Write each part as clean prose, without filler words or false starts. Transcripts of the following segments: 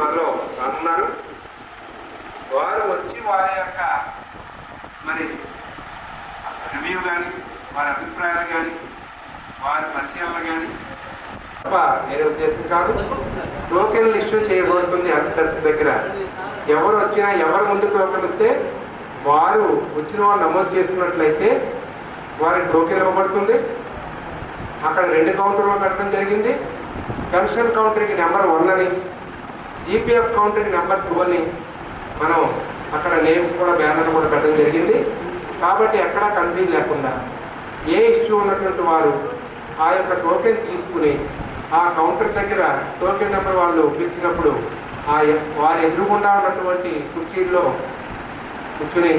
త్వరలో రానున్నారు. వారు వచ్చి వారి యొక్క మరి రివ్యూ కానీ వారి అభిప్రాయాలు కానీ వారి పరిశీలన కానీ తప్ప వేరే ఉద్దేశం కాదు. టోకెన్లు ఇష్యూ చేయబడుతుంది హెల్ప్ డెస్క్ దగ్గర. ఎవరు వచ్చినా ఎవరు ముందు టోకెన్ వస్తే వారు వచ్చిన వాళ్ళు నమోదు చేసుకున్నట్లయితే వారికి టోకెన్ ఇవ్వబడుతుంది. అక్కడ 2 కౌంటర్లు పెట్టడం జరిగింది. పెన్షన్ కౌంటర్కి నెంబర్ 1 అని, జీపీఎఫ్ కౌంటర్కి నెంబర్ 2 అని మనం అక్కడ నేమ్స్ కూడా బ్యానర్ కూడా పెట్టడం జరిగింది. కాబట్టి ఎక్కడా కన్ఫ్యూజ్ లేకుండా ఏ ఇష్యూ ఉన్నటువంటి వారు ఆ యొక్క టోకెన్ తీసుకుని ఆ కౌంటర్ దగ్గర టోకెన్ నెంబర్ వాళ్ళు పిలిచినప్పుడు వారు ఎదురుగుండా ఉన్నటువంటి కుర్చీల్లో కూర్చుని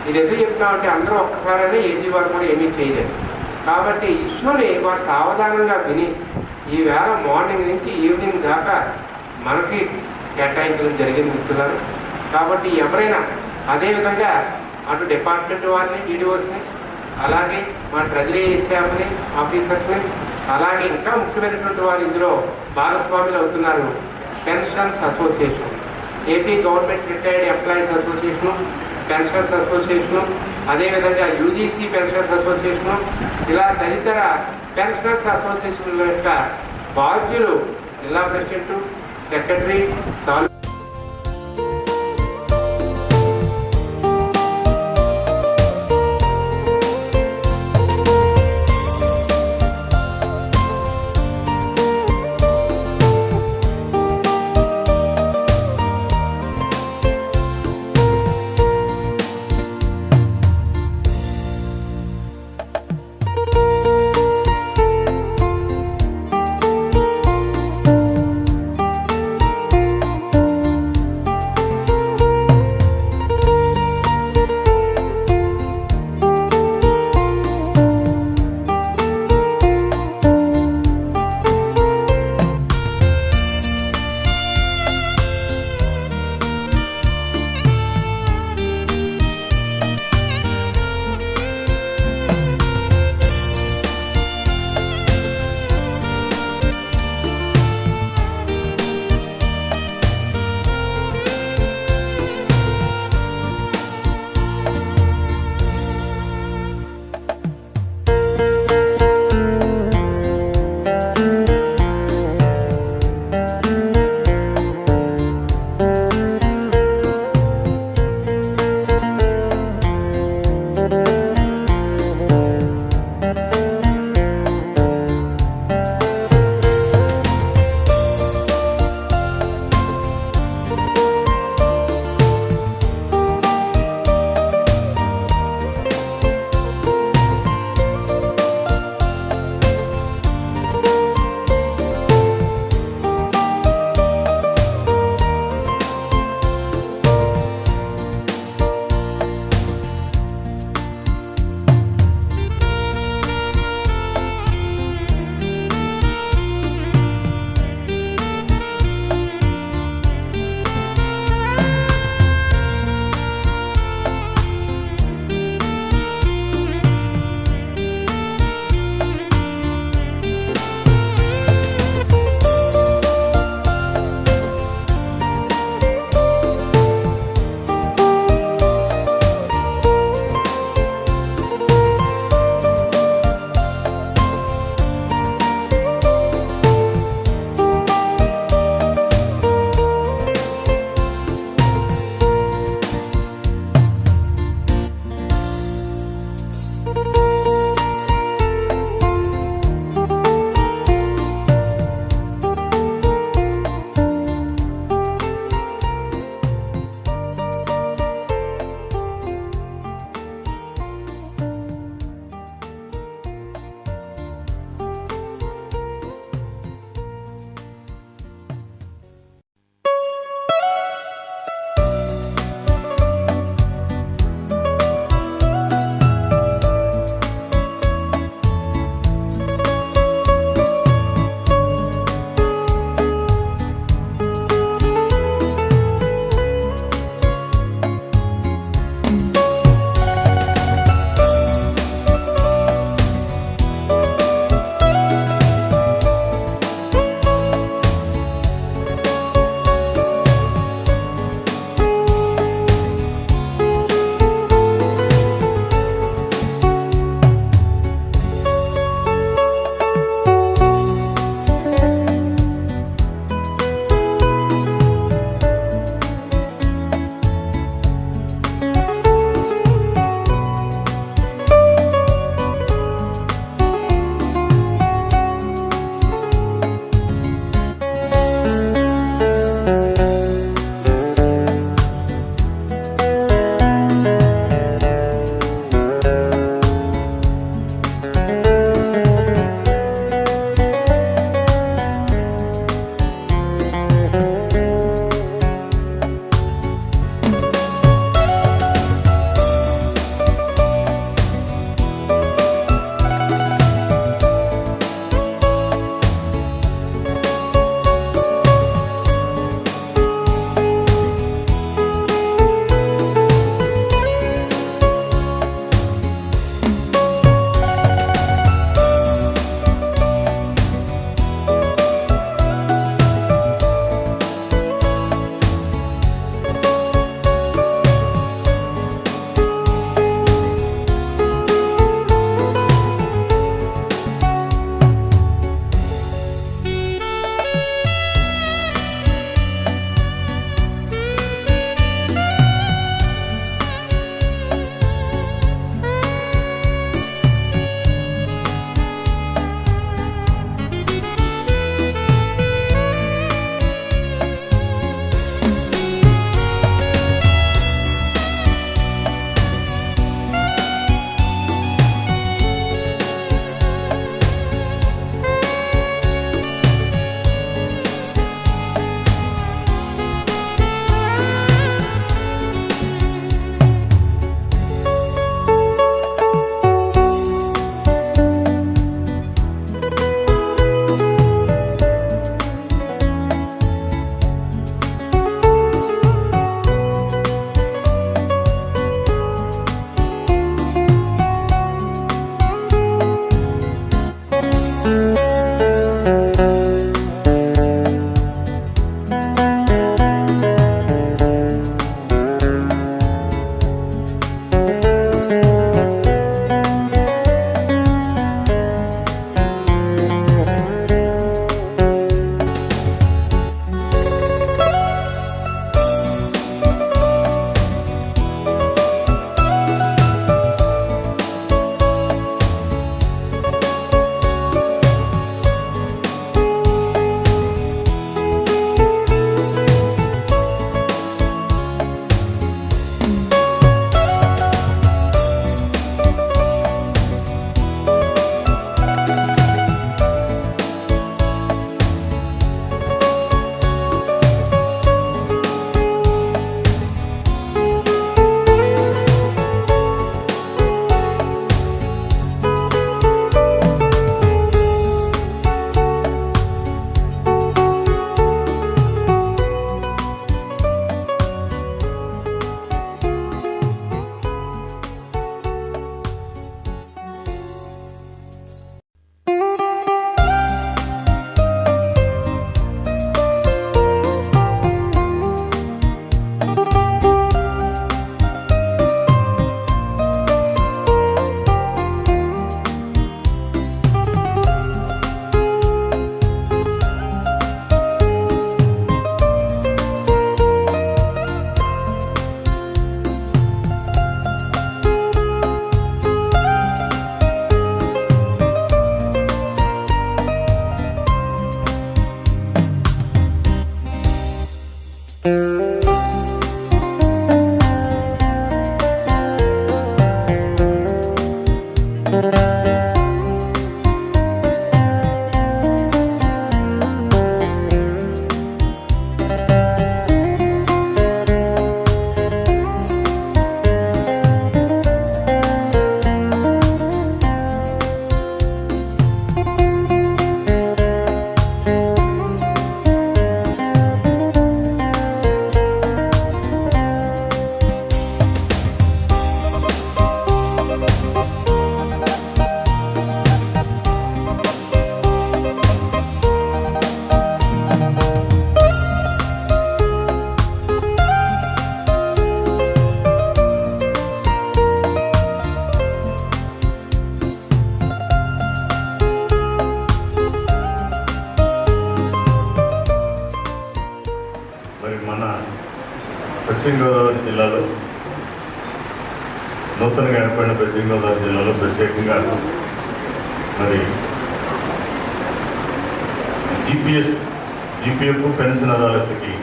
ఇది ఎందుకు చెప్తున్నామంటే అందరూ ఒక్కసారైనా ఏజీ వారు కూడా ఏమీ చేయలేదు. కాబట్టి ఇష్యూని వారు సావధానంగా విని ఈవేళ మార్నింగ్ నుంచి ఈవినింగ్ దాకా మనకి కేటాయించడం జరిగింది మిత్రులారు. కాబట్టి ఎవరైనా అదేవిధంగా అటు డిపార్ట్మెంట్ వారిని, డీడీఓస్ని, అలాగే మా ట్రెజరీ స్టాఫ్ని, ఆఫీసర్స్ని, అలాగే ఇంకా ముఖ్యమైనటువంటి వారు ఇందులో భాగస్వాములు అవుతున్నారు. Pensions association, AP government retired employees association, pensions association, అదేవిధంగా యూజీసీ పెన్షన్స్ అసోసియేషను, ఇలా తదితర పెన్షనర్స్ అసోసియేషన్ల యొక్క బాధ్యులు, జిల్లా ప్రెసిడెంట్, సెక్రటరీ, మరి మన పశ్చిమ గోదావరి జిల్లాలో నూతనంగా ఏర్పడిన పశ్చిమ గోదావరి జిల్లాలో ప్రత్యేకంగా మరి జీపీఎఫ్ పెన్షన్ అదాలత్కి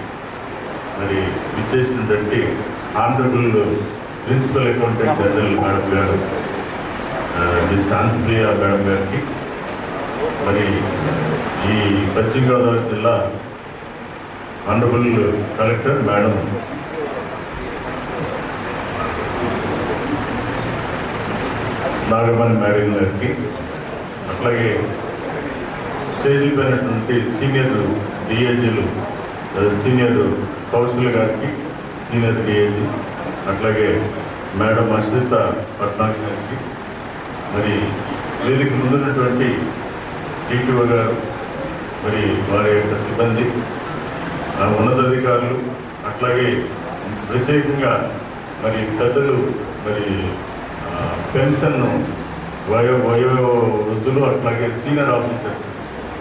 మరి విచ్చేసినటువంటి honourable principal accountant general madam గారు శాంతిప్రియ మేడం గారికి మరి ఈ పశ్చిమ గోదావరి జిల్లా honourable collector madam Nagamani madam గారికి, అట్లాగే స్టేజీ పైనటువంటి సీనియర్ డిఏజీలు సీనియర్ కౌన్సిల్ గారికి, సీనియర్ డిఏజీ, అట్లాగే మేడం అశ్రిత పట్నాయక్ గారికి, మరి వేదిక ముందున్నటువంటి టీటీఓ గారు, మరి వారి యొక్క సిబ్బంది, ఉన్నతాధికారులు, అట్లాగే ప్రత్యేకంగా మరి పెద్దలు, మరి పెన్షన్ వయోవృద్ధులు, అట్లాగే సీనియర్ ఆఫీసర్స్,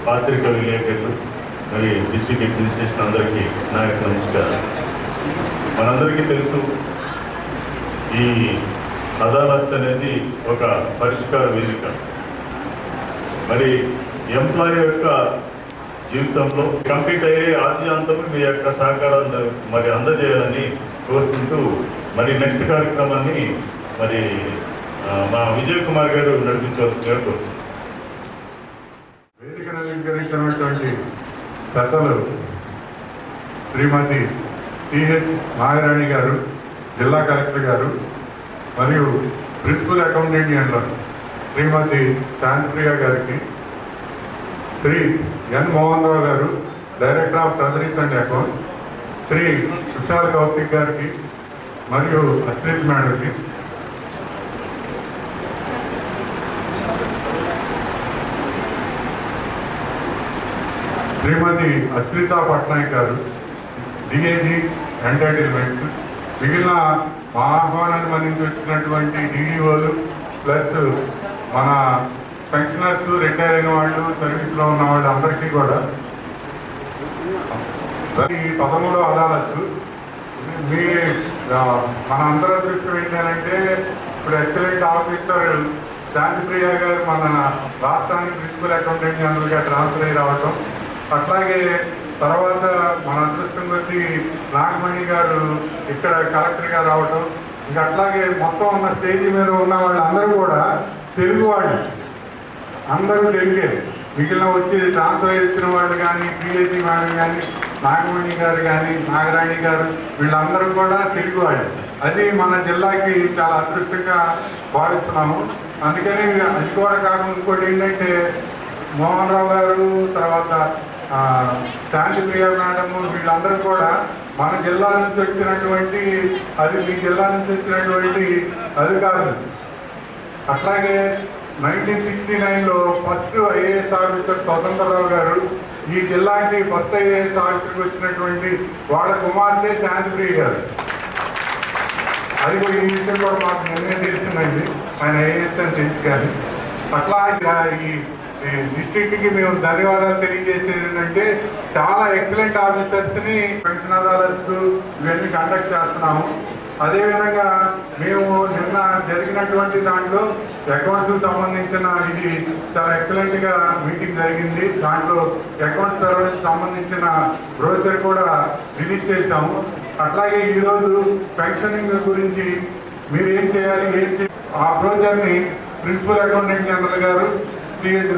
పాత్రికా విలేకరులు, మరి డిస్ట్రిక్ట్ అడ్మినిస్ట్రేషన్ అందరికీ నా యొక్క నమస్కారం. మనందరికీ తెలుసు, ఈ అదాలత్ అనేది ఒక పరిష్కార వేదిక. మరి ఎంప్లాయీ యొక్క జీవితంలో కంప్లీట్ అయ్యే ఆద్యాంతం మీ యొక్క సహకారం మరి అందజేయాలని కోరుకుంటూ మరి నెక్స్ట్ కార్యక్రమాన్ని మరి మా విజయ్ కుమార్ గారు నడిపించవలసిందిగా కోరుతున్నాను. వేదికను అలంకరించినటువంటి పెద్దలు శ్రీమతి సిహెచ్ నాగరాణి గారు, జిల్లా కలెక్టర్ గారు, మరియు principal accountant general Shrimati Shantipriya గారికి, శ్రీ ఎన్ మోహన్ రావు గారు, director of treasuries and accounts, Shri Sushal Kautik గారికి మరియు అశ్రిత్ మేడంకి, శ్రీమతి అశ్రిత పట్నాయక్ గారు, డిఏజీ ఎంటర్టైన్మెంట్స్, మిగిలిన మా ఆహ్వానాన్ని మన్నించి వచ్చినటువంటి డీడీఓలు, ప్లస్ మన పెన్షనర్స్, రిటైర్ అయిన వాళ్ళు, సర్వీస్లో ఉన్న వాళ్ళు అందరికీ కూడా ఈ 13వ అదాలత్ మీ మన అందరి దృష్టి ఏంటంటే, ఇప్పుడు ఎక్సలెంట్ ఆఫీసర్ శాంతిప్రియ గారు మన రాష్ట్రానికి ప్రిన్సిపల్ అకౌంటెంట్ జనరల్గా ట్రాన్స్ఫర్ అయ్యి రావటం, అట్లాగే తర్వాత మన అదృష్టం కొద్దీ నాగమణి గారు ఇక్కడ కలెక్టర్గా రావటం, ఇంకా అట్లాగే మొత్తం ఉన్న స్టేజీ మీద ఉన్న వాళ్ళందరూ కూడా తెలుగు వాళ్ళు, అందరూ తెలుగే. మిగిలిన వచ్చి ట్రాన్స్ఫర్ ఇచ్చిన వాళ్ళు కానీ, పిహెచ్డి మేడం కానీ, నాగమణి గారు కానీ, నాగరాణి గారు, వీళ్ళందరూ కూడా తెలుగు వాళ్ళు. అది మన జిల్లాకి చాలా అదృష్టంగా భావిస్తున్నాము. అందుకని అది కూడా కాకుండా ఇంకోటి ఏంటంటే, మోహన్ రావు గారు, తర్వాత శాంతిప్రియ మేడము, వీళ్ళందరూ కూడా మన జిల్లా నుంచి వచ్చినటువంటి, అది మీ జిల్లా నుంచి వచ్చినటువంటి అధికారులు. అట్లాగే 1969లో ఫస్ట్ ఐఏఎస్ ఆఫీసర్ స్వతంత్రరావు గారు ఈ జిల్లాకి ఫస్ట్ ఐఏఎస్ ఆఫీసర్కి వచ్చినటువంటి వాళ్ళ కుమార్తె శాంతిప్రియ గారు. అది కూడా ఈ విషయం కూడా మాకు నిన్నే తెలిసిందండి, ఆయన ఐఏఎస్ అని తెలుసు. కానీ అట్లా ఈ డిస్ట్రిక్ట్కి మేము ధన్యవాదాలు తెలియజేసేది ఏంటంటే, చాలా ఎక్సలెంట్ ఆఫీసర్స్ని పెన్షన్ అదాలత్స్ ఇవన్నీ కండక్ట్ చేస్తున్నాము. అదేవిధంగా మేము నిన్న జరిగినటువంటి దాంట్లో అకౌంట్స్ సంబంధించిన ఇది చాలా ఎక్సలెంట్గా మీటింగ్ జరిగింది. దాంట్లో అకౌంట్ సర్వీస్ సంబంధించిన బ్రోచర్ కూడా రిలీజ్ చేశాము. అట్లాగే ఈరోజు పెన్షనింగ్ గురించి మీరు ఏం చేయాలి ఆ బ్రోచర్ని ప్రిన్సిపల్ అకౌంటెంట్ జనరల్ గారు శ్రీహెచ్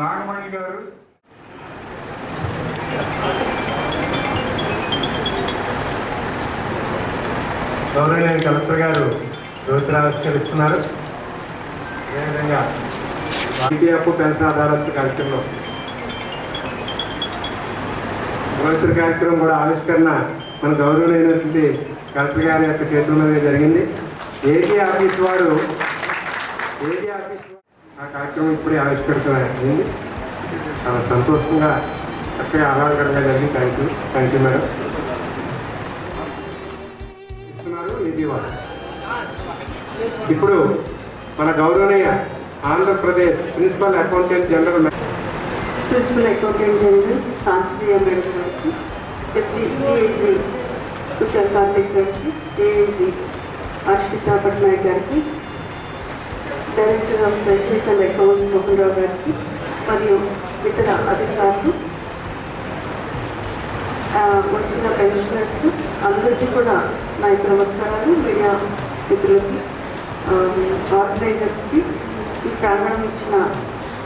నాగమణి గారు గౌరవనీయ కలెక్టర్ గారు బ్రోచర్ ఆవిష్కరిస్తున్నారు. అదేవిధంగా ఈపీఎఫ్ పెన్షన్ ఆధారిత కార్యక్రమం బ్రోచర్ కార్యక్రమం కూడా ఆవిష్కరణ మన గౌరవనీయులైనటువంటి కలెక్టర్ గారి యొక్క చేతుల్లోనే జరిగింది. ఏజీ ఆఫీస్ వారు ఆ కార్యక్రమం ఇప్పుడే ఆవిష్కరించడం చాలా సంతోషంగా చక్కగా ఆహ్లాదకరంగా జరిగింది. Thank you madam. ఇస్తున్నారు ఏజీ వారు. ఇప్పుడు మన గౌరవనీయ Andhra Pradesh principal accountant general Shantipriya madam గారికి, డిప్యూటీ డిఐజీ కుశల్ కార్తిక్ గారికి, డిఐజీ అర్షితా పట్నాయక్ గారికి, director of treasuries and accounts Mohanrao గారికి మరియు ఇతర అధికారులు, వచ్చిన పెన్షనర్స్ అందరికీ కూడా నా యొక్క నమస్కారాలు. మీడియా మిత్రులకి, ఆర్గనైజర్స్కి, ఈ ప్రాంగణం ఇచ్చిన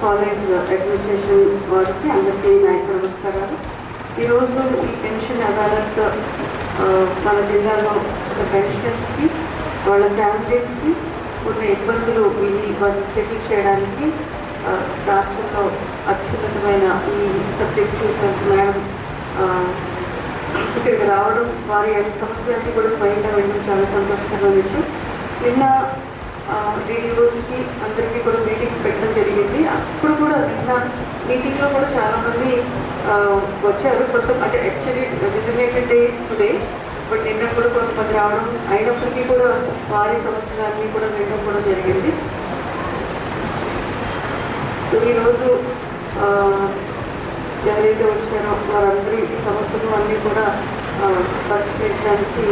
కాలేజ్ అడ్మినిస్ట్రేషన్ వారికి అందరికీ నా యొక్క నమస్కారాలు. ఈరోజు ఈ పెన్షన్ అదాలత్ మన జిల్లాలో పెన్షనర్స్కి, వాళ్ళ ఫ్యామిలీస్కి ఉన్న ఇబ్బందులు వాటిని సెటిల్ చేయడానికి రాష్ట్రంలో అత్యున్నతమైన ఈ సబ్జెక్ట్ చూసిన మేడం ఇక్కడికి రావడం, వారి అన్ని సమస్యలన్నీ కూడా స్వయంగా వెళ్ళడం చాలా సంతోషకరమైన విషయం. నిన్న డీడీఓస్కి అందరికీ కూడా మీటింగ్ పెట్టడం జరిగింది. అప్పుడు కూడా నిన్న మీటింగ్లో కూడా చాలామంది వచ్చారు. అంటే actually designated days today, but నిన్న కూడా కొంతమంది రావడం అయినప్పటికీ కూడా వారి సమస్యలన్నీ కూడా వినడం కూడా జరిగింది. సో ఈరోజు ఎవరైతే వచ్చారో వారందరి సమస్యలు అన్నీ కూడా పరిష్కరించడానికి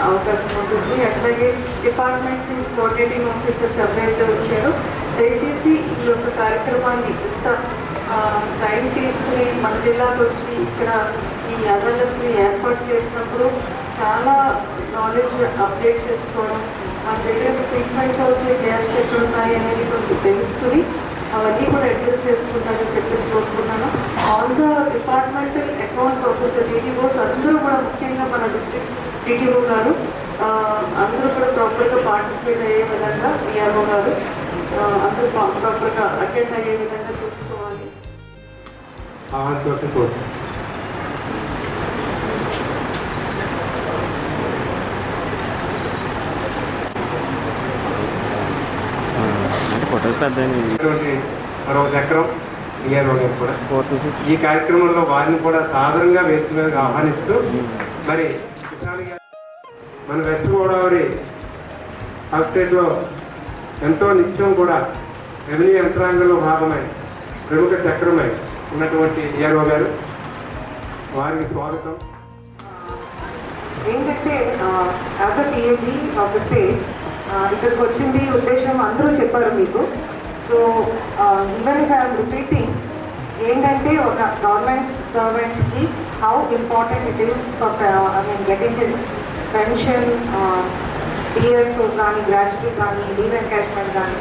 అవకాశం ఉంటుంది. అట్లాగే డిపార్ట్మెంట్స్ నుంచి కోఆర్డినేటింగ్ ఆఫీసర్స్ ఎవరైతే వచ్చారో దయచేసి ఈ యొక్క కార్యక్రమాన్ని ఇంత టైం తీసుకుని మన జిల్లాకు వచ్చి ఇక్కడ ఈ అదాలత్ని ఏర్పాటు చేసినప్పుడు చాలా నాలెడ్జ్ అప్డేట్ చేసుకోవడం, మన దగ్గర ట్రీట్మెంట్గా వచ్చే గ్యాప్స్ ఎక్కడ ఉన్నాయి అనేది కొంచెం తెలుసుకుని అవన్నీ కూడా అడ్జస్ట్ చేసుకుంటానని చెప్పేసి కోరుకున్నాను. All the departmental accounts officer డీడీఓస్ అందరూ కూడా, ముఖ్యంగా మన డిస్ట్రిక్ట్ డీడీఓ గారు అందరూ కూడా ప్రాపర్గా పార్టిసిపేట్ అయ్యే విధంగా, డిఆర్ఓ గారు అందరూ ప్రాపర్గా అటెండ్ అయ్యే విధంగా చూసుకోవాలి. ఫొటోస్ పెద్ద మరో చక్రం కూడా ఈ కార్యక్రమంలో వారిని కూడా సాధారణంగా వేదికగా ఆహ్వానిస్తూ, మరి మన వెస్ట్ గోదావరి కలెక్టరేట్లో ఎంతో నిత్యం కూడా రెవెన్యూ యంత్రాంగంలో భాగమై ప్రముఖ చక్రమై ఉన్నటువంటి డిఆర్ఓ గారు, వారికి స్వాగతం. ఏంటంటే as a PAG of the state ఇక్కడికి వచ్చింది ఉద్దేశం అందరూ చెప్పారు మీకు. So even if I'm repeating, ఏంటంటే ఒక గవర్నమెంట్ సర్వెంట్కి how important it is for getting his pension, PF కానీ, గ్రాట్యుటీ కానీ, లీవ్ ఎన్కాష్మెంట్ కానీ,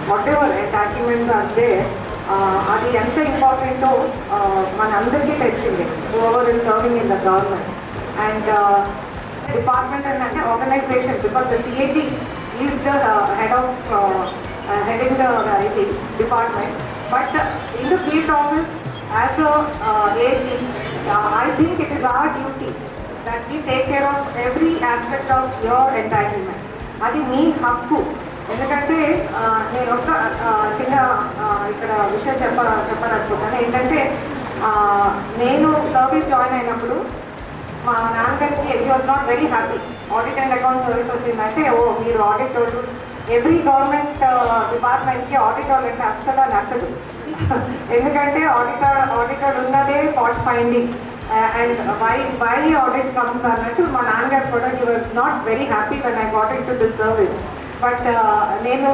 whatever attachments are there, అది ఎంత ఇంపార్టెంటో మన అందరికీ తెలిసిందే, whoever is serving in the government and department అంటే organization, because the CAG is the heading the department, but in the field office as the AG, I think it is our duty that we take care of every aspect of your entitlement. అది మీ హక్కు. ఎందుకంటే నేను ఒక చిన్న ఇక్కడ విషయం చెప్పాలనుకుంటాను. ఏంటంటే నేను సర్వీస్ జాయిన్ అయినప్పుడు మా నాన్నగారికి he was not very happy. Audit and account service వచ్చిందంటే, ఓ మీరు ఆడిట్ వాళ్ళు, ఎవ్రీ గవర్నమెంట్ డిపార్ట్మెంట్కి ఆడిటర్ అంటే అస్సలు నచ్చదు. ఎందుకంటే ఆడిటర్ ఉన్నదే fault finding, and why audit comes అన్నట్టు మా నాన్నగారు కూడా he was not very happy when I got into this service. But నేను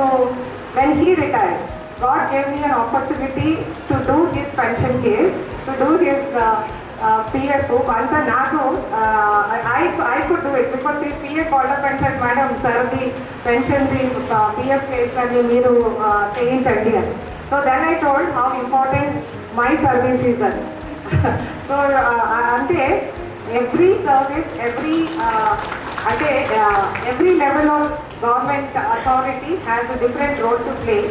when he retired, God gave me an opportunity to do his pension case, to do his PF. అంతా నాకు I could do it because his PF called up and said, "Madam, sir, the pension, the PF case అని మీరు చేయించండి" అని. So then I told how important my service is అని. So అంటే every service, every level of government authority has a different role to play.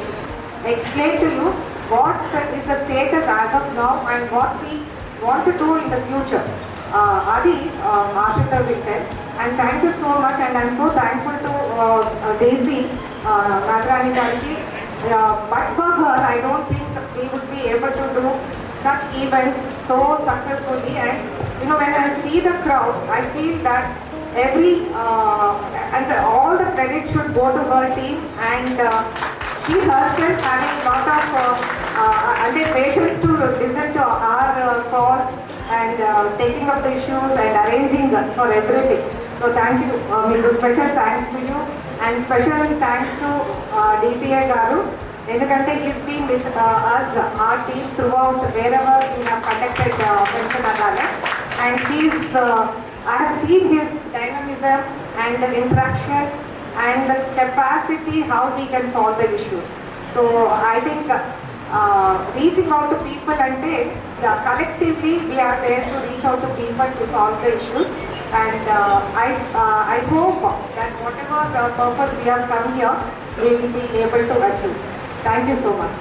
Explain to you what is the status as of now and what we want to do in the future. Adi Ashita will tell. And thank you so much, and I'm so thankful to Daisy Nagarani Gariki. But for her, I don't think we would be able to do such events so successfully. And you know, when I see the crowd, I feel that all the credit should go to her team, and she herself having a lot of patience to listen to our calls and taking up the issues and arranging for everything. So thank you, Mr. Special thanks to you, and special thanks to DTA Garu. ఎందుకంటే he's been with us, our team, throughout wherever we have conducted pension adala, and I have seen his dynamism and the interaction and the capacity how he can solve the issues. So I think reaching out to people ante collectively we are there to reach out to people to solve the issues, and I hope that whatever purpose we have come here we will be able to achieve. Thank you so much.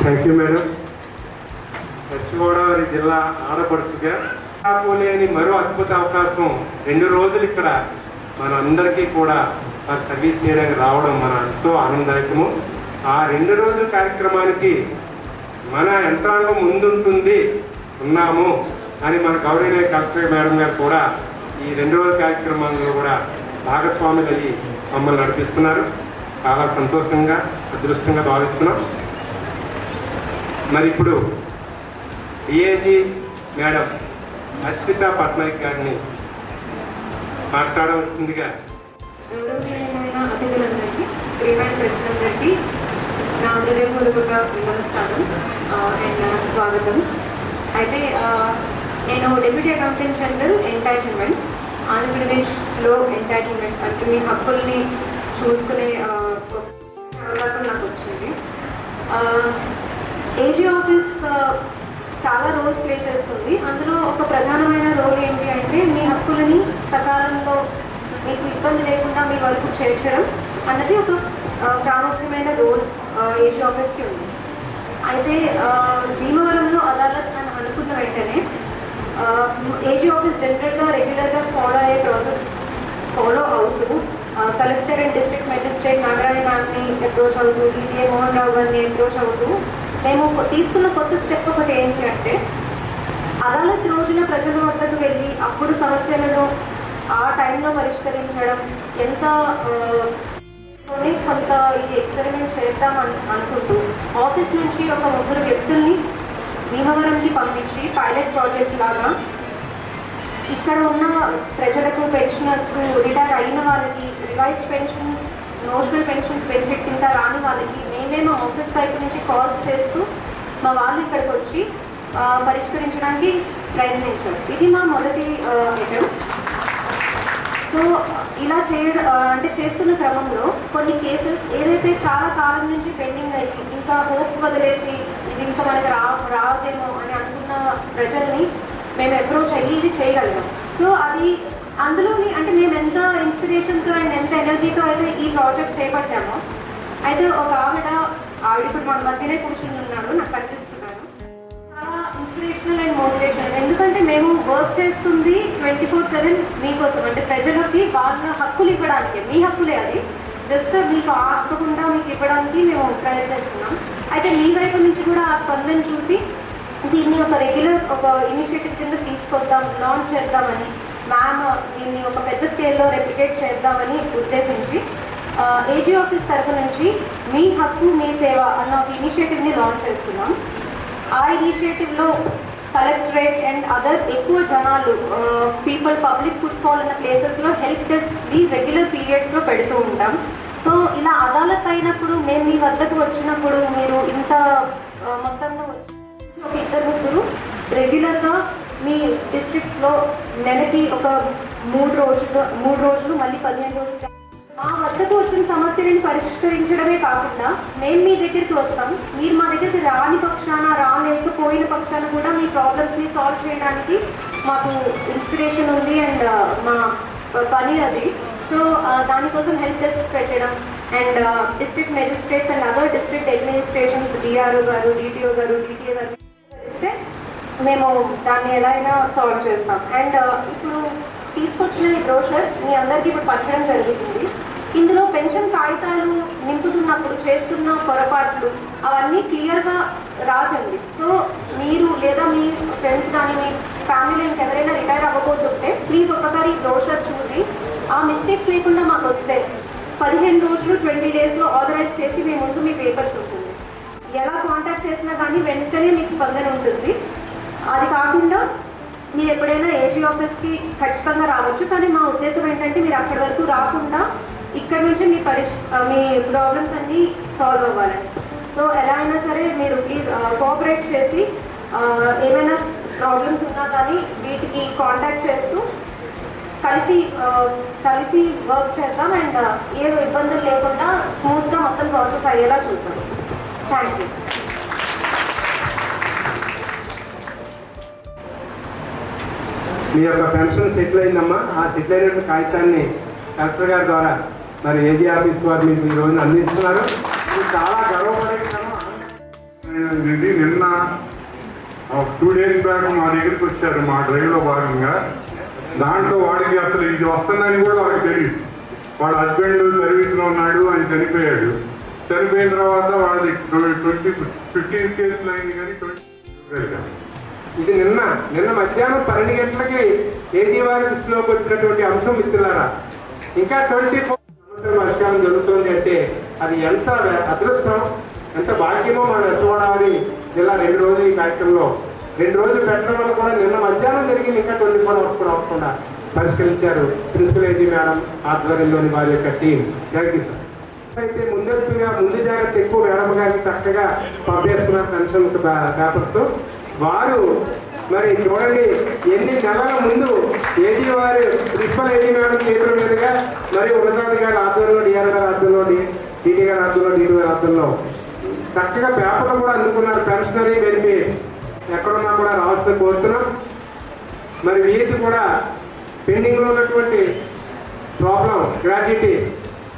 Thank you madam. West Godavari జిల్లా ఆడపడుచుగా లేని మరో అద్భుత అవకాశం 2 రోజులు ఇక్కడ మన అందరికీ కూడా సర్వీస్ చేయడానికి రావడం మన ఎంతో ఆనందదాయకము. ఆ 2 రోజుల కార్యక్రమానికి మన యంత్రాంగం ముందుంటుంది ఉన్నాము అని మన గౌరవనీయ కలెక్టర్ మేడం గారు కూడా ఈ 2 రోజుల కార్యక్రమంలో కూడా భాగస్వాములు అయ్యి మమ్మల్ని నడిపిస్తున్నారు. చాలా సంతోషంగా అదృష్టంగా భావిస్తున్నాం. మరి ఇప్పుడు డిఐజీ మేడం అశ్విత పట్నాయక్ గారిని మాట్లాడవలసిందిగా. గౌరవనీయమైన అతిథులందరికీ, ప్రియమైన ప్రజలందరికీ నా హృదయపూర్వక నమస్కారం అండ్ స్వాగతం. అయితే నేను డిప్యూటీ అకౌంటెంట్ జనరల్ ఎంటైటిల్మెంట్స్, ఆంధ్రప్రదేశ్లో ఎంటైటిల్మెంట్స్ అంటే మీ హక్కుల్ని చూసుకునే అవకాశం నాకు వచ్చింది. ఏజీ ఆఫీస్ చాలా రోల్స్ ప్లే చేస్తుంది. అందులో ఒక ప్రధానమైన రోల్ ఏంటి అంటే మీ హక్కులని సకాలంలో మీకు ఇబ్బంది లేకుండా మీ వరకు చేర్చడం అన్నది ఒక ప్రాముఖ్యమైన రోల్ ఏజీ ఆఫీస్కి ఉంది. అయితే భీమవరంలో అదాలత్ అని అనుకున్న వెంటనే ఏజీ ఆఫీస్ జనరల్గా రెగ్యులర్గా ఫాలో అయ్యే ప్రాసెస్ ఫాలో అవుతూ collector and district magistrate Nagarani మ్యామ్ని అప్రోచ్ అవుతూ, డిటిఏ మోహన్ రావు గారిని అప్రోచ్ అవుతూ మేము తీసుకున్న కొత్త స్టెప్ ఒకటి ఏంటి అంటే అదాలత్ రోజున ప్రజల వద్దకు వెళ్ళి అప్పుడు సమస్యలను ఆ టైంలో పరిష్కరించడం. కొంత ఇది ఎక్స్పెరిమెంట్ చేద్దాం అనుకుంటూ ఆఫీస్ నుంచి ఒక 3 వ్యక్తుల్ని భీమవరంకి పంపించి పైలట్ ప్రాజెక్ట్ లాగా ఇక్కడ ఉన్న ప్రజలకు, పెన్షనర్స్కు, రిటైర్ అయిన వాళ్ళకి revise pensions, notional pensions benefits ఇంకా రాని వాళ్ళకి మేమే మా ఆఫీస్ వైపు నుంచి కాల్స్ చేస్తూ మా వాళ్ళు ఇక్కడికి వచ్చి పరిష్కరించడానికి ప్రయత్నించారు. ఇది మా మొదటి అటెంప్ట్. సో ఇలా చేస్తున్న క్రమంలో కొన్ని కేసెస్ ఏదైతే చాలా కాలం నుంచి పెండింగ్ అయ్యి ఇంకా హోప్స్ వదిలేసి ఇది ఇంకా మనకు రాదేమో అని అనుకున్న ప్రజల్ని మేము అప్రోచ్ అయ్యి ఇది చేయగలిగాం. సో అది అందులోని అంటే మేము ఎంత ఇన్స్పిరేషన్తో అండ్ ఎంత ఎనర్జీతో అయితే ఈ ప్రాజెక్ట్ చేపట్టామో, అయితే ఒక ఆవిడ ఇప్పుడు మన మధ్యనే కూర్చుని ఉన్నారు, నాకు కనిపిస్తున్నారు. చాలా ఇన్స్పిరేషనల్ అండ్ మోటివేషనల్. ఎందుకంటే మేము వర్క్ చేస్తుంది 24/7 మీకోసం, అంటే ప్రజలకి వాళ్ళ హక్కులు ఇవ్వడానికి. మీ హక్కులే అది, జస్ట్ మీకు ఆపకుండా మీకు ఇవ్వడానికి మేము ప్రయత్నిస్తున్నాం. అయితే మీ వైపు నుంచి కూడా ఆ స్పందన చూసి దీన్ని ఒక రెగ్యులర్ ఒక ఇనిషియేటివ్ కింద తీసుకొద్దాం, లాంచ్ చేద్దామని మ్యామ్ దీన్ని ఒక పెద్ద స్కేల్లో రెప్లికేట్ చేద్దామని ఉద్దేశించి ఏజీ ఆఫీస్ తరఫు నుంచి మీ హక్కు మీ సేవ అన్న ఒక ఇనిషియేటివ్ని లాంచ్ చేస్తున్నాం. ఆ ఇనిషియేటివ్లో కలెక్టరేట్ అండ్ అదర్ ఎక్కువ జనాలు పబ్లిక్ ఫుట్ఫాల్ ఉన్న ప్లేసెస్లో హెల్ప్ డెస్క్స్ని రెగ్యులర్ పీరియడ్స్లో పెడుతూ ఉంటాం. సో ఇలా అదాలత్ అయినప్పుడు మేము మీ వద్దకు వచ్చినప్పుడు మీరు ఇంత మొత్తంలో ఒక ఇద్దరు ముగ్గురు రెగ్యులర్గా మీ డిస్ట్రిక్ట్స్లో నెలకి ఒక 3 రోజులు మళ్ళీ 15 రోజులు మా వద్దకు వచ్చిన సమస్యలను పరిష్కరించడమే కాకుండా మేము మీ దగ్గరికి వస్తాం. మీరు మా దగ్గరికి రాని పక్షాన రాలేకపోయిన పక్షాన కూడా మీ ప్రాబ్లమ్స్ని సాల్వ్ చేయడానికి మాకు ఇన్స్పిరేషన్ ఉంది అండ్ మా పని అది. సో దానికోసం హెల్ప్ డెస్క్ పెట్టడం and district magistrates and other district administrations DRO గారు డిటిఓ గారు డిటిఏ గారు ఇస్తే మేము దాన్ని ఎలా అయినా సాల్వ్ చేస్తాం. అండ్ ఇప్పుడు తీసుకొచ్చిన ఈ బ్రోషర్ మీ అందరికీ ఇప్పుడు పంచడం జరుగుతుంది. ఇందులో పెన్షన్ కాగితాలు నింపుతున్నప్పుడు చేస్తున్న పొరపాట్లు అవన్నీ క్లియర్గా రాసింది. సో మీరు లేదా మీ ఫ్రెండ్స్ కానీ మీ ఫ్యామిలీలో ఇంకెవరైనా రిటైర్ అవ్వబోతుంటే ప్లీజ్ ఒకసారి ఈ బ్రోషర్ చూసి ఆ మిస్టేక్స్ లేకుండా మాకు వస్తే 15 రోజులు 20 డేస్లో ఆథరైజ్ చేసి మీ ముందు మీ పేపర్స్ ఉంటుంది. ఎలా కాంటాక్ట్ చేసినా కానీ వెంటనే మీకు స్పందన ఉంటుంది. అది కాకుండా మీరు ఎప్పుడైనా ఏజీ ఆఫీస్కి ఖచ్చితంగా రావచ్చు. కానీ మా ఉద్దేశం ఏంటంటే మీరు అక్కడి వరకు రాకుండా ఇక్కడ నుంచి మీ ప్రాబ్లమ్స్ అన్నీ సాల్వ్ అవ్వాలని. సో ఎలా అయినా సరే మీరు ప్లీజ్ కోఆపరేట్ చేసి ఏమైనా ప్రాబ్లమ్స్ ఉన్నా కానీ వీటికి కాంటాక్ట్ చేస్తూ కలిసి వర్క్ చేద్దాం అండ్ ఏ ఇబ్బందులు లేకుండా స్మూత్గా మొత్తం ప్రాసెస్ అయ్యేలా చూద్దాం. Thank you. మీ యొక్క పెన్షన్ సెటిల్ అయిందమ్మా. ఆ సెటిల్ అయినటువంటి కాగితాన్ని కలెక్టర్ గారి ద్వారా మరి ఏజీ ఆఫీస్ వారు మీకు ఈ రోజున అందిస్తున్నారు. ఇది చాలా గర్వపడే ఇది నిన్న 2 డేస్ బ్యాక్ మా దగ్గరికి వచ్చారు మా డ్రైవ్లో భాగంగా. దాంట్లో వాడికి అసలు ఇది వస్తుందని కూడా వాడికి తెలియదు. వాడు హస్బెండ్ సర్వీస్లో ఉన్నాడు, ఆయన చనిపోయాడు. చనిపోయిన తర్వాత వాడి 15 కేసులు అయింది కానీ 20 ఇది నిన్న మధ్యాహ్నం 12 గంటలకి ఏజీ వారి దృష్టిలోకి వచ్చినటువంటి అంశం మిత్రులారా. ఇంకా 24 పరిష్కారం జరుగుతుంది అంటే అది ఎంత అదృష్టం, ఎంత భాగ్యమో మనం చూడాలి. ఇలా 2 రోజులు ఈ కార్యక్రమంలో 2 రోజులు పెట్టడం వల్ల కూడా నిన్న మధ్యాహ్నం జరిగింది. ఇంకా 24 అవర్స్ కూడా అవ్వకుండా పరిష్కరించారు ప్రిన్సిపల్ ఏజీ మేడం ఆధ్వర్యంలోని వారి యొక్క టీం. Thank you sir. అయితే ముందు జాగ్రత్త ఎక్కువ మేడం గారికి చక్కగా పంపేస్తున్నారు పెన్షన్ పేపర్స్. వారు మరి చూడండి ఎన్ని నెలల ముందు ఏజీ వారు ప్రిన్సిపల్ ఏజీ మేడం చేతుల మీదుగా మరి ఉన్నతాధికారుల ఆధ్వర్యంలో డిఆర్ గారి ఆధ్వర్యంలో డిటి గారి ఆధ్వర్యంలో డిటి గారి ఆధ్వర్యంలో చక్కగా పేపర్లు కూడా అందుకున్నారు. పెన్షనరీ బెనిఫిట్ ఎక్కడున్నా కూడా రావాల్సిన కోరుతున్నాం. మరి వీరికి కూడా పెండింగ్లో ఉన్నటువంటి ప్రాబ్లం గ్రాట్యుటీ,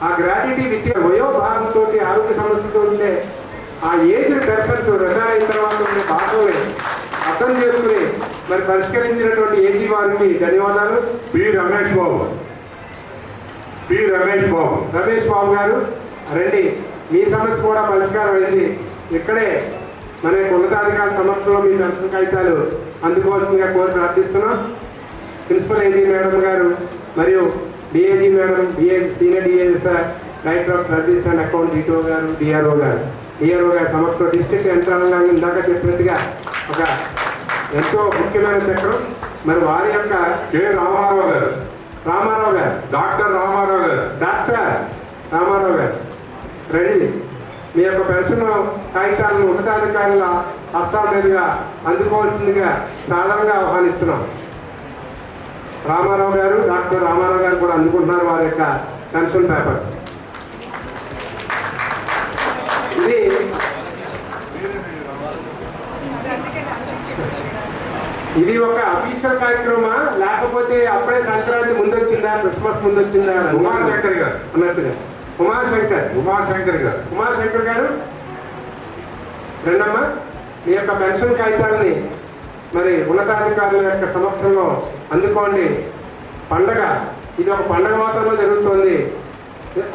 ఆ గ్రాట్యుటీ విత్ వయోభారంతో ఆరోగ్య సమస్యలతో ఉంటే ఆ ఏజ్ పర్సన్స్ రిటైర్ అయిన తర్వాత ఉండే బాధల్ని అర్థం చేసుకుని మరి పరిష్కరించినటువంటి ఏజీ వారికి ధన్యవాదాలు. రమేష్ బాబు గారు రండి. మీ సమస్య కూడా పరిష్కారం అయింది. ఇక్కడే మన ఉన్నతాధికారుల సమక్షంలో మీ పెన్షన్ కాగితాలు అందుకోవాల్సిందిగా కోరి ప్రార్థిస్తున్నాం. ప్రిన్సిపల్ ఏజీ మేడం గారు మరియు DAG madam, senior DAG sir, director of service and account DTO గారు, డిఆర్ఓ గారు సమక్షంలో డిస్ట్రిక్ట్ యంత్రాంగం ఇందాక చెప్పినట్టుగా ఒక ఎంతో ముఖ్యమైన చక్రం. మరి వారి యొక్క రామారావు గారు, డాక్టర్ రామారావు గారు రండి. మీ యొక్క పెన్షన్ కాగితాలను ఉన్నతాధికారుల హస్తాల మీదుగా అందుకోవాల్సిందిగా సాధారణంగా ఆహ్వానిస్తున్నాం. డాక్టర్ రామారావు గారు కూడా అందుకుంటున్నారు వారి యొక్క పెన్షన్ పేపర్స్. ఇది ఒక అఫీషియల్ కార్యక్రమా లేకపోతే అప్పుడే సంక్రాంతి ముందొచ్చిందా, క్రిస్మస్ ముందొచ్చిందా? ఉమాశంకర్ గారు అన్నట్టుగా ఉమాశంకర్ గారు రెండమ్మా. మీ యొక్క పెన్షన్ కాగితాలని మరి ఉన్నతాధికారుల యొక్క సమక్షంలో అందుకోండి. పండగ ఇది ఒక పండగ వాతావరణంలో జరుగుతోంది.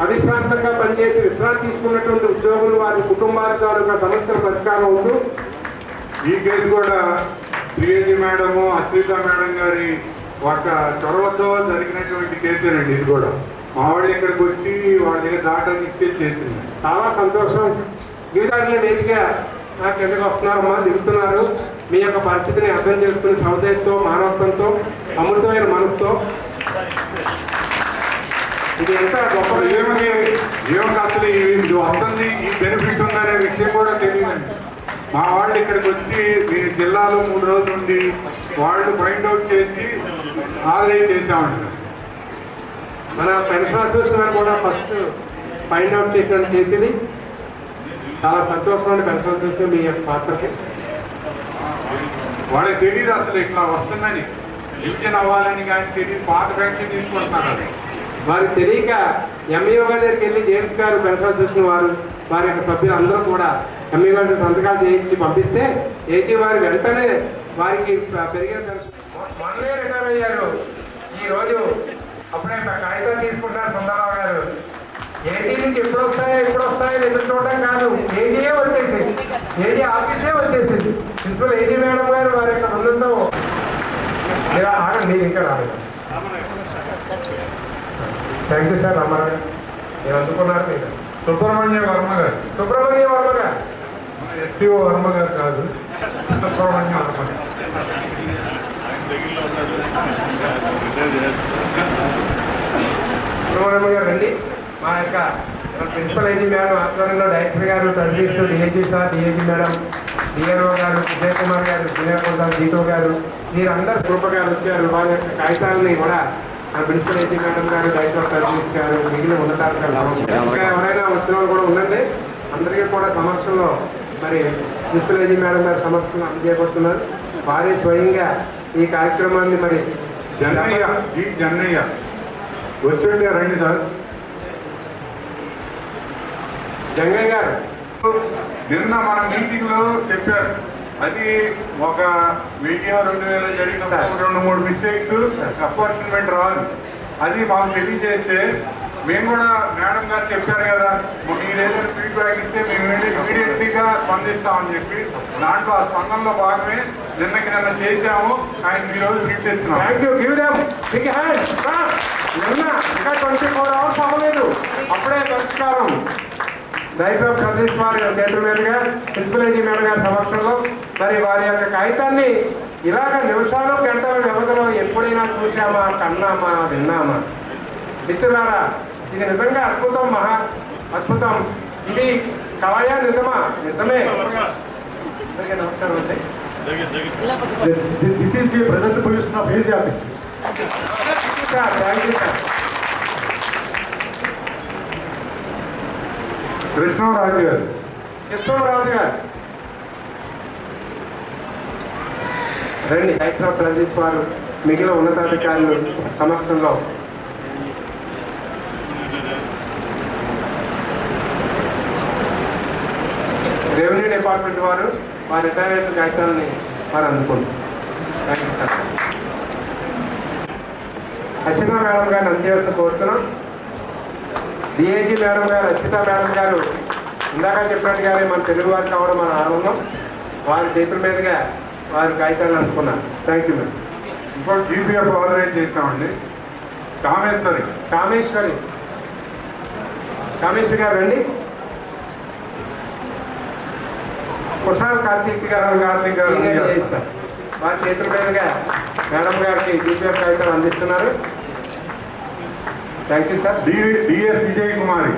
అవిశ్రాంతంగా పనిచేసి విశ్రాంతి తీసుకున్నటువంటి ఉద్యోగులు వారి కుటుంబాల తాలూకా సమస్యల పరిష్కారం అవుతూ ఈ కేసు కూడా డిఏజీ మేడము అశ్విత మేడం గారి ఒక చొరవతో జరిగినటువంటి కేసేనండి. ఇది కూడా మా వాళ్ళు ఇక్కడికి వచ్చి వాళ్ళ దగ్గర డాటా తీసుకెళ్ళి చేసింది. చాలా సంతోషం. గీతాన్ని వేదిక నాకు ఎందుకు వస్తున్నారమ్మా, దిగుతున్నారు. మీ యొక్క పరిస్థితిని అర్థం చేసుకుని సౌజన్యంతో, మానవత్వంతో, అమృతమైన మనసుతో ఇది ఎంత గొప్ప ఏమని అసలు ఇది వస్తుంది, ఈ బెనిఫిట్ ఉందనే విషయం కూడా తెలియదండి. మా వాళ్ళు ఇక్కడికి వచ్చి మీ జిల్లాలో 3 రోజుల నుండి వాళ్ళు ఫైండ్ అవుట్ చేసి ఆదరణ చేసామండి. మన పెన్షన్ అసోసియేషన్ వారు కూడా ఫస్ట్ ఫైండ్ అవుట్ చేసేది చాలా సంతోషం అండి. పెన్షన్ అసోసియేషన్ మీ యొక్క పాత్రకి వాళ్ళకి తెలియదు అసలు ఇట్లా వస్తుందని, డివిజన్ అవ్వాలని కానీ తెలియదు. పాత పెన్షన్ తీసుకుంటున్నారు. వారికి తెలియక ఎంఈఓ గారి దగ్గరికి వెళ్ళి జేమ్స్ గారు పెన్షన్ అసోసియేషన్ వారి యొక్క సభ్యులు అందరూ కూడా ఎంఈఓ గారి సంతకాలు చేయించి పంపిస్తే ఏజీ వారు వెంటనే వారికి పెరిగిన పెన్షన్ 1 year రిటైర్ అయ్యారు. ఈరోజు అప్పుడే కాగితాలు తీసుకుంటారు సుందరరావు గారు. ఏజీ నుంచి ఎప్పుడు వస్తాయో ఎదురు చూడడం కాదు, ఏజీయే వచ్చేసింది, ఏజీ ఆఫీసే వచ్చేసింది. ప్రిన్సిపల్ ఏజీ మేడం గారు వారి యొక్క బృందంతో ఆగండి, మీరు ఇంకా రాలేదు. Thank you sir. రామారావు గారు మీరు అందుకున్నారు. మీరు సుబ్రహ్మణ్య వర్మ గారు, సుబ్రహ్మణ్య వర్మ గారు, ఎస్టీఓ వర్మ గారు కాదు, సుబ్రహ్మణ్య వర్మ గారు. సుబ్రహ్మణ్యం గారు రండి. మా యొక్క ప్రిన్సిపల్ ఏజీ మేడం ఆధ్వర్యంలో డైరెక్టర్ గారు, తల్లిస్తూ DAG sir, DAG madam, DRO గారు, విజయ్ కుమార్ గారు, సీనియర్ సార్, జీతో గారు, మీరందరూ గ్రూప్ గారు వచ్చారు. వారి యొక్క కాగితాలని కూడా ప్రిన్సిపల్ ఏజీ మేడం గారు, డైరెక్టర్ ఆఫ్ సర్వీస్ గారు, మిగిలిన ఉన్నతాధికారులు ఇంకా ఎవరైనా వచ్చిన వాళ్ళు కూడా ఉండండి. అందరికీ కూడా సమక్షంలో మరి ప్రిన్సిపల్ ఏజీ మేడం గారి సమక్షంలో అందజేయబడుతున్నారు. వారే స్వయంగా ఈ కార్యక్రమాన్ని మరి జన్నయ్య వచ్చండి, రండి సార్. జంగయ్య గారు నిన్న మన మీటింగ్ లో చెప్పారు, అది ఒక 1000-2000 జరిగిన 2-3 మిస్టేక్స్ అపార్చుమెంట్ రాదు. అది మాకు తెలియజేస్తే మేము కూడా మేడం గారు చెప్పారు కదా, మీరు ఏదైనా ఫీడ్బ్యాక్ ఇస్తే మేము ఇమీడియట్లీగా స్పందిస్తామని చెప్పి దాంట్లో ఆ స్పందనలో భాగమే నిన్న చేశాము. ఆయన ఈరోజు రిప్ట్ ఇస్తున్నాం. Thank you. Give them big hand. నిన్న ఇంకా 24 hours అవ్వలేదు, అప్పుడే పరిష్కారం. డైరెక్టర్ ఆఫ్ సర్వీస్ వారి చేతుల మీదుగా ప్రిన్సిపల్ ఏజీ మేడం గారి సమక్షంలో మరి వారి యొక్క కాగితాన్ని ఇలాగ నిమిషాలు గంటల వ్యవధిలో ఎప్పుడైనా చూసామా, కన్నామా, విన్నామా? మిత్రులారా, ఇది నిజంగా అద్భుతం, మహా అద్భుతం. ఇది కళయా నిజమా? నిజమే. నమస్కారం అండి. This is the present position of AG office. Thank you sir. Krishnaraju గారు, కృష్ణరాజు గారు రండి. డైరెక్టర్ ఆఫ్ సర్వీస్ వారు మిగిలిన ఉన్నతాధికారులు సమక్షంలో రెవెన్యూ డిపార్ట్మెంట్ వారు వారి రిటైర్మెంట్ కాగితాలని వారు అందుకుంటారు. Thank you sir. Arshita madam గారిని అందజేస్తూ కోరుతున్నాం. డిఐజీ మేడం గారు, అర్షిత మేడం గారు ఇందాక చెప్పినట్టుగానే మన తెలుగు వారు కావడం మన ఆనందం. వారి చేతుల మీదుగా వారి కాగితాలను అందుకున్నారు. Thank you madam. ఇంకోటి జీపీఎఫ్ ఆథరైజ్ చేసామండి. కామేశ్వరి గారు రండి. కుషాల్ కార్తీక్ గారు వారి చేతుల మీదుగా మేడం గారికి జీపీఎఫ్ కాగితాలు అందిస్తున్నారు. Thank you sir. DS Vijay Kumar.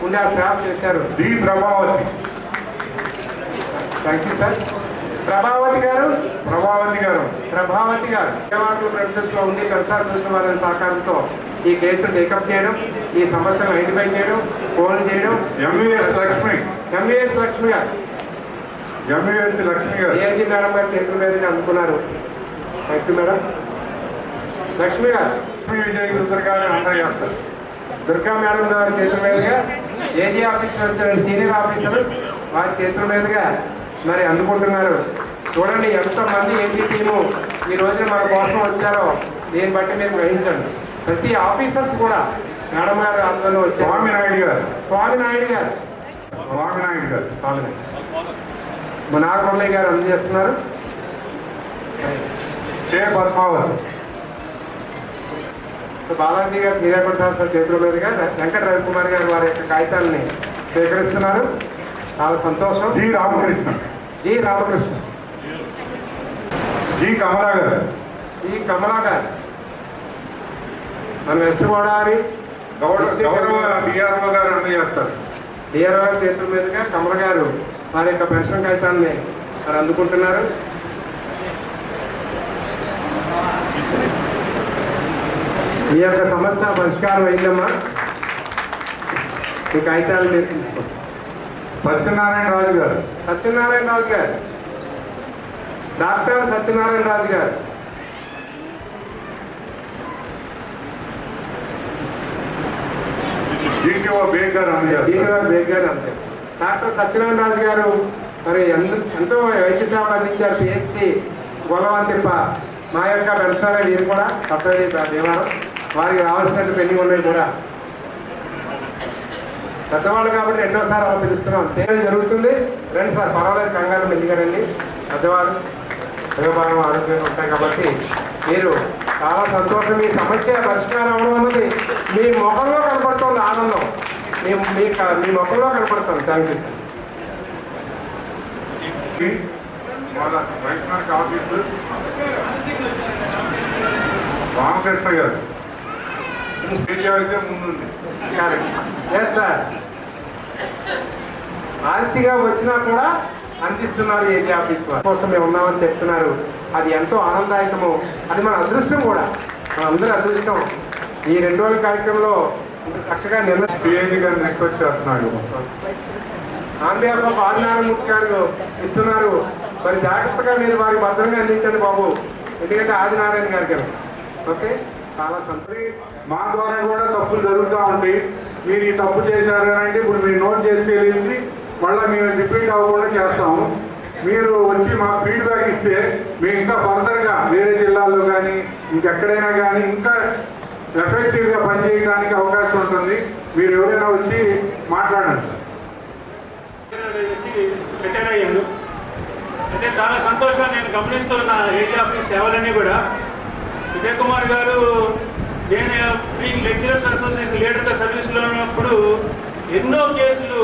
ఉండే ఆ స్టాఫ్ చేశారు. D Prabhavathi. Thank you sir. Prabhavathi గారు ప్రిన్సెస్ లో ఉండి కన్సల్ట్ చూసిన వారి సహకారంతో ఈ కేసును టేకప్ చేయడం, ఈ సమస్యను ఐడెంటిఫై చేయడం, ఫోన్ చేయడం. ఎంవిఎస్ లక్ష్మి గారు ఏజీ మేడం గారు చేతుల మీదుగా అందుకున్నారు. Thank you madam. లక్ష్మి గారు విజయ్ దుర్గాని అందరూ చేస్తారు. దుర్గా మేడం గారి చేతుల మీదుగా ఏజీ ఆఫీసర్ వచ్చిన సీనియర్ ఆఫీసర్ వారి చేతుల మీదుగా మరి అందుకుంటున్నారు. చూడండి ఎంతమంది ఏజీ టీము ఈ రోజున మన కోసం వచ్చారో దీన్ని బట్టి మీరు గ్రహించండి. ప్రతి ఆఫీసర్స్ కూడా మేడం గారు ఆధ్వర్యంలో వచ్చారు. స్వామి నాయుడు గారు స్వామినాయుడు గారు. మా నాగమల్లయ్య గారు అందజేస్తున్నారు. కే పద్మావతి. బాలాజీ గారు శ్రీరాకుడు శాస్త్ర చేతుల మీదుగా వెంకట రవికుమార్ గారు వారి యొక్క కాగితాలని స్వీకరిస్తున్నారు. చాలా సంతోషం. G Ramakrishna. G Ramakrishna. G Kamala గారు. ఈ కమలా గారు మన వెస్ట్ గోదావరి గౌరవ డిఆర్ఓ గారు అందజేస్తారు. డిఆర్ఓ గారి చేతుల మీదుగా కమల గారు వారి యొక్క పెన్షన్ కాగితాన్ని మరి అందుకుంటున్నారు. ఈ యొక్క సమస్య పరిష్కారం అయిందమ్మా. ఈ కాగితాలు మీరు తీసుకోండి. సత్యనారాయణ రాజు గారు. సత్యనారాయణ రాజు గారు. డాక్టర్ సత్యనారాయణ రాజు గారు. జీటీఓ బేగ్ గారు అందజేస్తారు. జీటీఓ బేగ్ గారు అంతే. డాక్టర్ సత్యనారాయణ రాజు గారు మరి ఎంతో వైద్య సేవలు అందించారు. పిహెచ్సి గొల్లవంతిప్ప మా యొక్క పెన్షనర్ ఇది కూడా సప్తగిరి భీమవరం. వారికి రావాల్సిన పెండింగ్ ఉన్నాయి కూడా. పెద్దవాళ్ళు కాబట్టి రెండోసారి అలా పిలుస్తున్నాం. తేదీ జరుగుతుంది. రండి సార్, పర్వాలేదు, కంగారు మెల్లిగా రండి. పెద్దవారు వ్యవహారం ఆరోగ్యంగా ఉంటాయి కాబట్టి మీరు చాలా సంతోషం. మీ సమస్య పరిష్కారం అవడం అన్నది మీ ముఖంలో కనపడుతుంది. ఆనందం మీ ముఖంలో కనపడుతుంది. Thank you. వాళ్ళ వైష్ణవిక ఆఫీసు రామకృష్ణ గారు. ముందుంది. ఎస్ సార్, ఆలస్యంగా వచ్చినా కూడా అందిస్తున్నారు. ఏజీ ఆఫీస్ కోసం మేము ఉన్నామని చెప్తున్నారు. అది ఎంతో ఆనందదాయకము. అది మన అదృష్టం కూడా, మన అందరి అదృష్టం. ఈ 2 రోజుల కార్యక్రమంలో ఇంత చక్కగా పిఏజీ గారిని రిక్వెస్ట్ చేస్తున్నాడు. ఆంధ్రప్రదేశ్ ఆదినారాయణమూర్తి గారు ఇస్తున్నారు. మరి జాగ్రత్తగా మీరు వారికి భద్రంగా అందించండి బాబు, ఎందుకంటే ఆదినారాయణ గారి కదా. ఓకే, చాలా సంతోషం. మా ద్వారా కూడా తప్పులు జరుగుతూ ఉంటాయి. మీరు ఈ తప్పు చేశారు అంటే ఇప్పుడు మీరు నోట్ చేసుకెళ్ళింది మళ్ళీ మేము రిపీట్ అవ్వకుండా చేస్తాము. మీరు వచ్చి మాకు ఫీడ్బ్యాక్ ఇస్తే మేము ఇంకా ఫర్దర్గా వేరే జిల్లాల్లో కానీ ఇంకెక్కడైనా కానీ ఇంకా ఎఫెక్టివ్గా పనిచేయడానికి అవకాశం ఉంటుంది. మీరు ఎవరైనా వచ్చి మాట్లాడండి సార్. రిటైర్ అయ్యాను. అయితే చాలా సంతోషం. నేను గమనిస్తున్న ఏజీ ఆఫీస్ సేవలన్నీ కూడా విజయ్ కుమార్ గారు, నేను బీయింగ్ లెక్చరర్స్ అసోసియేషన్ లీడర్గా సర్వీస్లో ఉన్నప్పుడు ఎన్నో కేసులు,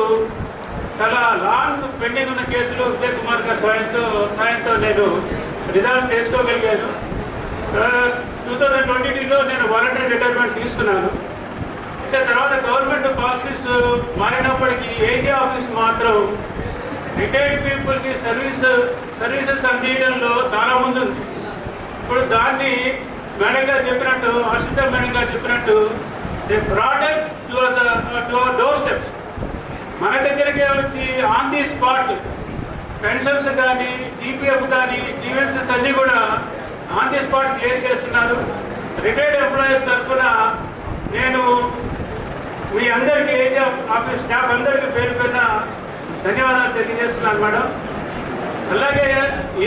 చాలా లాంగ్ పెండింగ్ ఉన్న కేసులు విజయ్ కుమార్ గారి సాయంతో నేను రిజాల్వ్ చేసుకోగలిగాను. 2022లో నేను వాలంటరీ రిటైర్మెంట్ తీసుకున్నాను. అయితే తర్వాత గవర్నమెంట్ పాలసీస్ మారినప్పటికీ ఏజీ ఆఫీస్ మాత్రం రిటైర్డ్ పీపుల్కి సర్వీసెస్ అందించడంలో చాలా ముందు ఉంది. ఇప్పుడు దాన్ని మేడం గారు చెప్పినట్టు, హర్షిత మేడం గారు చెప్పినట్టు, they brought to our door steps. మన దగ్గరికి వచ్చి ఆన్ ది స్పాట్ పెన్షన్స్ కానీ, జీపీఎఫ్ కానీ, జీవెన్సెస్ అన్నీ కూడా ఆన్ ది స్పాట్ క్లియర్ చేస్తున్నారు. రిటైర్డ్ ఎంప్లాయీస్ తరఫున నేను మీ అందరికీ ఏజీ ఆఫీస్ స్టాఫ్ అందరికీ పేరు పైన ధన్యవాదాలు తెలియజేస్తున్నాను మేడం. అలాగే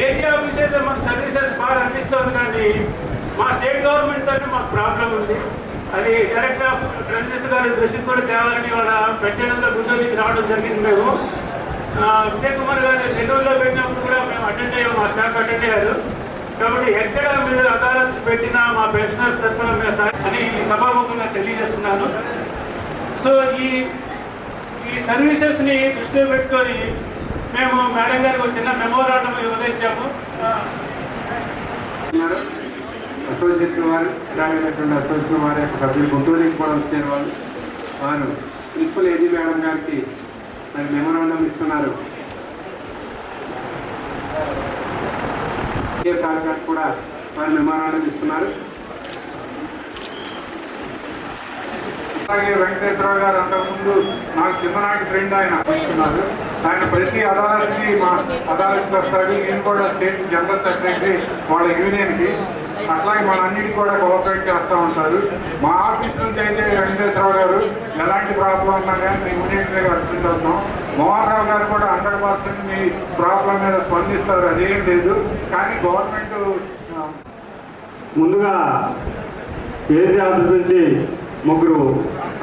ఏజీ ఆఫీస్ అయితే మాకు సర్వీసెస్ బాగా అందిస్తుంది, కానీ మా స్టేట్ గవర్నమెంట్తో మాకు ప్రాబ్లం ఉంది. అది డైరెక్టర్ ఆఫ్ ట్రెజరీస్ గారి దృష్టికి కూడా తేవాలని వాళ్ళ ప్రత్యేకంగా గుంటూరు నుంచి రావడం జరిగింది. మేము విజయ్ కుమార్ గారు నెల్లూరులో పెట్టినప్పుడు కూడా మేము అటెండ్ అయ్యాము, మా స్టాఫ్ అటెండ్ అయ్యారు. కాబట్టి ఎక్కడ మీరు అదాలత్స్ పెట్టినా మా పెన్షనర్స్ తరఫున మేము అని సభాముఖంగా తెలియజేస్తున్నాను. సో ఈ సర్వీసెస్ని దృష్టిలో పెట్టుకొని మేము మేడం గారికి ఒక చిన్న మెమోరాండం ఉదయించాము. అసోసియేషన్ వారు, ఇలాగైనటువంటి అసోసియేషన్ వారి యొక్క సభ్యులు గుంటూరు నుంచి కూడా వచ్చారు. వారు ప్రిన్సిపల్ ఏజీ మేడం గారికి మరి మెమోరాండం ఇస్తున్నారు. సార్ గారికి కూడా వారు మెమోరాండం ఇస్తున్నారు. అలాగే వెంకటేశ్వరరావు గారు అంతకుముందు నాకు చిన్ననాటి ఫ్రెండ్, ఆయన ఇస్తున్నారు. ఆయన ప్రతి అదాలత్కి మా అదాలత్కి వస్తాడు. ఈయన కూడా స్టేట్ జనరల్ సెక్రటరీ వాళ్ళ యూనియన్కి. అట్లాగే మన అన్నిటికీ కూడా కోఆపరేట్ చేస్తూ ఉంటారు. మా ఆఫీస్ నుంచి అయితే వెంకటేశ్వరరావు గారు ఎలాంటి ప్రాబ్లం ఉన్నా కానీ మేము ఇమీడియట్గా అటెండ్ అవుతాం. మోహన్ రావు గారు కూడా 100% మీ ప్రాబ్లం మీద స్పందిస్తారు, అదేం లేదు. కానీ గవర్నమెంట్ ముందుగా ఏజీ ఆఫీస్ నుంచి 3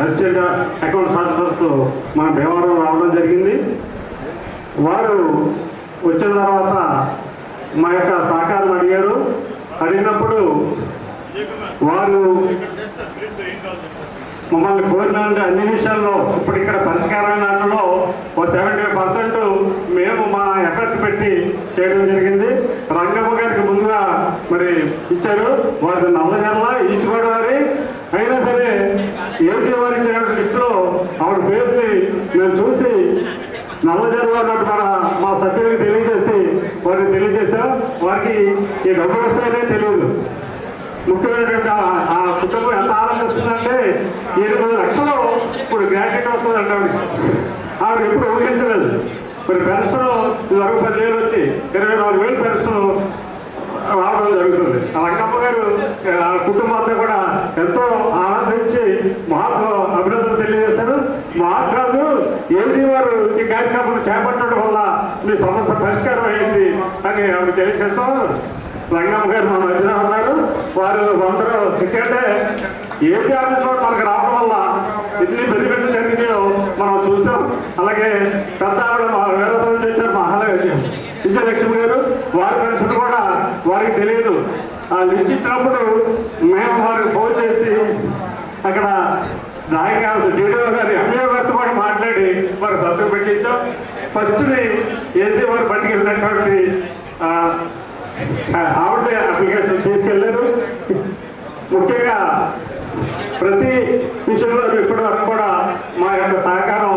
అసిస్టెంట్ అకౌంట్స్ ఆఫీసర్స్ మన భీమవరం రావడం జరిగింది. వారు వచ్చిన తర్వాత మా యొక్క సహకారం అడిగినప్పుడు వారు మమ్మల్ని కోరిన అన్ని విషయాల్లో ఇప్పుడు ఇక్కడ పరిష్కారమైన దాంట్లో ఒక 70% మేము మా ఎఫర్ట్ పెట్టి చేయడం జరిగింది. రంగమ్మ గారికి ముందుగా మరి ఇచ్చారు, వారి నల్లజర్ల ఈస్ట్ గోదావరి అయినా సరే ఏసీ వారు ఇచ్చిన లిస్టులో ఆవిడ పేరుని మేము చూసి నల్లజర్ల అన్నట్టు మా సభ్యులకు వారికి తెలియజేశాం. వారికి ఈ డబ్బులు వస్తాయనే తెలియదు. ముఖ్యమైనటువంటి ఆ కుటుంబం ఎంత ఆనందిస్తుందంటే 8 లక్షలు ఇప్పుడు గ్రాట్యుటీ వస్తుందండి ఆవిడ ఎప్పుడు ఊహించలేదు. మరి పెన్షన్ ఇదివరకు 10,000 వచ్చి 24,000 పెన్షన్ రావడం జరుగుతుంది. రంగమ్మ గారు ఆ కుటుంబం అంతా కూడా ఎంతో ఆనందించి మాకు అభినందనలు తెలియజేశారు. మాకు కాదు ఏజీ వారు ఈ కార్యక్రమం చేపట్టడం వల్ల మీ సమస్య పరిష్కారం అయింది అని ఆవిడ తెలియజేస్తాం. రంగమ్మ గారు మన మధ్యన ఉన్నారు. వారు అందరూ ఎందుకంటే ఏసీ ఆఫీస్లో మనకు రావడం వల్ల ఎన్ని బెనిఫిట్లు జరిగినాయో మనం చూసాం. అలాగే పెద్ద ఆవిడ వేరసం నుంచి వచ్చారు విజయలక్ష్మి గారు, వారి పెన్షన్ కూడా వారికి తెలియదు. ఆ లిస్ట్ ఇచ్చినప్పుడు మేము వారికి ఫోన్ చేసి అక్కడ డ్రాయింగ్ హౌస్ డీడీఓ గారి ఎంఏ గారితో కూడా మాట్లాడి వారు సభ్యులు పెట్టించాం. ఫస్ట్ని ఏసీ వారు పట్టుకెళ్ళినటువంటి ఆవిడ అప్లికేషన్ తీసుకెళ్లారు. ముఖ్యంగా ప్రతి విషయంలో ఇప్పటి వరకు కూడా మా యొక్క సహకారం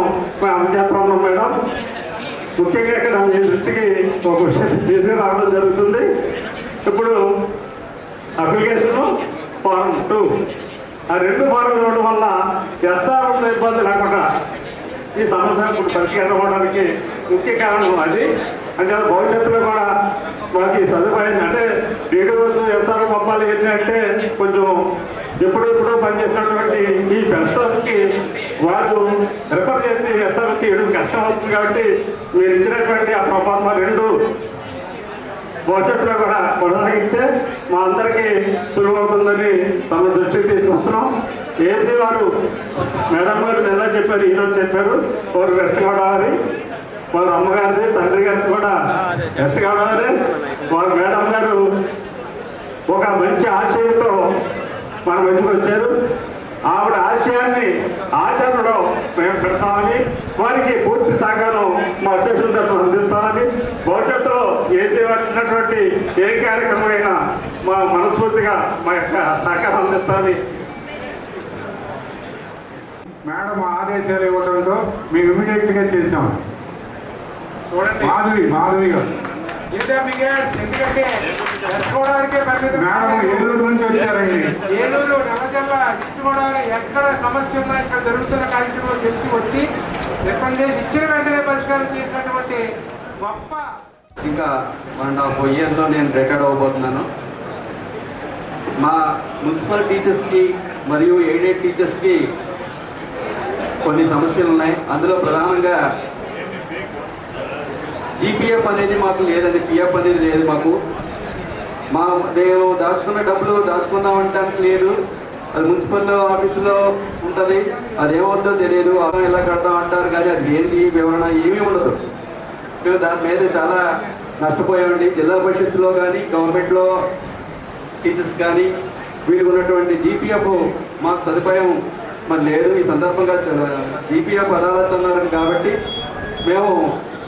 అందజేస్తున్నాం మేడం. ముఖ్యంగా ఇక్కడ మీ దృష్టికి ఒక విషయం తీసుకురావడం జరుగుతుంది. ఇప్పుడు అప్లికేషను ఫారం 2 ఆ 2 ఫారం ఇవ్వడం వల్ల ఎస్ఆర్తో ఇబ్బంది లేకుండా ఈ సమస్య ఇప్పుడు పరిష్కారం అవ్వడానికి ముఖ్య కారణం అది. అంటే భవిష్యత్తులో కూడా మాకు ఈ సదుపాయాన్ని అంటే డీడీఓస్ ఎస్ఆర్ పంపాలి ఏంటంటే కొంచెం ఎప్పుడెప్పుడో పనిచేసినటువంటి ఈ పెన్షనర్స్కి వాళ్ళు రిఫర్ చేసి ఎస్ఆర్ తీయడం కష్టం అవుతుంది. కాబట్టి మీరు ఇచ్చినటువంటి ఆ ప్రపోజల్ 2 భవిష్యత్తులో కూడా కొనసాగిస్తే మా అందరికీ సులువవుతుందని తమ దృష్టికి తీసుకొస్తున్నాం. ఏసీ వారు మేడం గారు ఎలా చెప్పారు, ఈరోజు చెప్పారు, వారు వెస్ట్ గోదావరి, వారు అమ్మగారిది తండ్రి గారిది కూడా వెస్ట్ గోదావరి. వారు మేడం గారు ఒక మంచి ఆశయంతో మన మధ్యకి వచ్చారు. ఆవిడ ఆశయాన్ని ఆచరణలో మేము పెడతామని, వారికి పూర్తి సహకారం మా అసోసియేషన్ తరఫున అందిస్తామని, భవిష్యత్తులో ఏసీ వారు ఇచ్చినటువంటి ఏ కార్యక్రమం అయినా మా మనస్ఫూర్తిగా మా యొక్క సహకారం అందిస్తామని మేడం ఆదేశాలు ఇవ్వడంతో మేము ఇమీడియట్గా చేసాం. చూడండి మాధవి గారు ఎందుకంటే మేడం ఏలూరు నుంచి వచ్చారండి. ఏలూరు నల్లజల్ల ఇచ్చుకోవడానికి ఎక్కడ సమస్య ఉన్నా ఇక్కడ జరుగుతున్న కార్యక్రమం తెలిసి వచ్చి రికమెండేషన్ ఇచ్చిన వెంటనే పరిష్కారం చేసినటువంటి గొప్ప. ఇంకా 1.5 ఇయర్లో నేను రిటైర్డ్ అవ్వబోతున్నాను. మా మున్సిపల్ టీచర్స్కి మరియు ఎయిడెడ్ టీచర్స్కి కొన్ని సమస్యలు ఉన్నాయి. అందులో ప్రధానంగా జీపీఎఫ్ అనేది మాకు లేదండి, పిఎఫ్ అనేది లేదు మాకు. మేము దాచుకున్న డబ్బులు దాచుకుందామంటానికి లేదు, అది మున్సిపల్ ఆఫీసులో ఉంటుంది, అదేమవుతుందో తెలియదు. ఎలా కడతాం అంటారు కానీ అది ఏంటి వివరణ ఏమీ ఉండదు. మేము దాని మీద చాలా నష్టపోయామండి. జిల్లా పరిషత్తులో కానీ గవర్నమెంట్లో టీచర్స్ కానీ వీళ్ళు ఉన్నటువంటి జీపీఎఫ్ మాకు సదుపాయం మరి లేదు. ఈ సందర్భంగా జీపీఎఫ్ అదాలత్ అన్నారు కాబట్టి మేము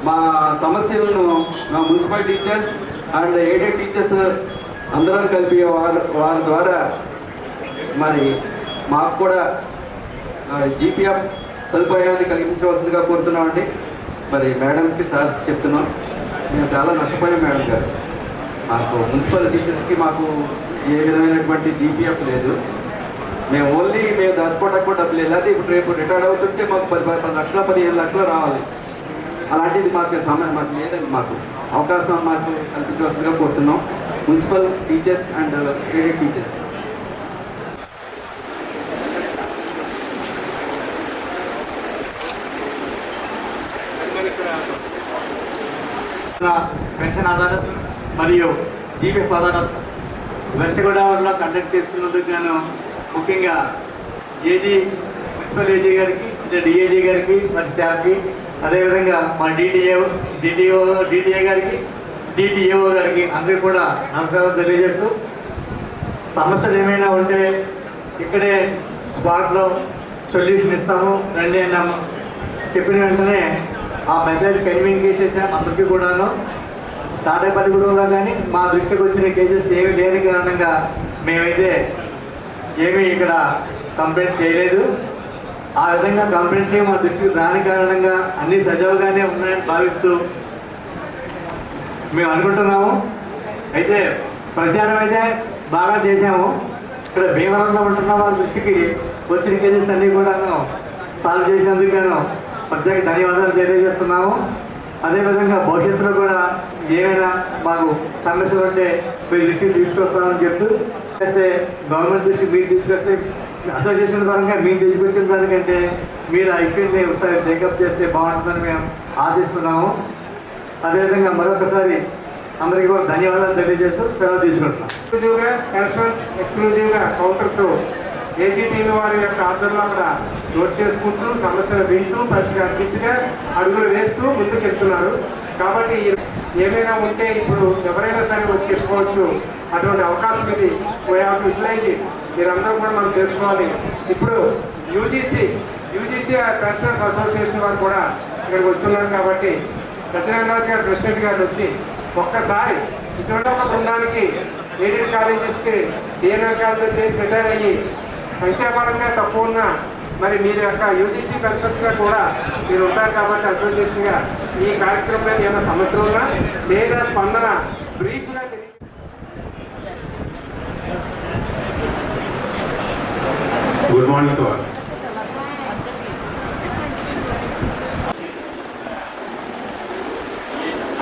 మా సమస్యలను మా municipal teachers and aided teachers అందరం కలిపి వారి ద్వారా మరి మాకు కూడా జీపీఎఫ్ సదుపాయాన్ని కలిగించవలసిందిగా కోరుతున్నామండి. మరి మేడమ్స్కి సార్ చెప్తున్నాం, మేము చాలా నష్టపోయాం మేడం గారు. మాకు మున్సిపల్ టీచర్స్కి మాకు ఏ విధమైనటువంటి జీపీఎఫ్ లేదు. మేము ఓన్లీ మేము దాచుకోవడానికి కూడా డబ్బులు లేదు. ఇప్పుడు రేపు రిటైర్డ్ అవుతుంటే మాకు 10 లక్షలు 15 లక్షలు రావాలి. అలాంటిది మాకు సమయం మాకు లేదండి. మాకు అవకాశం మాకు కల్పించవలసిందిగా కోరుతున్నాం municipal teachers and aided teachers. Pension Adalat మరియు జీపీఎఫ్ అదాలత్ వెస్ట్ గోదావరిలో కండక్ట్ చేస్తున్నందుకు గాను ముఖ్యంగా ఏజీ ప్రిన్సిపల్ ఏజీ గారికి, డిఏజీ గారికి, మరి స్టాఫ్కి, అదేవిధంగా మా డిటిఏ గారికి, డిటిఏఓ గారికి అందరికీ కూడా నమస్కారం తెలియజేస్తూ, సమస్యలు ఏమైనా ఉంటే ఇక్కడే స్పాట్లో సొల్యూషన్ ఇస్తాము రండి అన్నాము. చెప్పిన వెంటనే ఆ మెసేజ్ కమ్యూనికేట్ చేసాం అందరికీ కూడాను. తాడేపల్లిగూడెంలో కానీ మా దృష్టికి వచ్చిన కేసెస్ ఏమి లేని కారణంగా మేమైతే ఏమీ ఇక్కడ కంప్లైంట్ చేయలేదు. ఆ విధంగా కంప్లైంట్స్ ఏమి మా దృష్టికి రాని కారణంగా అన్నీ సజావుగానే ఉన్నాయని భావిస్తూ మేము అనుకుంటున్నాము. అయితే ప్రచారం అయితే బాగా చేశాము. ఇక్కడ భీమవరంలో ఉంటున్న వాళ్ళ దృష్టికి వచ్చిన కేసెస్ అన్నీ కూడాను సాల్వ్ చేసినందుకు గాను ప్రత్యేక ధన్యవాదాలు తెలియజేస్తున్నాము. అదేవిధంగా భవిష్యత్తులో కూడా ఏమైనా మాకు సమస్యలు ఉంటే మీ దృష్టికి తీసుకొస్తామని చెప్తూ చేస్తే గవర్నమెంట్ దృష్టికి మీరు తీసుకొస్తే అసోసియేషన్ పరంగా మీరు తీసుకొచ్చిన దానికంటే మీరు ఆ ఇష్యూని ఒకసారి టేకప్ చేస్తే బాగుంటుందని మేము ఆశిస్తున్నాము. అదేవిధంగా మరొకసారి అందరికీ కూడా ధన్యవాదాలు తెలియజేస్తూ సెలవు తీసుకుంటున్నాం. ఎక్స్క్లూజివ్గా పెన్షన్స్, ఎక్స్క్లూజివ్గా కౌంటర్స్ ఏజీటీల వారి యొక్క ఆధ్వర్యంలో అక్కడ నోట్ చేసుకుంటూ సమస్యలు వింటూ పరిష్కార దిశగా అడుగులు వేస్తూ ముందుకెళ్తున్నారు. కాబట్టి ఏమైనా ఉంటే ఇప్పుడు ఎవరైనా సరే వచ్చి చెప్పుకోవచ్చు. అటువంటి అవకాశం ఇది యూటిలైజ్ మీరందరూ కూడా మనం చేసుకోవాలి. ఇప్పుడు యూజీసీ పెన్షనర్స్ అసోసియేషన్ వారు కూడా ఇక్కడికి వచ్చున్నారు. కాబట్టి సత్యనారాయణ గారు ప్రెసిడెంట్ గారు వచ్చి ఒక్కసారి ఇటువంటి ఒక బృందానికి ఎయిడెడ్ కాలేజెస్కి డిఎన్ఆర్ కాలేజ్లో చేసి రిటైర్ అయ్యి సంఖ్యాపరంగా తక్కువ ఉన్న మరి మీరు యొక్క యూజీసీ పెన్షన్స్గా కూడా మీరు ఉంటారు. కాబట్టి అసోసియేషన్గా ఈ కార్యక్రమం మీద ఏమైనా సమస్యలు ఉన్నా లేదా స్పందన బ్రీఫ్గా గుడ్ మార్నింగ్ టు ఆల్.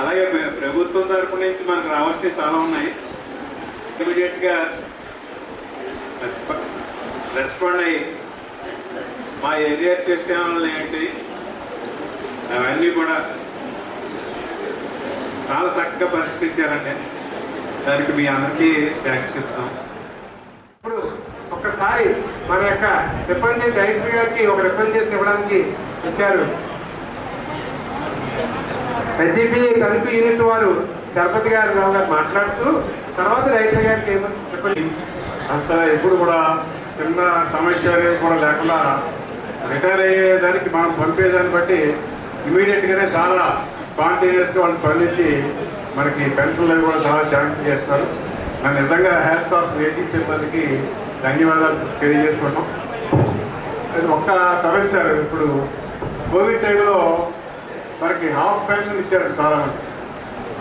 అలాగే ప్రభుత్వం తరపు నుంచి మనకు రావాల్సినవి చాలా ఉన్నాయి. ఇమీడియట్గా రెస్పాండ్ అయ్యి మా ఏరియా స్టేషన్లు ఏంటి అవన్నీ కూడా చాలా చక్కగా పరిష్కరించారండి. దానికి మీ అందరికీ థ్యాంక్స్ చెప్తాం. ఇప్పుడు ఒక్కసారి మన యొక్క రిప్రజెంటేటివ్ డైరెక్టర్ గారికి ఒక రిప్రజెంటేషన్ ఇవ్వడానికి వచ్చారు. హెచ్ఈపీ తణుకు యూనిట్ వారు చలపతి గారు రావు గారు మాట్లాడుతూ తర్వాత డైరెక్టర్ గారికి చెప్పండి. అసలు ఎప్పుడు కూడా చిన్న సమస్య అనేది కూడా లేకుండా రిటైర్ అయ్యేదానికి మనం పంపేదాన్ని బట్టి ఇమీడియట్గానే చాలా స్పాంటేనియస్గా వాళ్ళు స్పందించి మనకి పెన్షన్లు కూడా చాలా శాంక్షన్ చేస్తారు. నేను నిజంగా హ్యాట్స్ ఆఫ్ ఏజీ సిబ్బందికి ధన్యవాదాలు తెలియజేసుకుంటాం. అది ఒక్క సమస్య. ఇప్పుడు కోవిడ్ టైంలో మనకి హాఫ్ పెన్షన్ ఇచ్చారు చాలామంది.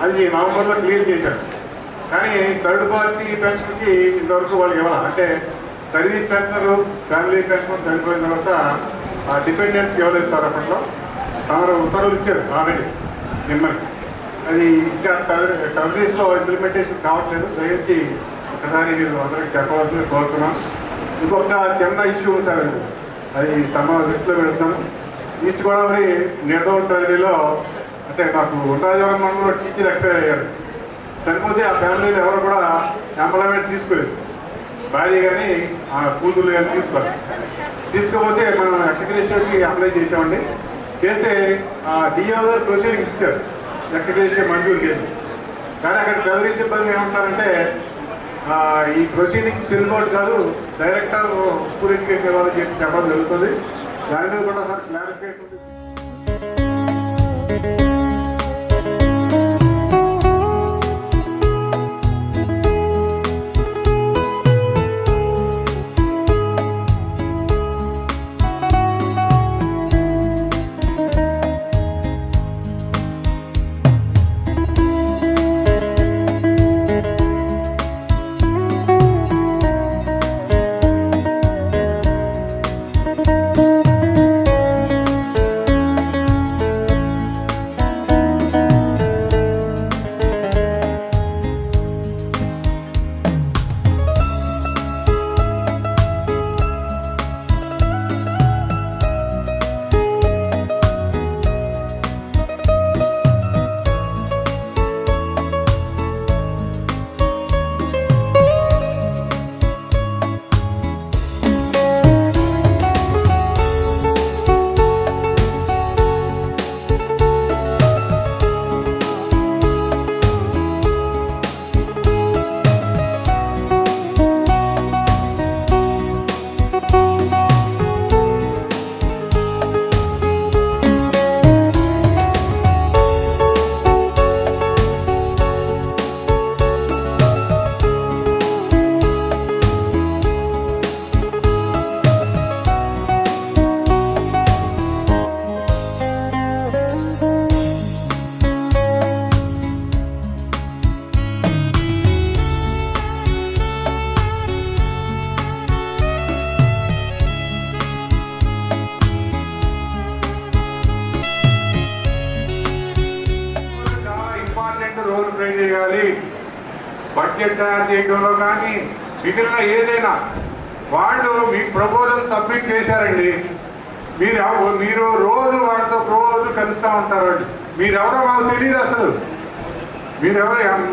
అది నవంబర్లో క్లియర్ చేశారు. కానీ థర్డ్ పార్టీ పెన్షన్కి ఇంతవరకు వాళ్ళకి ఇవ్వాలి. అంటే సర్వీస్ పెన్షనరు ఫ్యామిలీ పెన్షన్ చనిపోయిన తర్వాత ఆ డిపెండెన్స్ ఎవరు ఇస్తారు అప్పట్లో తమరు ఉత్తర్వులు ఇచ్చారు ఆల్రెడీ నిమ్మని. అది ఇంకా కంట్రీస్లో ఇంప్లిమెంటేషన్ కావట్లేదు. దయచేసి ఒకసారి మీరు అందరికి చెప్పవలసింది కోరుతున్నాం. ఇంకొక చిన్న ఇష్యూ సార్, అది తమ దృష్టిలో పెడతాను. ఈస్ట్ గోదావరి నిర్దోల్ ట్రెజరీలో అంటే మాకు ఉండ్రాజవరం మండలంలో టీచర్ ఎక్స్పైర్ అయ్యారు. చనిపోతే ఆ ఫ్యామిలీలో ఎవరు కూడా ఎంప్లాయ్మెంట్ తీసుకోలేదు. భార్య కానీ ఆ కూతుర్లు కానీ తీసుకోకపోతే మనం ఎక్స్గ్రేషన్కి అప్లై చేసామండి. చేస్తే ఆ డిఓ గారు ప్రొసీడింగ్స్ ఇచ్చారు ఎక్స్గ్రేషన్ మంజూరు చేసి. కానీ అక్కడ ట్రెజరీ సిబ్బంది ఏమంటారంటే ఈ ప్రొసీడింగ్ ఫిల్బౌట్ కాదు, డైరెక్టర్ స్కూల్ ఎడ్యుకేషన్ ఇవ్వాలని చెప్పడం జరుగుతుంది. దాని మీద కూడా సార్ క్లారిఫికేషన్ బడ్జెట్ తయారు చేయడంలో కానీ మిగిలిన ఏదైనా వాళ్ళు మీ ప్రపోజల్ సబ్మిట్ చేశారండి. మీరు రోజు వాళ్ళతో రోజు కలుస్తూ ఉంటారు. మీరెవరో మాకు తెలియదు అసలు.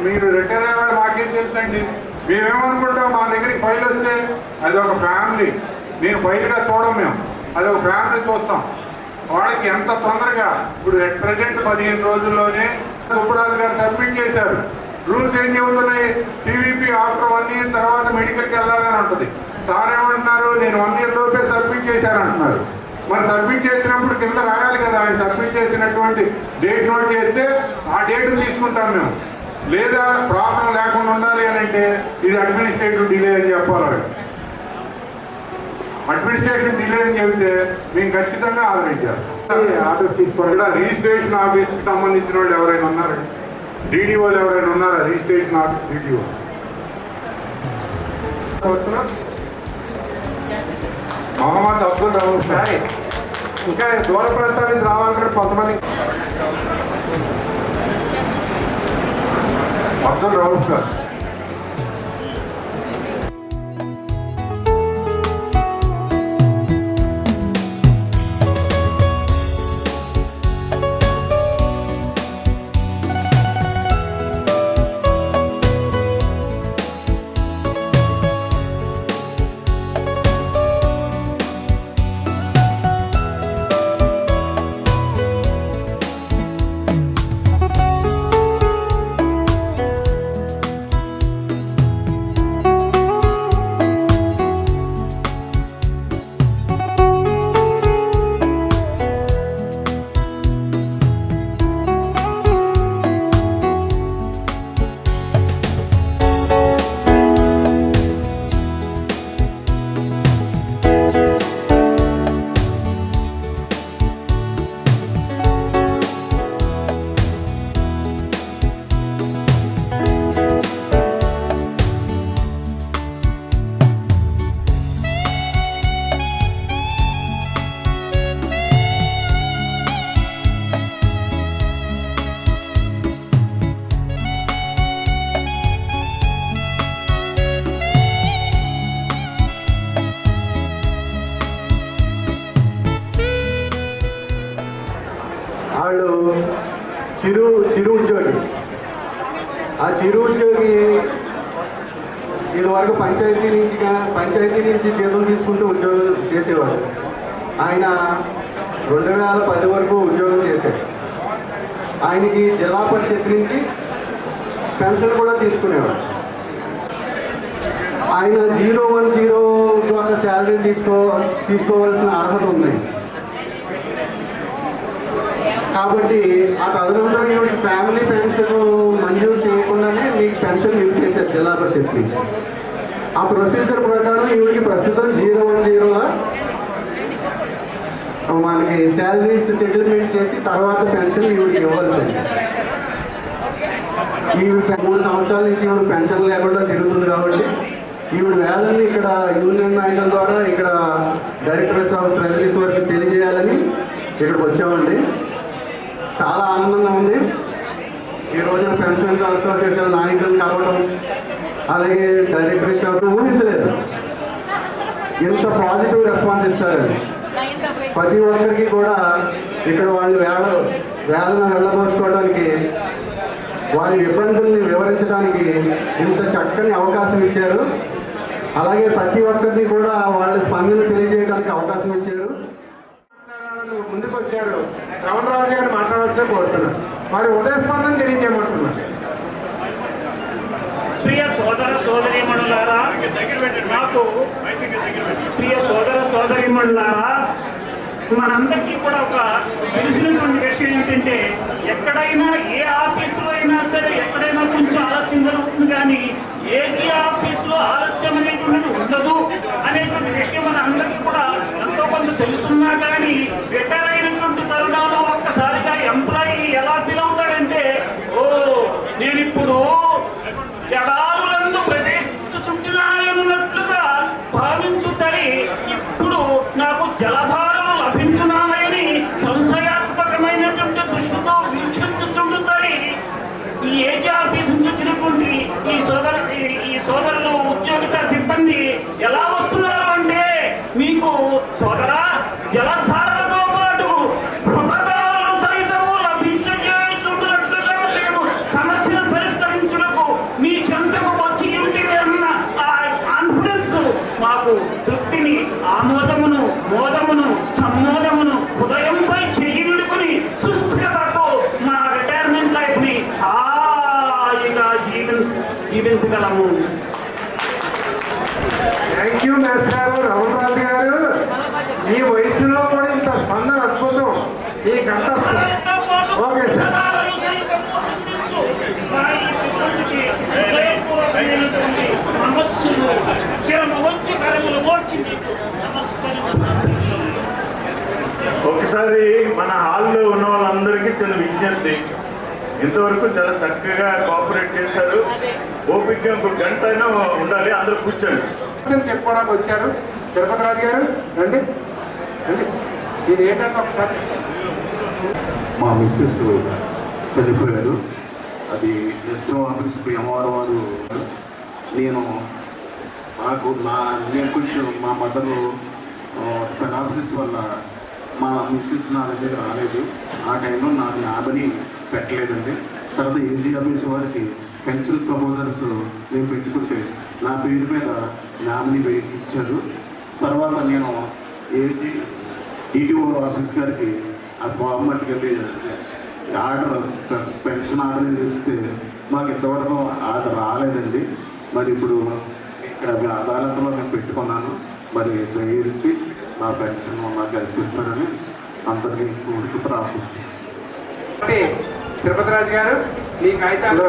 మీరు రిటైర్ అయ్యేవాళ్ళు మాకేం తెలుసండి. మేమేమనుకుంటాం, మా దగ్గరికి ఫైల్ వస్తే అది ఒక ఫ్యామిలీ. నేను ఫైల్గా చూడం, మేము అది ఒక ఫ్యామిలీ చూస్తాం. వాళ్ళకి ఎంత తొందరగా ఇప్పుడు అట్ ప్రజెంట్ 15 రోజుల్లోనే సుబ్బరాజు గారు సబ్మిట్ చేశారు. రూల్స్ ఏం చెబుతున్నాయి, సివిపి ఆఫ్టర్ 1 year తర్వాత మెడికల్కి వెళ్ళాలని ఉంటుంది. సార్ ఏమంటున్నారు, నేను 1 year లోపే సబ్మిట్ చేశాను అంటున్నారు. మరి సబ్మిట్ చేసినప్పుడు కింద రాయాలి కదా, ఆయన సబ్మిట్ చేసినటువంటి డేట్ నోట్ చేస్తే ఆ డేట్ని తీసుకుంటాం మేము. లేదా ప్రాబ్లం లేకుండా ఉండాలి అని అంటే ఇది అడ్మినిస్ట్రేటివ్ డిలే అని చెప్పాలి. అడ్మినిస్ట్రేషన్ డిలే అని చెబితే మేము ఖచ్చితంగా ఆర్డర్ చేస్తాం. ఆర్డర్ తీసుకోవాలి. రిజిస్ట్రేషన్ ఆఫీస్కి సంబంధించిన వాళ్ళు ఎవరైనా ఉన్నారు, డీడీఓలు ఎవరైనా ఉన్నారా? Registration office DDO Mohammed Abdul Rauf sir. ఇంకా దూర ప్రాంతాల నుంచి రావాలంటే కొంతమంది అబ్దుల్ రౌఫ్ సార్. వాళ్ళు చిరు ఉద్యోగి. ఆ చిరు ఉద్యోగి ఇదివరకు పంచాయతీ నుంచి జీతం తీసుకుంటూ ఉద్యోగం చేసేవాడు. ఆయన 2010 వరకు ఉద్యోగం చేశాడు. ఆయనకి జిల్లా పరిషత్ నుంచి పెన్షన్ కూడా తీసుకునేవాడు. ఆయన 010 ద్వారా శాలరీ తీసుకోవాల్సిన అర్హత ఉంది. కాబట్టి ఆ తదనంతరం ఈవిడికి ఫ్యామిలీ పెన్షన్ మంజూరు చేయకుండానే మీకు పెన్షన్ నిలిపేశారు జిల్లా పరిషత్ నుంచి. ఆ ప్రొసీజర్ ప్రకారం ఈవిడికి ప్రస్తుతం 010లా మనకి శాలరీస్ సెటిల్మెంట్ చేసి తర్వాత పెన్షన్ ఈవిడికి ఇవ్వాల్సింది. ఈవిడ 3 సంవత్సరాల నుంచి ఈవిడ పెన్షన్ లేకుండా తిరుగుతుంది. కాబట్టి ఈవిడ వేదనని ఇక్కడ యూనియన్ నాయకుల ద్వారా ఇక్కడ డైరెక్టర్స్ ఆఫ్ ట్రెజరీస్ వరకు తెలియజేయాలని ఇక్కడికి వచ్చామండి. చాలా ఆనందంగా ఉంది. ఈ రోజున పెన్షన్ అసోసియేషన్ నాయకులను కలవడం, అలాగే డైరెక్టర్స్ ఊహించలేదు ఇంత పాజిటివ్ రెస్పాన్స్ ఇస్తారని. ప్రతి ఒక్కరికి కూడా ఇక్కడ వాళ్ళు వేదన వెళ్ళబోసుకోవడానికి, వాళ్ళ ఇబ్బందుల్ని వివరించడానికి ఇంత చక్కని అవకాశం ఇచ్చారు. అలాగే ప్రతి ఒక్కరిని కూడా వాళ్ళ స్పందన తెలియజేయడానికి అవకాశం ఇచ్చారు. ముందుకు వచ్చారు. రమణరాజు గారు మాట్లాడాల్సిన కోరుతున్నారు. మరి ఉదయ స్పందన తెలియజేయమంటున్నారు. ప్రియ సోదర సోదరీమణులారా, ప్రియ సోదర సోదరీమణులారా, మనందరికీ కూడా ఒక తెలిసినటువంటి విషయం ఏంటంటే, ఎక్కడైనా ఏ ఆఫీసులో అయినా సరే ఎక్కడైనా కొంచెం ఆలస్యం జరుగుతుంది, కానీ ఏది ఆఫీసులో ఆలస్యం అనేటువంటిది ఉండదు అనేటువంటి విషయం మన అందరికీ కూడా ఎంతో కొంత తెలుసున్నా కానీ, రిటైర్ అయినటువంటి తరుణంలో ఒక్కసారిగా ఎంప్లాయీ ఎలా ఫీల్ అవుతాడంటే, ఓ నేను ఇప్పుడు ఎడారులందు ప్రవేశించుచున్నాయన్నట్లుగా భావించుతని ఇప్పుడు నాకు జలధారలు లభించున్నాయని సంశయాత్మకమైనటువంటి దృష్టితో వీక్షించుతుంటాయి. ఈ ఏజీ ఆఫీస్ నుంచి వచ్చినటువంటి ఈ సోదరు పుట్టిని ఆమోదమును మోదమును సమ్మోదమును ఉదయంపై చెయ్యి నిడుకుని సుస్థిరతతో మా రిటైర్మెంట్ లైఫ్ ని హాయిగా జీవించగలము. థ్యాంక్ యూ మాస్టర్ రమణరాజు గారు. ఈ వయసులో కూడా ఇంత స్పందన అద్భుతం. ఈ గంట ఓకే సార్. ఒకసారి మన హాల్లో ఉన్న వాళ్ళందరికీ చిన్న విజ్ఞప్తి, ఇంతవరకు చాలా చక్కగా కోఆపరేట్ చేశారు. ఓపికగా ఒక గంట అయినా ఉండాలి, అందరూ కూర్చోండి. చెప్పుకోవడానికి వచ్చారు. తిరుపతి రాజు గారు రండి రండి. ఇది ఏంటంటే ఒకసారి మా మిస్సెస్ చనిపోయారు. అది ఎస్టో ఆఫీస్ అమ్మవారు వారు. నేను కొంచెం మా మదరు పెనాలసిస్ వల్ల మా మిస్సెస్ నా దగ్గర రాలేదు. ఆ టైంలో నాకు నామని పెట్టలేదండి. తర్వాత ఏజీ ఆఫీస్ వారికి పెన్షన్ ప్రపోజల్స్ నేను పెట్టుకుంటే నా పేరు మీద నామినీ ఇచ్చారు. తర్వాత నేను ఏజీ ఈటీఓ ఆఫీస్ గారికి ఆ ఫార్మాట్కి వెళ్ళి ఆర్డర్ పెన్షన్ ఆర్డర్ ఇస్తే మాకు ఇంతవరకు అది రాలేదండి. మరి ఇప్పుడు ఇక్కడ అదాలత్లో నేను పెట్టుకున్నాను. మరి దయచేసి నా పెన్షన్ నాకు కల్పిస్తారని అందరికీ కోరిక ప్రార్థిస్తున్నాను. తిరుపతి రాజు గారు మీ కాగితాలు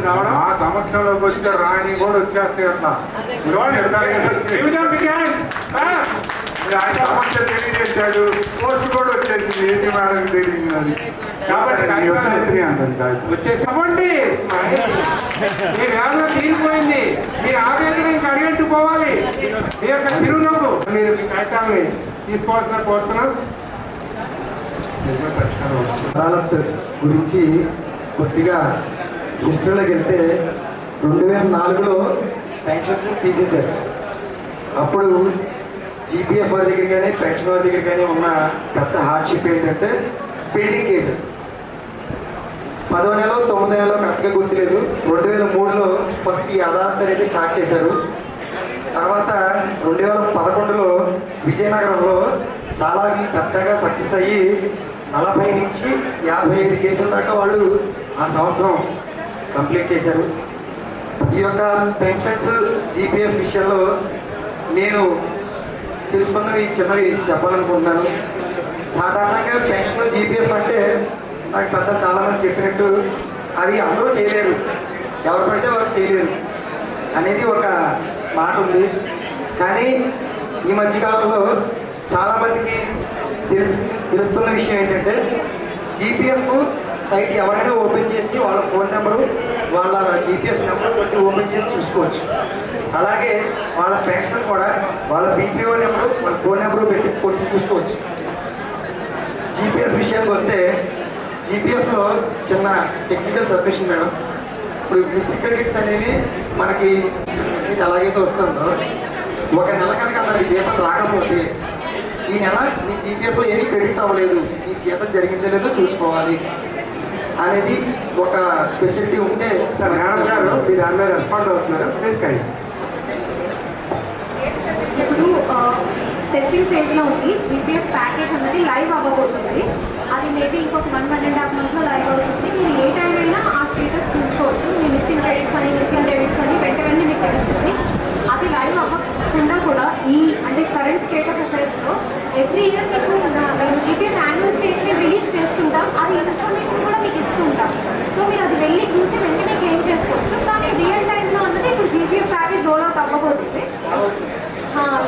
రావడం ఆ సమక్షంలోకి వచ్చే రాని కూడా వచ్చేస్తాయి అట్లా. ఆయన సమస్య తెలియజేశాడు, పోస్ట్ కూడా వచ్చేసింది. ఏజీ మేడం తెలియదు అది. కాబట్టి వచ్చేసామండి. మీ వ్యాధి తీరిపోయింది. మీ ఆవేదన ఇంకా అడిగంటూ పోవాలి. మీ యొక్క చిరునవ్వు మీరు మీ కాగితాలని తీసుకోవాల్సిన కోరుతున్నాం. అదాలత్ గురించి కొద్దిగా హిస్టరీలోకి వెళ్తే 2004లో పెన్షన్స్ తీసేశారు. అప్పుడు జీపీఎఫ్ వారి దగ్గర కానీ పెన్షన్ వారి దగ్గర కానీ ఉన్న పెద్ద హార్డ్షిప్ ఏంటంటే పెండింగ్ కేసెస్. 10వ నెల 9వ నెలలో కరెక్ట్గా గుర్తులేదు. 2003లో ఫస్ట్ ఈ అదాలత్ అనేది స్టార్ట్ చేశారు. తర్వాత 2011లో విజయనగరంలో చాలా పెద్దగా సక్సెస్ అయ్యి 40 నుంచి 55 కేసుల దాకా వాళ్ళు ఆ సంవత్సరం కంప్లీట్ చేశారు. ఈ యొక్క పెన్షన్స్ జీపీఎఫ్ విషయంలో నేను తెలుసుకున్నవి చిన్నవి చెప్పాలనుకుంటున్నాను. సాధారణంగా పెన్షన్ జీపీఎఫ్ అంటే నాకు పెద్ద చాలామంది చెప్పినట్టు అవి అందరూ చేయలేరు, ఎవరు పడితే వారు చేయలేరు అనేది ఒక మాట ఉంది. కానీ ఈ మధ్యకాలంలో చాలామందికి తెలుస్తున్న విషయం ఏంటంటే జీపీఎఫ్ సైట్ ఎవరైనా ఓపెన్ చేసి వాళ్ళ ఫోన్ నెంబరు వాళ్ళ జీపీఎఫ్ నెంబర్ కొట్టి ఓపెన్ చేసి చూసుకోవచ్చు. అలాగే వాళ్ళ పెన్షన్ కూడా వాళ్ళ బీపీఓ నెంబరు వాళ్ళ ఫోన్ నెంబరు పెట్టి కొట్టి చూసుకోవచ్చు. జీపీఎఫ్ విషయానికి వస్తే జీపీఎఫ్లో చిన్న టెక్నికల్ సబ్మిషన్ మేడం. ఇప్పుడు మిస్ క్రెడిట్స్ అనేవి మనకి మెసేజ్ ఎలాగైతే వస్తుందో, ఒక నెల కనుక మనకి జీతం రాకపోతే ఈ నెల నీ జీపీఎఫ్లో ఏమీ క్రెడిట్ అవ్వలేదు, నీకు జీతం జరిగిందో లేదో చూసుకోవాలి అనేది ఒక ఫెసిలిటీ ఉంటే మేడం గారు మీరు అందరూ రెస్పాండ్ అవుతున్నారు. ఇప్పుడు టెస్టింగ్ ఫేజ్లో ఉంది. జీపీఎఫ్ ప్యాకేజ్ అనేది లైవ్ అవ్వబోతుంది. అది మేబీ ఇంకొక 1.5 మంత్లో లైవ్ అవుతుంది. మీరు ఏ టైం అయినా ఆ స్టేటస్ చూసుకోవచ్చు. మీ మిస్సింగ్ క్రెడిట్స్ అని మిస్సింగ్ డెబిట్స్ అని వెంటనే మీకు తెలుస్తుంది. అది లైవ్ అవ్వకుండా కూడా ఈ అంటే కరెంట్ స్టేట్ ఆఫ్ అఫైర్స్లో ఎవ్రీ ఇయర్ మీకు మేము జీపీఎఫ్ యాన్యువల్ స్టేట్మెంట్ రిలీజ్ చేస్తుంటాం. అది ఇన్ఫర్మేషన్ కూడా మీకు ఇస్తుంటాం. సో మీరు అది వెళ్ళి చూసి వెంటనే క్లెయిమ్ చేసుకోవచ్చు. కానీ రియల్ టైంలో అన్నది ఇప్పుడు జీపీఎఫ్ ప్యాకేజ్ రోల్ అవుట్ అవ్వబోతుంది.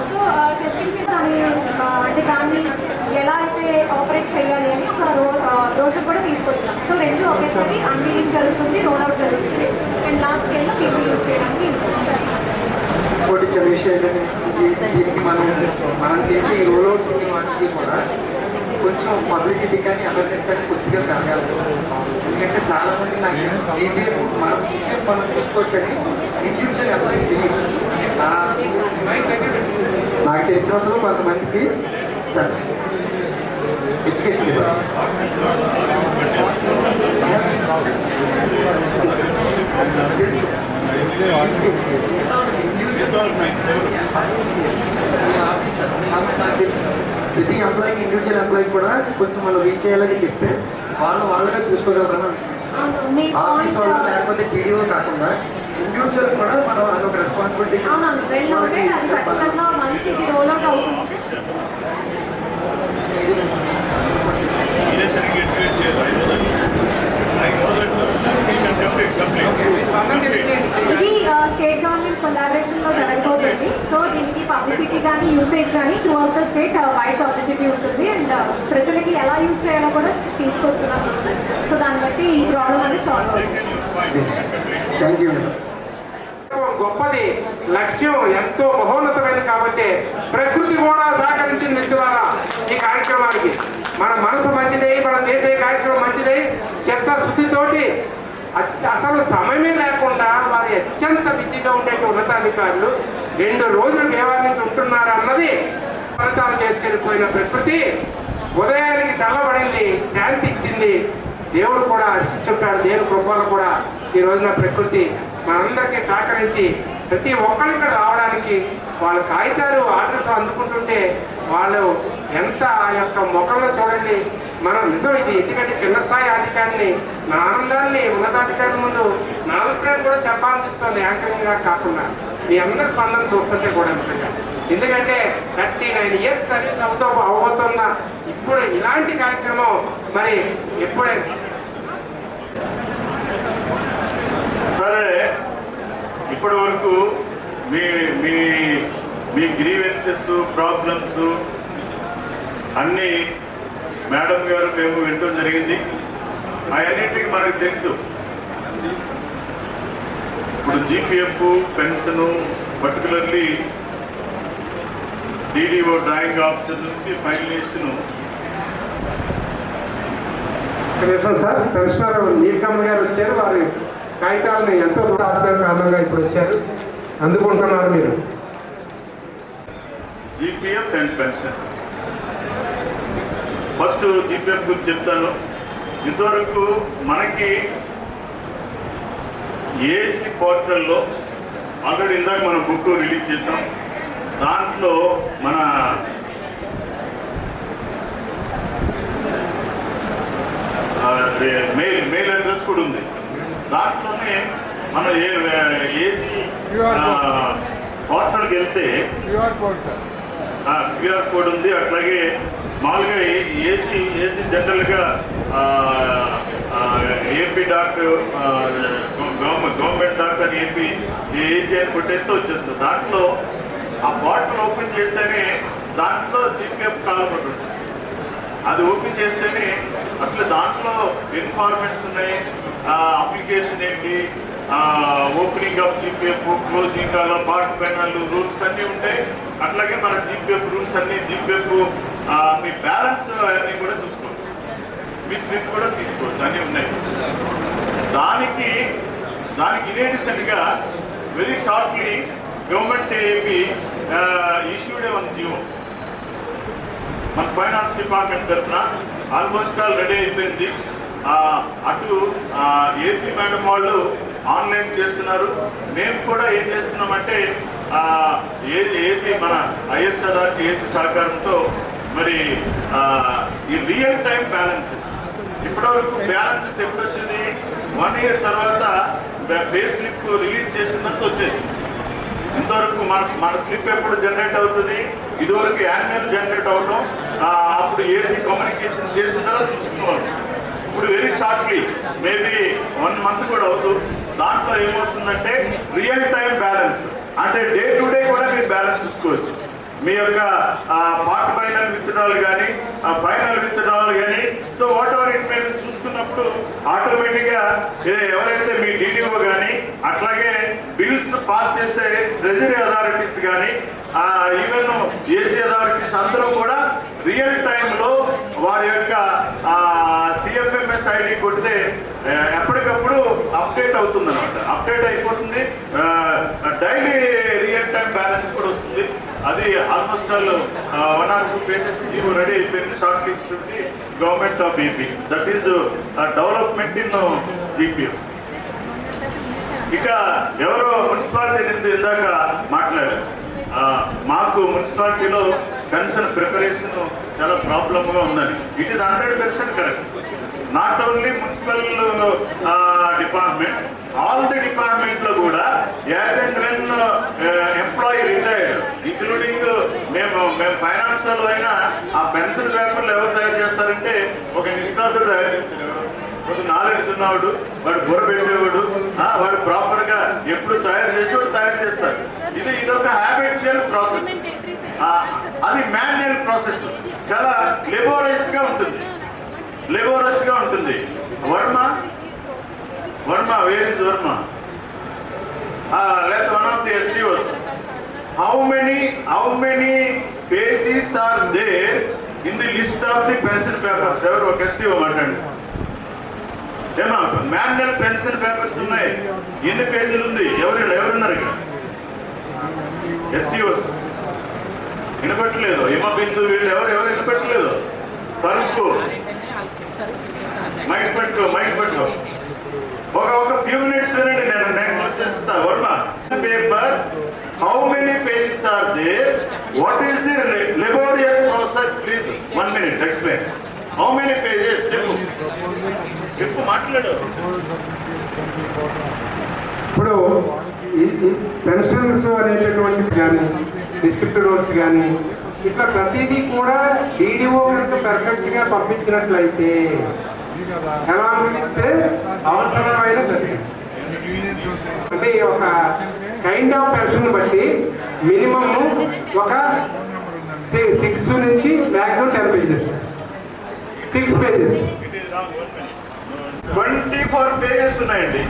సో టెస్టింగ్ ఫీజ్ అంటే దాన్ని ఎలా అయితే ఆపరేట్ చేయాలి అని ఒక రోషన్ కూడా తీసుకొస్తున్నాం. సో రెండు ఒకేసారి అన్వీలింగ్ జరుగుతుంది, రోల్ అవుట్ జరుగుతుంది. అండ్ లాస్ట్ స్కేల్లో పీపీ యూజ్ చేయడానికి ఇంకోటి చిన్న విషయం ఏంటంటే దీనికి మనం చేసే ఈ రోల్ అవుట్స్ వాటికి కూడా కొంచెం పబ్లిసిటీ కానీ అవేర్నెస్ కానీ కొద్దిగా పెరగాలి. ఎందుకంటే చాలామంది నాకు జీపీఎఫ్ మనం చూసుకోవచ్చని ఇండివిజువల్ ఎంప్లాయీ తెలియదు. నాకు తెలిసినందులో కొంతమందికి ఎడ్యుకేషన్ ఇవ్వాలి. తెలుసు ఇండివిజువల్ ఎంప్లాయీ కూడా కొంచెం మనం రీచ్ అయ్యేలాగా చెప్తే వాళ్ళగా చూసుకోగలరని ఆఫీస్ వాళ్ళు లేకపోతే పీడిఓ కాకుండా ఇండివిజువల్ కూడా మనం అదొక రెస్పాన్సిబిలిటీ చెప్పాలి. ఇది స్టేట్ గవర్నమెంట్ కొలాబరేషన్ లో జరగబోతుంది. సో దీనికి పబ్లిసిటీ కానీ యూసేజ్ కానీ through out the state wide publicity ఉంటుంది. అండ్ ప్రజలకి ఎలా యూజ్ చేయాలో కూడా తీసుకొస్తున్నాం. సో దాన్ని బట్టి ఈ ప్రాబ్లం అనేది సాల్వ్ అవుతుంది. Thank you. గొప్పది లక్ష్యం ఎంతో మహోన్నతమైనది కాబట్టి ప్రకృతి కూడా సహకరించింది మిత్రులారా ఈ కార్యక్రమానికి. మన మనసు మంచిదై మనం చేసే కార్యక్రమం మంచిదై చెత్త శుద్ధితోటి అసలు సమయమే లేకుండా వారి అత్యంత బిజీగా ఉండే ఉన్నతాధికారులు 2 రోజులు నివారించి ఉంటున్నారు అన్నది ఫలితాలు చేసుకెళ్ళిపోయిన ప్రకృతి ఉదయానికి చల్లబడింది, శాంతి ఇచ్చింది. దేవుడు కూడా చెప్పాడు, దేవుడు కృపలు కూడా ఈ రోజున ప్రకృతి మనందరికీ సహకరించి ప్రతి ఒక్కరు ఇక్కడ రావడానికి వాళ్ళ కాగితాలు ఆర్డర్స్ అందుకుంటుంటే వాళ్ళు ఎంత ఆ యొక్క మొక్కల్లో చూడండి. మనం నిజం ఇది, ఎందుకంటే చిన్న స్థాయి అధికారిని నా ఆనందాన్ని ఉన్నతాధికారుల ముందు నా అభిప్రాయం కూడా చెప్పాలనిపిస్తుంది యాంకరింగ్గా కాకుండా. మీ అందరి స్పందన చూస్తుంటే కూడా ముఖ్యంగా ఎందుకంటే 39 years సర్వీస్ అవబోతున్న ఇప్పుడు ఇలాంటి కార్యక్రమం మరి ఎప్పుడే సరే. ఇప్పటి వరకు మీ మీ మీ గ్రీవెన్సెస్ ప్రాబ్లమ్స్ అన్నీ మేడం గారు మేము వినటం జరిగింది. అవన్నింటికి మనకు తెలుసు. ఇప్పుడు GPF pension particularly DDO drawing officer నుంచి ఫైనలైజేషన్ సార్ పెన్షనర్ నీలకమ్మ గారు వచ్చారు. వారి కాగితాలను ఎంతో ఆశ్చర్య కారణంగా ఇప్పుడు వచ్చారు, అందుకుంటున్నారు మీరు. GPF and pension. First GPF గురించి చెప్తాను. ఇంతవరకు మనకి ఏజీ పోర్టల్లో ఆల్రెడీ ఇందాక మనం బుక్ రిలీజ్ చేసాం. దాంట్లో మన మెయిల్ అడ్రస్ కూడా ఉంది. దాంట్లోనే మనం ఏజీ పోర్టల్కి వెళ్తే క్యూఆర్ కోడ్ ఉంది. అట్లాగే మామూలుగా ఏజీ జనరల్గా AP.gov.in ఏజీ అని కొట్టేస్తే వచ్చేస్తుంది. దాంట్లో ఆ పోర్టల్ ఓపెన్ చేస్తేనే దాంట్లో జీపీఎఫ్ కాలబడి ఉంటుంది. అది ఓపెన్ చేస్తేనే అసలు దాంట్లో ఇన్ఫార్మేట్స్ ఉన్నాయి, అప్లికేషన్ ఏంటి, ఓపెనింగ్ ఆఫ్ జీపీఎఫ్, క్లోజింగ్ అలా పార్ట్ పెనాలు రూల్స్ అన్నీ ఉంటాయి. అట్లాగే మన జీపీఎఫ్ రూల్స్ అన్నీ, జీపీఎఫ్ మీ బ్యాలెన్స్ అన్నీ కూడా చూసుకోవచ్చు, మీ స్లిప్ కూడా తీసుకోవచ్చు, అన్నీ ఉన్నాయి. దానికి ఇనేడిషన్గా very shortly government AP issued one GO మన ఫైనాన్స్ డిపార్ట్మెంట్ తరఫున. ఆల్మోస్ట్ ఆల్ రెడీ అయిపోయింది. అటు ఏపీ మేడం వాళ్ళు ఆన్లైన్ చేస్తున్నారు. మేము కూడా ఏం చేస్తున్నామంటే ఏది మన హైయెస్ట్ అథారిటీ ఏపీ సహకారంతో మరి ఈ రియల్ టైం బ్యాలెన్సెస్ ఇప్పటివరకు బ్యాలెన్సెస్ ఎప్పుడు వచ్చింది 1 year తర్వాత పే స్లిప్ రిలీజ్ చేసినంత వచ్చేది. ఇంతవరకు మన స్లిప్ ఎప్పుడు జనరేట్ అవుతుంది, ఇదివరకు యాన్యువల్ జనరేట్ అవడం, అప్పుడు ఏసీ కమ్యూనికేషన్ చేసిన తర్వాత చూసుకునేవాళ్ళు. ఇప్పుడు వెరీ షార్ట్లీ మేబీ 1 month కూడా అవుతుంది. దాంట్లో ఏమవుతుందంటే రియల్ టైం బ్యాలెన్స్ అంటే డే టు డే కూడా మీరు బ్యాలెన్స్ చూసుకోవచ్చు. మీ యొక్క పార్ట్ ఫైనల్ విత్డ్రాల్ కానీ ఫైనల్ విత్డ్రాల్ కానీ సో వాట్ ఎవర్ ఇట్ మేము చూసుకున్నప్పుడు ఆటోమేటిక్గా ఎవరైతే మీ డిడిఓ కానీ అట్లాగే బిల్స్ పాస్ చేసే ట్రెజరీ అథారిటీస్ కానీ ఈవెన్ ఏజీ అథారిటీస్ అందరూ కూడా రియల్ టైంలో వారి యొక్క సిఎఫ్ఎంఎస్ ఐడి కొడితే ఎప్పటికప్పుడు అప్డేట్ అవుతుంది అనమాట. అప్డేట్ అయిపోతుంది. డైలీ రియల్ టైం బ్యాలెన్స్ కూడా వస్తుంది. అది almost all 1 or 2 pages GO ready అయిపోయింది. షార్ట్ లిస్ట్ ఉంది government of AP. That is development in GPF. ఇక ఎవరో మున్సిపాలిటీ ఇందాక మాట్లాడారు. మాకు మున్సిపాలిటీలో పెన్షన్ ప్రిపరేషన్ చాలా ప్రాబ్లమ్గా ఉందని. It is 100% correct. Not only municipal department, all the డిపార్ట్మెంట్లో కూడా as and when employee retired, including మేము ఫైనాన్షియల్ అయినా ఆ పెన్షన్ పేపర్లు ఎవరు తయారు చేస్తారంటే ఒక నిష్ణాతుడు తయారు చేస్తారు. ఒక నాలెడ్జ్ ఉన్నవాడు, వాడు బుర్ర పెట్టేవాడు, వాడు ప్రాపర్గా ఎప్పుడు తయారు చేస్తారు. ఇదొక హ్యాబిచువల్ ప్రాసెస్, అది మాన్యువల్ ప్రాసెస్, చాలా లెబోరియస్గా ఉంటుంది. Varma where is Varma? let one of the SDOs. How many pages are there in the list of the pension papers? ఎవరు ఒక SDO మాట్లాడండి. ఏమా మాన్యువల్ పెన్షన్ పేపర్స్ ఉన్నాయి, ఎన్ని పేజీలు ఉంది? ఎవరున్నారు ఇక్కడ? SDOs వినపట్టలేదు. హిమ బిందు వీళ్ళు ఎవరు వినపట్టలేదు. తలుపు మైక్ పట్టుకో. ఒక ఫ్యూ మినిట్స్ వినండి, నేను వచ్చేస్తా. Varma papers, how many pages are there? What is the laborious process? Please 1 minute explain. How many pages? చెప్పు మాట్లాడు. ఇప్పుడు పెన్షన్స్ అనేటటువంటి కానీ డిస్క్రిప్టివ్ నోట్స్ కానీ ఇట్లా ప్రతిదీ కూడా DDO కనుక పర్ఫెక్ట్గా పంపించినట్లయితే ఎలా అంటే అవసరమైన అంటే ఒక కైండ్ ఆఫ్ పెన్షన్ బట్టి మినిమమ్ ఒక 6 నుంచి మ్యాక్సిమం 10 pages, 6 pages. 24 pages ఉన్నాయండి.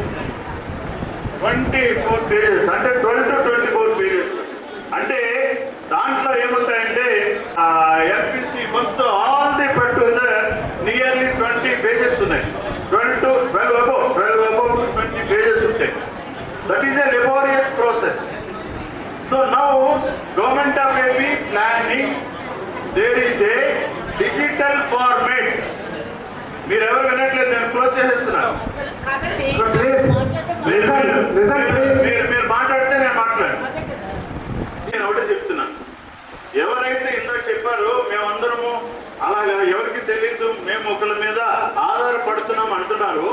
24 pages అంటే 12 to 24 pages. అంటే దాంట్లో ఏముంటాయంటే LPC మొత్తం ఆల్ ది పట్ నియర్లీ 20 pages ఉన్నాయి. 12 above 20 pages ఉంటాయి. That is a laborious process. So now government of AP planning, there is a digital format. మీరు ఎవరు వినట్లేదు, నేను క్లోజ్ చేసేస్తున్నాను. మీరు మాట్లాడితే నేను మాట్లాడు. నేను ఒకటే చెప్తున్నాను, ఎవరైతే ఇందాక చెప్పారో మేమందరము అలాగా ఎవరికి తెలియదు, మేము ఒకరి మీద ఆధారపడుతున్నాం అంటున్నారు.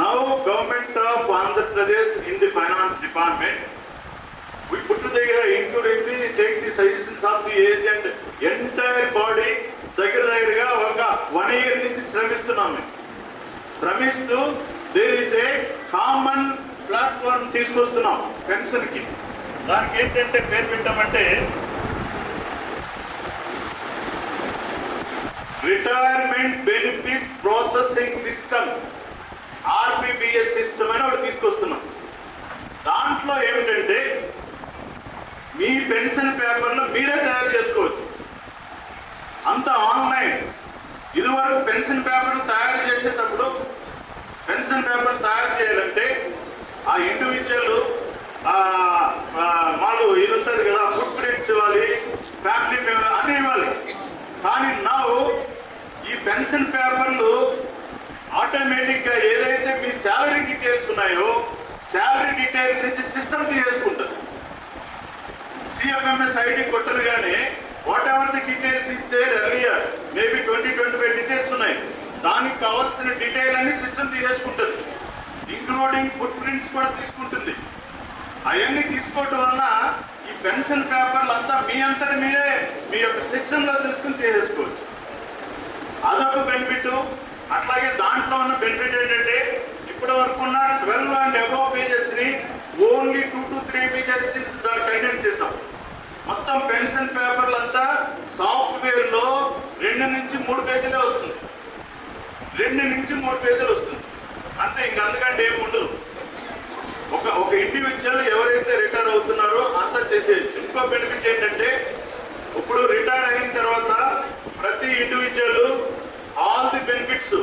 Now government of Andhra Pradesh in the finance department we put together including take the suggestions of the agent entire body దగ్గరగా ఒక 1 year నుంచి శ్రమిస్తూ there is a common platform తీసుకొస్తున్నాం పెన్షన్ కి. దానికి ఏంటంటే పేరు పెట్టామంటే retirement benefit processing system, RBPS system అని ఒకటి తీసుకొస్తున్నాం. దాంట్లో ఏమిటంటే మీ పెన్షన్ పేపర్లు మీరే తయారు చేసుకోవచ్చు, అంతా ఆన్లైన్. ఇదివరకు పెన్షన్ పేపర్లు తయారు చేసేటప్పుడు పెన్షన్ పేపర్ తయారు చేయాలంటే ఆ ఇండివిజువల్ వాళ్ళు ఇది ఉంటుంది కదా, ఫుడ్ ప్రింట్స్ ఇవ్వాలి, ఫ్యామిలీ అన్నీ ఇవ్వాలి. కానీ నా ఈ పెన్షన్ పేపర్లు ఆటోమేటిక్గా ఏదైతే మీ శాలరీ డీటెయిల్స్ ఉన్నాయో శాలరీ డీటెయిల్స్ నుంచి సిస్టమ్ తీసుకుంటుంది. CFMS ID కొట్టగానే whatever the details is there earlier, maybe 20-25 details ఉన్నాయి, దానికి కావాల్సిన డీటెయిల్ అన్ని సిస్టమ్ తీసుకుంటుంది. ఇంక్లూడింగ్ ఫుట్ ప్రింట్స్ కూడా తీసుకుంటుంది. అవన్నీ తీసుకోవటం వల్ల ఈ పెన్షన్ పేపర్లు అంతా మీ అంతటి మీరే మీ యొక్క సెక్షన్లో తీసుకుని చేసుకోవచ్చు. అదొక బెనిఫిట్. అట్లాగే దాంట్లో ఉన్న బెనిఫిట్ ఏంటంటే ఇప్పటి వరకు ఉన్న 12 and above పేజెస్ని ఓన్లీ 2 to 3 pages దాన్ని కంటెంట్ చేస్తాం. మొత్తం పెన్షన్ పేపర్లు అంతా సాఫ్ట్వేర్లో 2 నుంచి 3 పేజీలే వస్తుంది. 2 నుంచి 3 పేజీలు వస్తుంది అంతే, ఇంక అందుకంటే ఏమి ఉండదు. ఒక ఇండివిజువల్ ఎవరైతే రిటైర్ అవుతున్నారో అంతా చేసేయచ్చు. ఇంకో బెనిఫిట్ ఏంటంటే ఇప్పుడు రిటైర్ అయిన తర్వాత ప్రతి ఇండివిజువల్ ఆల్ ది బెనిఫిట్స్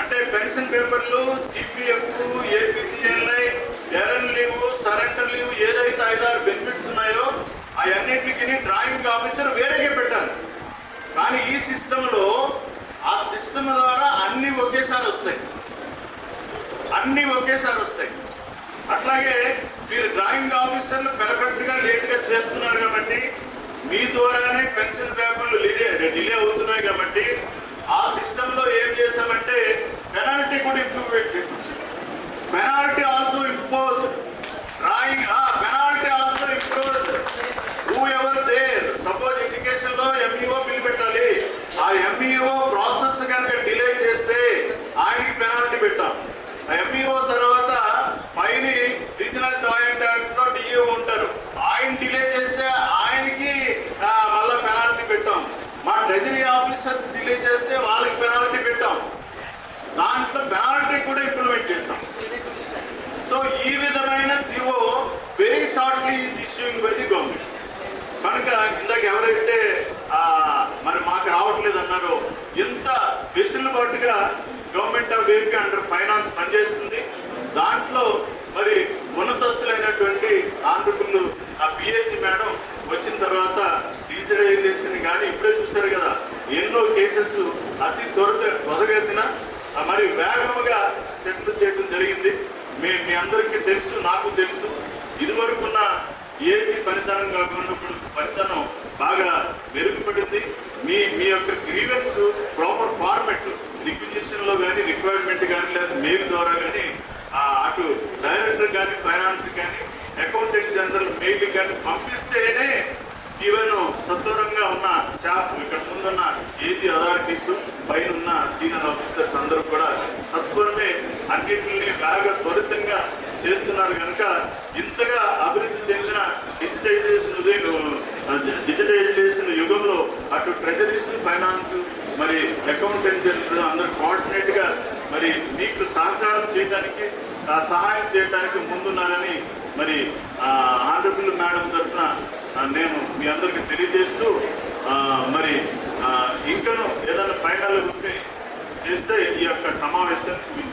అంటే పెన్షన్ పేపర్లు, GPF, APGLI, earn leave, surrender leave, ఏదైతే 5-6 బెనిఫిట్స్ ఉన్నాయో అవన్నిటికి డ్రాయింగ్ ఆఫీసర్ వేరేగా పెట్టాలి. కానీ ఈ సిస్టంలో ఆ సిస్టమ్ ద్వారా అన్నీ ఒకేసారి వస్తాయి. అట్లాగే మీరు డ్రాయింగ్ ఆఫీసర్లు పెర్ఫెక్ట్గా లేట్గా చేస్తున్నారు కాబట్టి మీ ద్వారానే పెన్షన్ పేపర్లు కేసెస్ అతి త్వరగతిన మరి వేగముగా సెటిల్ చేయడం జరిగింది. మీ అందరికీ తెలుసు, నాకు తెలుసు. ఇదివరకున్న ఏజీ పనితనం కాకుండా ఇప్పుడు పనితనం బాగా మెరుగుపడింది. మీ యొక్క గ్రీవెన్స్ ప్రాపర్ ఫార్మెట్ రిక్విజిషన్లో కానీ, రిక్వైర్మెంట్ కానీ, లేదా మెయిల్ ద్వారా కానీ అటు డైరెక్టర్ కానీ, ఫైనాన్స్ కానీ, అకౌంటెంట్ జనరల్ మెయిల్ కానీ పంపిస్తేనే ఈవెన్ సత్వరంగా ఉన్న స్టాఫ్, ఇక్కడ ముందున్న ఏజీ అథారిటీస్, పైన ఉన్న సీనియర్ ఆఫీసర్స్ అందరూ కూడా సత్వరమే అన్నింటినీ బాగా త్వరితంగా చేస్తున్నారు. కనుక ఇంతగా అభివృద్ధి చెందిన డిజిటైజేషన్ యుగంలో అటు ట్రెజరీస్, ఫైనాన్స్, మరి అకౌంటెంట్ జనరల్ అందరూ కోఆర్డినేట్గా మరి మీకు సహకారం చేయడానికి, సహాయం చేయడానికి ముందున్నారని మరి ఆనరబుల్ మేడం తరఫున నేను మీ అందరికీ తెలియజేస్తూ, మరి ఇంకనూ ఏదైనా ఫైనల్ ఉంటే చేస్తే ఈ యొక్క సమావేశాన్ని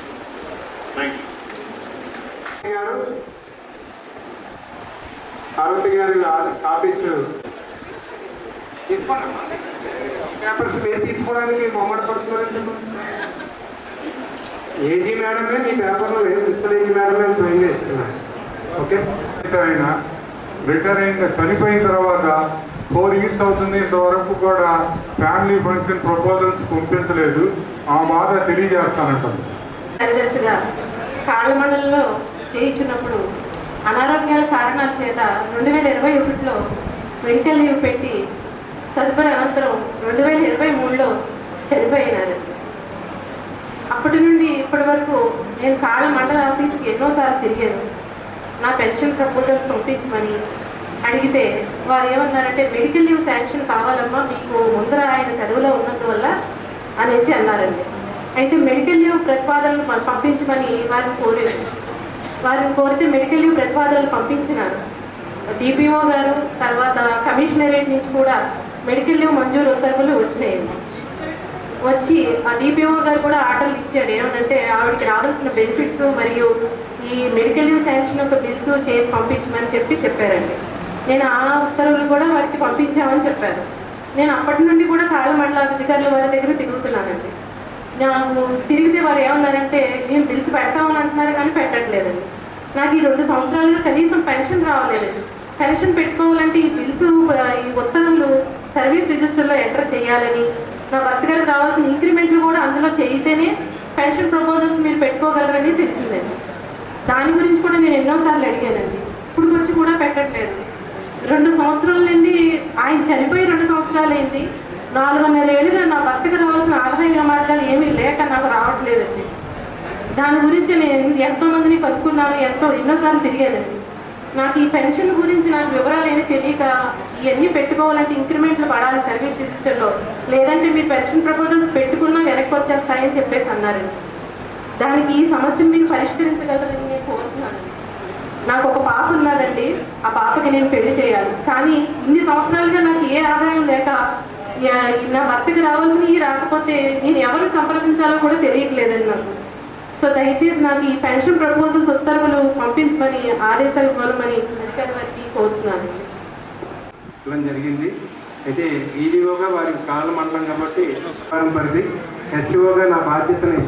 థ్యాంక్ యూ. పార్వతి గారి ఆఫీసు తీసుకోండి. పేపర్స్ మీరు తీసుకోవడానికి మొమ్మట పడుతున్నారండి. ఏజీ మేడమే మీ పేపర్లో ప్రిన్సిపల్ ఏజీ మేడమే స్వయంగా ఇస్తున్నారు. ఓకే, ఆయన రిటైర్ అయిన చనిపోయిన తర్వాత 4 years అవుతుంది, ఇంతవరకు కూడా ఫ్యామిలీ ఫంక్షన్ ప్రపోజల్స్ పంపించలేదు. ఆ బాధ తెలియజేస్తానంటారు. కార్యదర్శిగా కాళ్ళ మండలంలో చేయించున్నప్పుడు అనారోగ్యాల కారణాల చేత 2021లో మెడికల్ లీవ్ పెట్టి తదుపరి అనంతరం 2023లో చనిపోయినారు. అప్పటి నుండి ఇప్పటి వరకు నేను కాళ్ళ మండల ఆఫీస్కి ఎన్నోసార్లు తిరిగాను. నా పెన్షన్ ప్రపోజల్స్ పంపించమని అడిగితే వారు ఏమన్నారంటే మెడికల్ లీవ్ శాంక్షన్ కావాలమ్మా, మీకు ముందర ఆయన సెలవులో ఉన్నందువల్ల అనేసి అన్నారండి. అయితే మెడికల్ లీవ్ ప్రతిపాదనలు పంపించమని వారిని కోరితే మెడికల్ లీవ్ ప్రతిపాదనలు పంపించినారు. డిపిఓ గారు తర్వాత కమిషనరేట్ నుంచి కూడా మెడికల్ లీవ్ మంజూరు ఉత్తర్వులు వచ్చినాయండి. వచ్చి ఆ డిపిఓ గారు కూడా ఆర్డర్లు ఇచ్చారు. ఏమనంటే ఆవిడకి రావాల్సిన బెనిఫిట్స్ మరియు ఈ మెడికల్ లీవ్ శాంక్షన్ యొక్క బిల్స్ చేసి పంపించమని చెప్పారండి. నేను ఆ ఉత్తర్వులు కూడా వారికి పంపించామని చెప్పారు. నేను అప్పటి నుండి కూడా కాళ్ళ మండల అధికారుల వారి దగ్గర తిరుగుతున్నానండి. నాకు తిరిగితే వారు ఏమన్నారంటే మేము బిల్స్ పెడతామని అంటున్నారు కానీ పెట్టట్లేదండి. నాకు ఈ 2 సంవత్సరాలుగా కనీసం పెన్షన్ రావలేదండి. పెన్షన్ పెట్టుకోవాలంటే ఈ బిల్స్, ఈ ఉత్తర్వులు సర్వీస్ రిజిస్టర్లో ఎంటర్ చేయాలని, నా భర్త గారికి రావాల్సిన ఇంక్రిమెంట్లు కూడా అందులో చేయితేనే పెన్షన్ ప్రపోజల్స్ మీరు పెట్టుకోగలరని తెలిసిందండి. దాని గురించి కూడా నేను ఎన్నోసార్లు అడిగానండి. ఇప్పుడు వచ్చి కూడా పెట్టట్లేదు. 2 సంవత్సరాల నుండి ఆయన చనిపోయి 2 సంవత్సరాలు అయింది. 4.5 ఏళ్ళుగా నా భర్తకు రావాల్సిన ఆదాయ మార్గాలు ఏమీ లేక నాకు రావట్లేదండి. దాని గురించి నేను ఎంతోమందిని కనుక్కున్నాను, ఎన్నోసార్లు తిరిగానండి. నాకు ఈ పెన్షన్ గురించి నాకు వివరాలు ఏమీ తెలియక ఇవన్నీ పెట్టుకోవాలంటే ఇంక్రిమెంట్లు పడాలి సర్వీస్ రిజిస్టర్లో, లేదంటే మీరు పెన్షన్ ప్రపోజల్స్ పెట్టుకున్నా వెనక్కి వచ్చేస్తాయని చెప్పేసి అన్నారండి. దానికి ఈ సమస్యను మీరు పరిష్కరించగలరని నేను కోరుతున్నాను. నాకు ఒక పాప ఉన్నదండి. ఆ పాపకి నేను పెళ్లి చేయాలి, కానీ ఇన్ని సంవత్సరాలుగా నాకు ఏ ఆదాయం లేక నా భర్తకి రావాల్సినవి రాకపోతే నేను ఎవరిని సంప్రదించాలో కూడా తెలియట్లేదండి నాకు. సో దయచేసి నాకు ఈ పెన్షన్ ప్రపోజల్స్ ఉత్తర్వులు పంపించమని ఆదేశాలు ఇవ్వాలని అధికారి వారికి కోరుతున్నాను. జరిగింది. అయితే ఈడీఓగా వారికి కాళ్ళ మండలం కాబట్టి పరిధి, ఎస్టీఓగా నా బాధ్యతని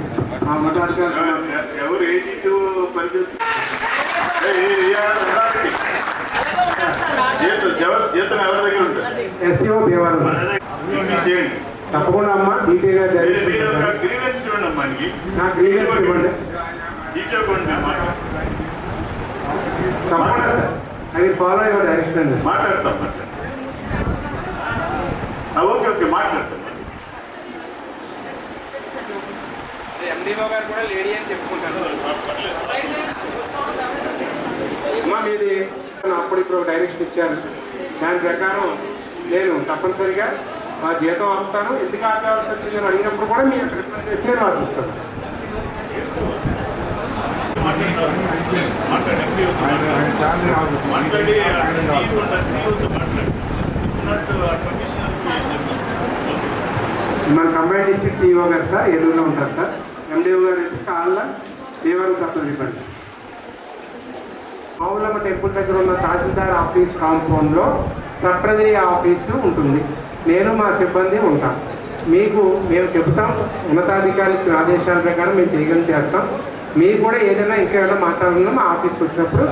మా ఉన్నతాధికారులు ఎవరు ఏజీ పనిచేస్తారు జీతం ఎవరి దగ్గర ఉంటుంది? ఎస్టీఓ భీమవరం. చేయండి తప్పకుండా అమ్మ, డీటెయిల్గా గ్రీవెన్స్ చూడండి అమ్మా. నా గ్రీవెన్స్ ఇవ్వండి డీటెయిల్ తప్పకుండా సార్. అవి ఫాలో అయ్యే డైరెక్షన్ మాట్లాడతాం. ఓకే ఓకే మాట్లాడతాం. ఎండిఓ గారు కూడా లేడీ అని చెప్పుకుంటాను. అమ్మా మీది అప్పుడు డైరెక్షన్ ఇచ్చారు. దాని ప్రకారం నేను తప్పనిసరిగా మా జీతం ఆపుతాను. ఎందుకు ఆపాల్సి వచ్చిందని అడిగినప్పుడు కూడా మీ రిప్రజెంట్ చేసి నేను ఆపిస్తాను. మన కంబైన్ డిస్ట్రిక్ట్ సిఇఓ గారు సార్ ఏలూరులో ఉంటారు సార్. ఎండిఓ గారు అయితే కాళ్ళ దేవరం సప్లై డిపార్ట్మెంట్. మావులమ్మ టెంపుల్ దగ్గర ఉన్న తహసీల్దార్ ఆఫీస్ కాంపౌండ్లో సబ్ ట్రెజరీ ఆఫీసు ఉంటుంది. నేను మా సిబ్బంది ఉంటాం. మీకు మేము చెబుతాం, ఉన్నతాధికారులు ఇచ్చిన ఆదేశాల ప్రకారం మేము చేయగలిగి చేస్తాం. మీకు కూడా ఏదైనా ఇంకా ఏమైనా మాట్లాడాలన్నా మా ఆఫీస్కి వచ్చినప్పుడు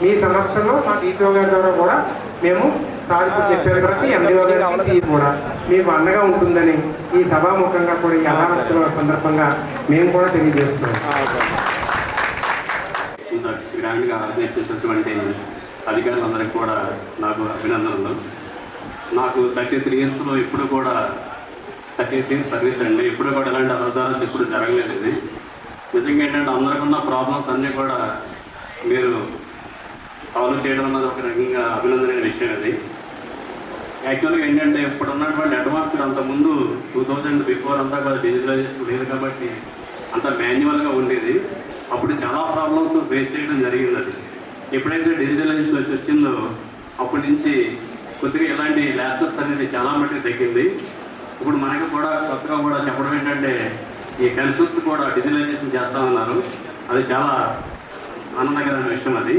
మీ సమక్షంలో మా DTO గారి ద్వారా కూడా మేము సార్కి చెప్పారు కాబట్టి MDO గారికి కూడా మీకు అండగా ఉంటుందని ఈ సభాముఖంగా కూడా ఈ అదాలత్తుల సందర్భంగా మేము కూడా తెలియజేస్తున్నాం. గ్రాండ్గా ఆర్గనైజ్ చేసినటువంటి అధికారులందరికీ కూడా నాకు అభినందనలు. నాకు 33 ఇయర్స్లో ఇప్పుడు కూడా 33 ఇయర్స్ సర్వీస్ అండి. ఇప్పుడు కూడా ఎలాంటి అవసరాలు ఇప్పుడు జరగలేదు. ఇది నిజంగా ఏంటంటే అందరికీ ఉన్న ప్రాబ్లమ్స్ అన్నీ కూడా మీరు సాల్వ్ చేయడం అన్నది ఒక రకంగా అభినందనమైన విషయం. అది యాక్చువల్గా ఏంటంటే ఇప్పుడు ఉన్నటువంటి అడ్వాన్స్గా అంతకుముందు 2000 బిఫోర్ అంతా కూడా డిజిటలైజేషన్ లేదు కాబట్టి అంత మాన్యువల్గా ఉండేది. అప్పుడు చాలా ప్రాబ్లమ్స్ ఫేస్ చేయడం జరిగింది. అది ఎప్పుడైతే డిజిటలైజేషన్ వచ్చిందో అప్పటి నుంచి కొద్దిగా ఇలాంటి ల్యాప్సెస్ అనేది చాలా మట్టుకు తగ్గింది. ఇప్పుడు మనకి కూడా కొత్తగా కూడా చెప్పడం ఏంటంటే ఈ కన్సూల్స్ కూడా డిజిటలైజేషన్ చేస్తామన్నారు. అది చాలా ఆనందకరమైన విషయం. అది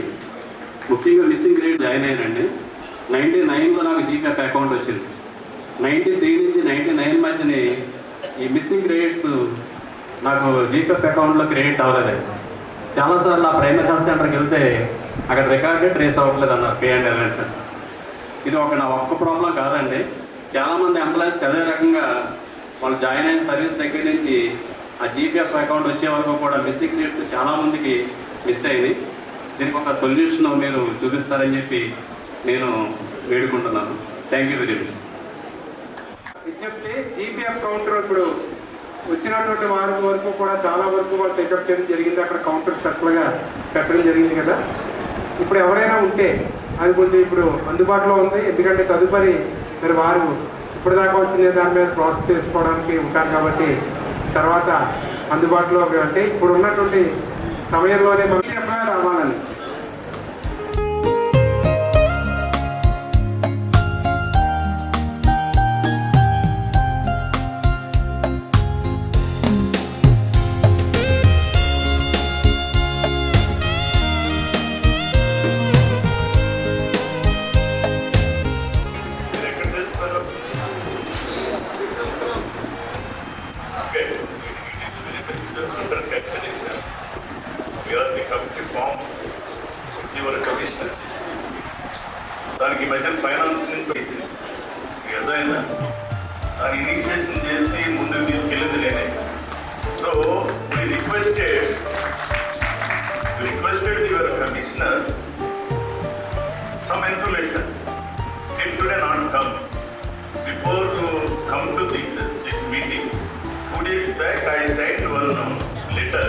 ముఖ్యంగా మిస్సింగ్ గ్రేడ్ జాయిన్ అయ్యానండి. 99లో నాకు GPF అకౌంట్ వచ్చింది. 93 నుంచి 99 మధ్యని ఈ మిస్సింగ్ క్రెడిట్స్ నాకు GPF అకౌంట్లో క్రెడిట్ అవ్వలేదు. చాలాసార్లు ఆ ప్రైమరీ హెల్త్ సెంటర్కి వెళ్తే అక్కడ రికార్డే ట్రేస్ అవ్వట్లేదు అన్నారు పే అండ్ అలవెన్సెస్. ఇది నా ఒక్క ప్రాబ్లం కాదండి. చాలామంది ఎంప్లాయీస్కి అదే రకంగా వాళ్ళు జాయిన్ అయిన సర్వీస్ దగ్గర నుంచి ఆ GPF అకౌంట్ వచ్చే వరకు కూడా మిస్సింగ్ క్రెడిట్స్ చాలామందికి మిస్ అయింది. దీనికి ఒక సొల్యూషన్ మీరు చూపిస్తారని చెప్పి నేను వేడుకుంటున్నాను. Thank you very much. విజ్ఞప్తి, GPF కౌంటర్ ఇప్పుడు వచ్చినటువంటి వారి వరకు కూడా చాలా వరకు వాళ్ళు టేకప్ చేయడం జరిగింది. అక్కడ కౌంటర్ స్పెషల్గా పెట్టడం జరిగింది కదా. ఇప్పుడు ఎవరైనా ఉంటే అది కొంచెం ఇప్పుడు అందుబాటులో ఉంది. ఎందుకంటే తదుపరి మరి వారు ఇప్పుడు దాకా వచ్చిన దాని మీద ప్రాసెస్ చేసుకోవడానికి ఉంటారు కాబట్టి తర్వాత అందుబాటులో అంటే ఇప్పుడు ఉన్నటువంటి సమయంలోనే మనకి ఎప్పుడైనా రావాలని. దానికి మధ్య ఫైనాన్స్ నుంచి వచ్చింది ఏదైనా దాని ఇనిషియేషన్ చేసి ముందుకు తీసుకెళ్ళింది నేనే. So we requested your commissioner some information. Till today not come. Before to come to this meeting, 2 days back I signed one letter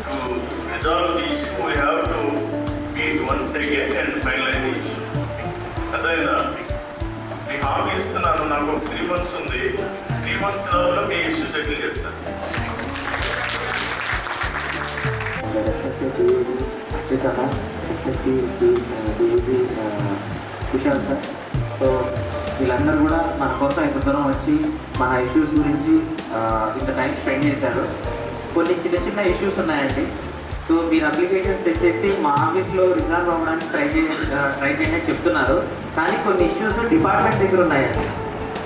to resolve the issue. We have to meet once again and finalize the issue. అదైనా మీ హామీ ఇస్తున్నాను. నాకు 3 months ఉంది. 3 months లోపల మీ issue settle చేస్తాను. Kushal sir, so వీళ్ళందరూ కూడా మన కోసం ఇంత దూరం వచ్చి మన ఇష్యూస్ గురించి ఇంత టైం స్పెండ్ చేశారు. కొన్ని చిన్న చిన్న ఇష్యూస్ ఉన్నాయండి. సో మీరు అప్లికేషన్స్ తెచ్చేసి మా ఆఫీస్లో రిజాల్వ్ అవ్వడానికి ట్రై చేయండి అని చెప్తున్నారు. కానీ కొన్ని ఇష్యూస్ డిపార్ట్మెంట్ దగ్గర ఉన్నాయండి.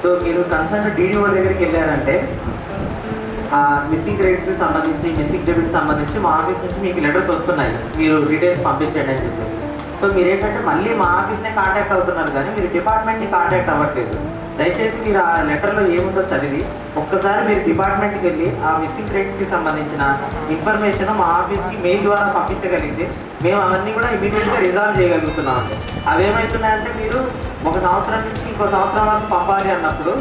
సో మీరు కన్సర్న్ DDO దగ్గరికి వెళ్ళారంటే మిస్సింగ్ క్రెడిట్స్కి సంబంధించి మిస్సింగ్ డెబిట్స్ సంబంధించి మా ఆఫీస్ నుంచి మీకు లెటర్స్ వస్తున్నాయి, మీరు డీటెయిల్స్ పంపించండి అని చెప్పేసి. సో మీరు ఏంటంటే మళ్ళీ మా ఆఫీస్నే కాంటాక్ట్ అవుతున్నారు కానీ మీరు డిపార్ట్మెంట్ని కాంటాక్ట్ అవ్వట్లేదు. దయచేసి మీరు ఆ లెటర్లో ఏముందో చదివి ఒక్కసారి మీరు డిపార్ట్మెంట్కి వెళ్ళి ఆ మిస్సింగ్ క్రెడిట్స్కి సంబంధించిన ఇన్ఫర్మేషన్ మా ఆఫీస్కి మెయిల్ ద్వారా పంపించగలిగితే మేము అవన్నీ కూడా ఇమీడియట్గా రిజాల్వ్ చేయగలుగుతున్నాం. అవేమవుతున్నాయంటే మీరు 1 సంవత్సరం నుంచి ఇంకో సంవత్సరం వరకు పంపాలి అన్నప్పుడు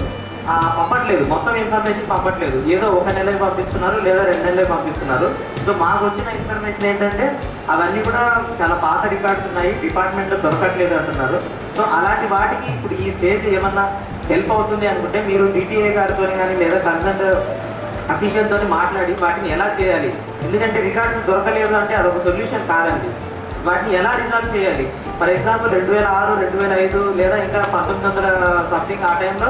పంపట్లేదు, మొత్తం ఇన్ఫర్మేషన్ పంపట్లేదు. ఏదో 1 నెలకి పంపిస్తున్నారు లేదా 2 నెలలకి పంపిస్తున్నారు. సో మాకు వచ్చిన ఇన్ఫర్మేషన్ ఏంటంటే అవన్నీ కూడా చాలా పాత రికార్డ్స్ ఉన్నాయి, డిపార్ట్మెంట్లో దొరకట్లేదు అంటున్నారు. సో అలాంటి వాటికి ఇప్పుడు ఈ స్టేజ్ ఏమన్నా హెల్ప్ అవుతుంది అనుకుంటే మీరు DTA గారితో కానీ లేదా కన్సర్న్ అఫీషియల్తో మాట్లాడి వాటిని ఎలా చేయాలి. ఎందుకంటే రికార్డ్స్ దొరకలేదు అంటే అదొక సొల్యూషన్ కాదండి. వాటిని ఎలా రిజాల్వ్ చేయాలి. ఫర్ ఎగ్జాంపుల్ 2006, 2005 లేదా ఇంకా 1900 సంథింగ్ ఆ టైంలో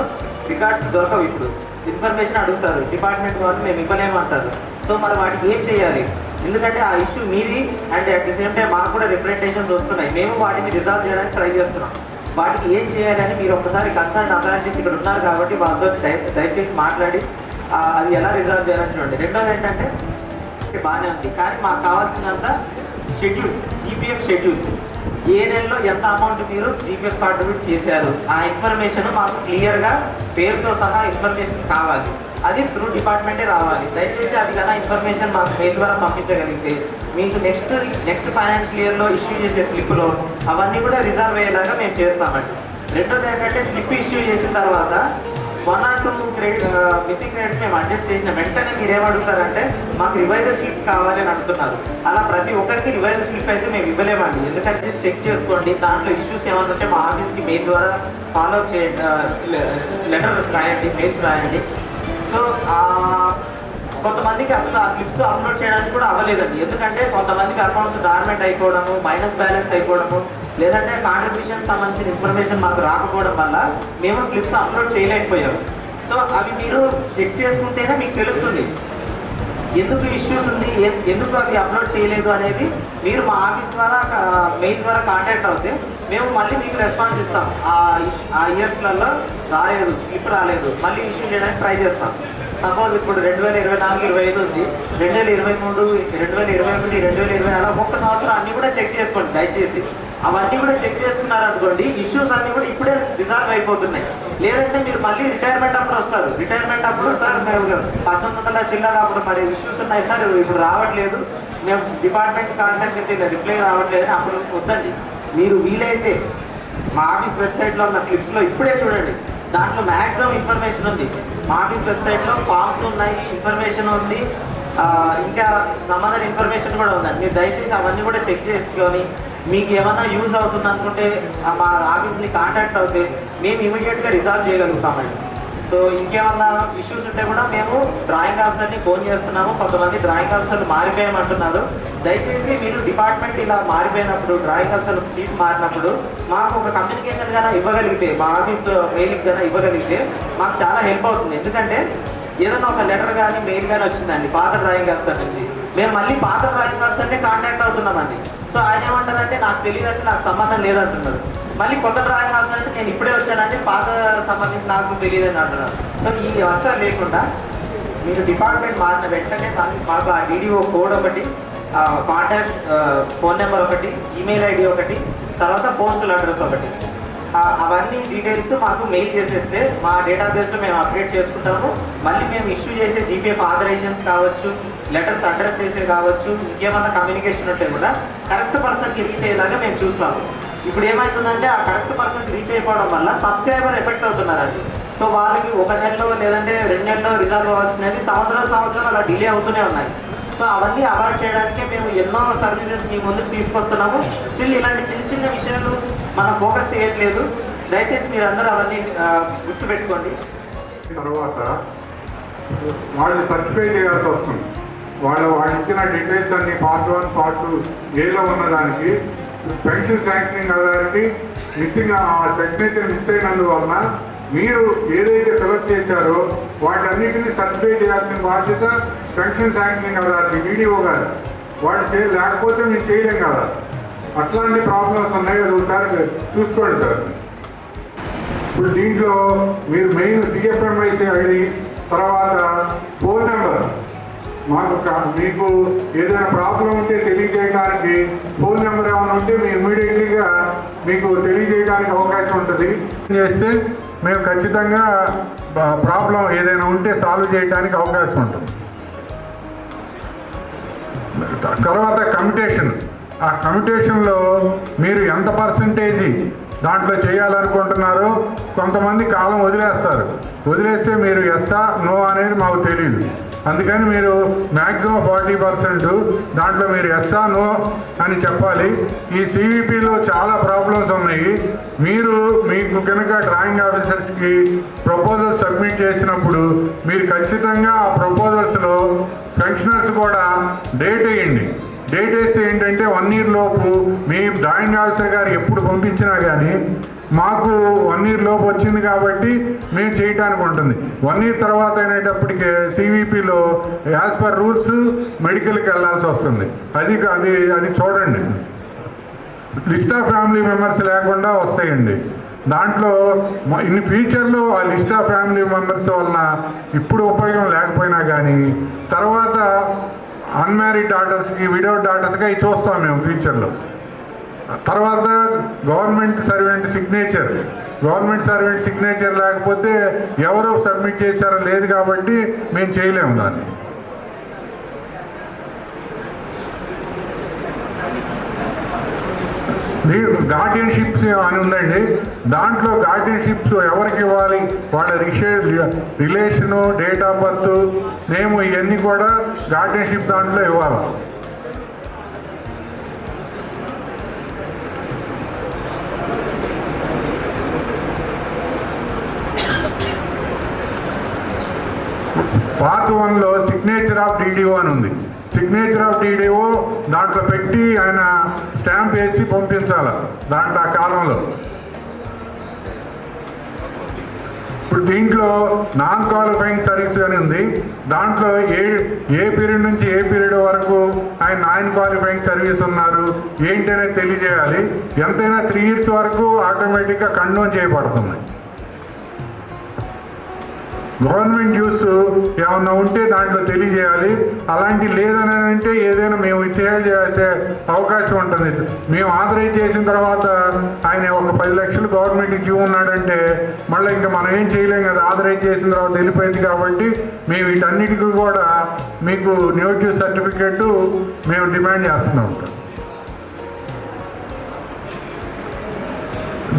రికార్డ్స్ దొరకవు. ఇప్పుడు ఇన్ఫర్మేషన్ అడుగుతారు డిపార్ట్మెంట్ వాళ్ళు, మేము ఇవ్వలేమంటారు. సో మరి వాటికి ఏం చేయాలి. ఎందుకంటే ఆ ఇష్యూ మీది and at the same time మాకు కూడా రిప్రజెంటేషన్స్ వస్తున్నాయి. మేము వాటిని రిజాల్వ్ చేయడానికి ట్రై చేస్తున్నాం. వాటికి ఏం చేయాలని మీరు ఒకసారి కన్సర్న్ అథారిటీస్ ఇక్కడ ఉన్నారు కాబట్టి వాళ్ళతో దయచేసి మాట్లాడి అది ఎలా రిజాల్వ్ చేయాలని చూడండి. రెండోది ఏంటంటే బాగానే ఉంది, కానీ మాకు కావాల్సినంత షెడ్యూల్స్, జీపీఎఫ్ షెడ్యూల్స్, ఏ నెలలో ఎంత అమౌంట్ మీరు జీపీఎఫ్ కాంట్రిబ్యూట్ చేశారు ఆ ఇన్ఫర్మేషన్ మాకు క్లియర్గా పేరుతో సహా ఇన్ఫర్మేషన్ కావాలి. అది త్రూ డిపార్ట్మెంటే రావాలి. దయచేసి అది కన్నా ఇన్ఫర్మేషన్ మాకు మెయిల్ ద్వారా పంపించగలిగితే మీకు నెక్స్ట్ ఫైనాన్షియల్ ఇయర్లో ఇష్యూ చేసే స్లిప్లో అవన్నీ కూడా రిజర్వ్ అయ్యేలాగా మేము చేస్తామండి. రెండోది ఏంటంటే స్లిప్ ఇష్యూ చేసిన తర్వాత 1 or 2 మిస్సింగ్ క్రెడిట్స్ మేము అడ్జస్ట్ చేసిన వెంటనే మీరు ఏమడుగుతారంటే మాకు రివైజర్ స్లిప్ కావాలి అని అడుగుతున్నారు. అలా ప్రతి ఒక్కరికి రివైజర్ స్లిప్ అయితే మేము ఇవ్వలేమండి. ఎందుకంటే చెక్ చేసుకోండి, దాంట్లో ఇష్యూస్ ఏమైనా ఉంటే మా ఆఫీస్కి మెయిల్ ద్వారా ఫాలో అప్ చేయండి, లెటర్స్ రాయండి, మెయిల్స్ రాయండి. సో కొంతమందికి అసలు ఆ స్లిప్స్ అప్లోడ్ చేయడానికి కూడా అవ్వలేదండి. ఎందుకంటే కొంతమందికి అకౌంట్స్ డార్మెంట్ అయిపోవడము, మైనస్ బ్యాలెన్స్ అయిపోవడము, లేదంటే కాంట్రిబ్యూషన్ సంబంధించిన ఇన్ఫర్మేషన్ మాకు రాకపోవడం వల్ల మేము స్లిప్స్ అప్లోడ్ చేయలేకపోయాము. సో అవి మీరు చెక్ చేసుకుంటేనే మీకు తెలుస్తుంది ఎందుకు ఇష్యూస్ ఉంది, ఎందుకు అవి అప్లోడ్ చేయలేదు అనేది. మీరు మా ఆఫీస్ ద్వారా మెయిల్ ద్వారా కాంటాక్ట్ అవుతే మేము మళ్ళీ మీకు రెస్పాన్స్ ఇస్తాం. ఆ ఇయర్స్లలో రాలేదు, స్లిప్ రాలేదు, మళ్ళీ ఇష్యూ చేయడానికి ట్రై చేస్తాం. సపోజ్ ఇప్పుడు 2024-25 ఉంది, 2023, 2021, 2020 అలా ఒక్క సంవత్సరం అన్నీ కూడా చెక్ చేసుకోండి దయచేసి. అవన్నీ కూడా చెక్ చేసుకున్నారనుకోండి, ఇష్యూస్ అన్నీ కూడా ఇప్పుడే రిజాల్వ్ అయిపోతున్నాయి. లేదంటే మీరు మళ్ళీ రిటైర్మెంట్ అప్పుడు వస్తారు. రిటైర్మెంట్ అప్పుడు సార్ మేము 1900 చిల్లర అప్పుడు మరి ఇష్యూస్ ఉన్నాయి సార్, ఇప్పుడు రావట్లేదు, మేము డిపార్ట్మెంట్ కాంటాక్ట్ అయితే రిప్లై రావట్లేదు, అప్పుడు వద్దండి. మీరు వీలైతే మా ఆఫీస్ వెబ్సైట్లో ఉన్న స్లిప్స్లో ఇప్పుడే చూడండి, దాంట్లో మ్యాక్సిమం ఇన్ఫర్మేషన్ ఉంది. మా ఆఫీస్ వెబ్సైట్లో ఫామ్స్ ఉన్నాయి, ఇన్ఫర్మేషన్ ఉంది, ఇంకా సంబంధించిన ఇన్ఫర్మేషన్ కూడా ఉందండి. మీరు దయచేసి అవన్నీ కూడా చెక్ చేసుకొని మీకు ఏమన్నా యూజ్ అవుతుంది అనుకుంటే మా ఆఫీస్ని కాంటాక్ట్ అవుతే మేము ఇమీడియట్గా రిజాల్వ్ చేయగలుగుతామండి. సో ఇంకేమన్నా ఇష్యూస్ ఉంటే కూడా మేము డ్రాయింగ్ ఆఫీసర్ని ఫోన్ చేస్తున్నాము. కొంతమంది డ్రాయింగ్ ఆఫీసర్లు మారిపోయామంటున్నారు. దయచేసి మీరు డిపార్ట్మెంట్ ఇలా మారిపోయినప్పుడు, డ్రాయింగ్ ఆఫీసర్ సీట్ మారినప్పుడు మాకు ఒక కమ్యూనికేషన్ గానే ఇవ్వగలిగితే, మా ఆఫీస్ మెయిల్కి గానే ఇవ్వగలిగితే మాకు చాలా హెల్ప్ అవుతుంది. ఎందుకంటే ఏదైనా ఒక లెటర్ కానీ మెయిల్ కానీ వచ్చిందండి పాత డ్రాయింగ్ ఆఫీసర్ నుంచి, మేము మళ్ళీ పాత డ్రాయింగ్ ఆఫీసర్నే కాంటాక్ట్ అవుతున్నామండి. సో ఆయన ఏమంటారంటే నాకు తెలియదంటే నాకు సంబంధం లేదంటున్నారు. మళ్ళీ కొత్త డ్రాయింగ్ ఆఫీసర్ అంటే నేను ఇప్పుడే వచ్చానంటే పాత సంబంధించి నాకు తెలియదని అంటున్నారు. సో ఈ వ్యవస్థ లేకుండా మీరు డిపార్ట్మెంట్ మారిన వెంటనే మాకు ఆ డీడీఓ కోడ్ ఒకటి, కాంటాక్ట్ ఫోన్ నెంబర్ ఒకటి, ఈమెయిల్ ఐడి ఒకటి, తర్వాత పోస్టల్ అడ్రస్ ఒకటి, అవన్నీ డీటెయిల్స్ మాకు మెయిల్ చేసేస్తే మా డేటాబేస్లో మేము అప్డేట్ చేసుకుంటాము. మళ్ళీ మేము ఇష్యూ చేసే జీపీఎఫ్ ఆథరైజేషన్స్ కావచ్చు, లెటర్స్ అడ్రస్ చేసే కావచ్చు, ఇంకేమన్నా కమ్యూనికేషన్ ఉంటే కూడా కరెక్ట్ పర్సన్కి రీచ్ అయ్యేలాగా మేము చూస్తాము. ఇప్పుడు ఏమవుతుందంటే ఆ కరెక్ట్ పర్సన్కి రీచ్ అయిపోవడం వల్ల సబ్స్క్రైబర్ ఎఫెక్ట్ అవుతున్నారండి. సో వాళ్ళకి 1 నెలలో లేదంటే 2 నెలలో రిజర్వ్ అవ్వాల్సినవి సంవత్సరం అలా డిలే అవుతూనే ఉన్నాయి. సో అవన్నీ అవాయిడ్ చేయడానికే మేము ఎన్నో సర్వీసెస్ మీ ముందుకు తీసుకొస్తున్నాము. స్టిల్ ఇలాంటి చిన్న విషయాలు మనం ఫోకస్ చేయట్లేదు. దయచేసి మీరందరూ అవన్నీ గుర్తుపెట్టుకోండి. తర్వాత వాళ్ళు సర్టిఫై చేయాల్సి వస్తుంది. వాళ్ళు ఇచ్చిన డీటెయిల్స్ అన్ని పార్ట్ 1, పార్ట్ 2 ఏలో ఉన్నదానికి పెన్షన్ శాంక్షనింగ్ అథారిటీ మిస్సింగ్, ఆ సిగ్నేచర్ మిస్ అయినందువలన మీరు ఏదైతే సెలెక్ట్ చేశారో వాటన్నిటిని సర్టిఫై చేయాల్సిన బాధ్యత పెన్షన్ శాంక్షనింగ్ అథారిటీ వీడియో గారు. వాళ్ళు లేకపోతే మేము చేయలేం కదా. అట్లాంటి ప్రాబ్లమ్స్ ఉన్నాయి, అది ఒకసారి చూసుకోండి సార్. ఇప్పుడు దీంట్లో మీరు మెయిన్ సిఎఫ్ఎంఐసి ఐడి, తర్వాత ఫోన్ నెంబర్, మీకు ఏదైనా ప్రాబ్లం ఉంటే తెలియజేయడానికి ఫోన్ నెంబర్ ఏమైనా ఉంటే మేము ఇమ్మీడియట్లీగా మీకు తెలియజేయడానికి అవకాశం ఉంటుంది. చేస్తే మేము ఖచ్చితంగా ప్రాబ్లం ఏదైనా ఉంటే సాల్వ్ చేయడానికి అవకాశం ఉంటుంది. తర్వాత కమ్యూటేషన్, ఆ కమ్యూటేషన్లో మీరు ఎంత పర్సంటేజీ దాంట్లో చేయాలనుకుంటున్నారో కొంతమంది కాలం వదిలేస్తే మీరు ఎస్సా నో అనేది మాకు తెలియదు. అందుకని మీరు మ్యాక్సిమం 40% దాంట్లో మీరు ఎస్సా నో అని చెప్పాలి. ఈ సివిపిలో చాలా ప్రాబ్లమ్స్ ఉన్నాయి. మీకు కనుక డ్రాయింగ్ ఆఫీసర్స్కి ప్రపోజల్ సబ్మిట్ చేసినప్పుడు మీరు ఖచ్చితంగా ఆ ప్రపోజల్స్లో పెన్షనర్స్ కూడా డేట్ వేయండి. డేట్ వేస్తే ఏంటంటే 1 year లోపు మీ డ్రాయింగ్ ఆఫీసర్ గారు ఎప్పుడు పంపించినా కానీ మాకు 1 year లోపు వచ్చింది కాబట్టి మేము చేయడానికి ఉంటుంది. 1 year తర్వాత అనేటప్పటికే సివిపిలో యాజ్ పర్ రూల్స్ మెడికల్కి వెళ్ళాల్సి వస్తుంది. అది చూడండి. లిస్ట్ ఆఫ్ ఫ్యామిలీ మెంబర్స్ లేకుండా వస్తాయండి. దాంట్లో ఇన్ని ఫ్యూచర్లో ఆ లిస్ట్ ఆఫ్ ఫ్యామిలీ మెంబర్స్ వలన ఇప్పుడు ఉపయోగం లేకపోయినా కానీ తర్వాత అన్మ్యారీడ్ డాటర్స్కి, విడో డాటర్స్కి అవి చూస్తాం మేము ఫ్యూచర్లో. తర్వాత గవర్నమెంట్ సర్వెంట్ సిగ్నేచర్ లేకపోతే ఎవరు సబ్మిట్ చేశారో లేదు కాబట్టి మేము చేయలేము దాన్ని. గార్డియన్షిప్స్ అని ఉందండి. దాంట్లో గార్డియన్షిప్స్ ఎవరికి ఇవ్వాలి, వాళ్ళ relation, date of birth, name ఇవన్నీ కూడా గార్డియన్షిప్ దాంట్లో ఇవ్వాలి. పార్ట్ 1లో సిగ్నేచర్ ఆఫ్ DDO అని ఉంది. సిగ్నేచర్ ఆఫ్ DDO దాంట్లో పెట్టి ఆయన స్టాంప్ వేసి పంపించాలి దాంట్లో ఆ కాలంలో. ఇప్పుడు దీంట్లో నాన్ క్వాలిఫైయింగ్ సర్వీస్ అని ఉంది. దాంట్లో ఏ పీరియడ్ నుంచి ఏ పీరియడ్ వరకు ఆయన నాన్ క్వాలిఫైయింగ్ సర్వీస్ ఉన్నారు ఏంటి అనేది తెలియజేయాలి. ఎంతైనా 3 years వరకు ఆటోమేటిక్గా కండోన్ చేయబడుతుంది. గవర్నమెంట్ యూస్ ఏమన్నా ఉంటే దాంట్లో తెలియజేయాలి. అలాంటి లేదని అంటే ఏదైనా మేము చేసే అవకాశం ఉంటుంది. మేము ఆథరైజ్ చేసిన తర్వాత ఆయన ఒక 10 లక్షలు గవర్నమెంట్కి డ్యూ ఉన్నాడంటే మళ్ళీ ఇంకా మనం ఏం చేయలేం కదా. ఆథరైజ్ చేసిన తర్వాత వెళ్ళిపోయింది కాబట్టి మేము వీటన్నిటికీ కూడా మీకు నెగటివ్ సర్టిఫికేట్ మేము డిమాండ్ చేస్తున్నాం.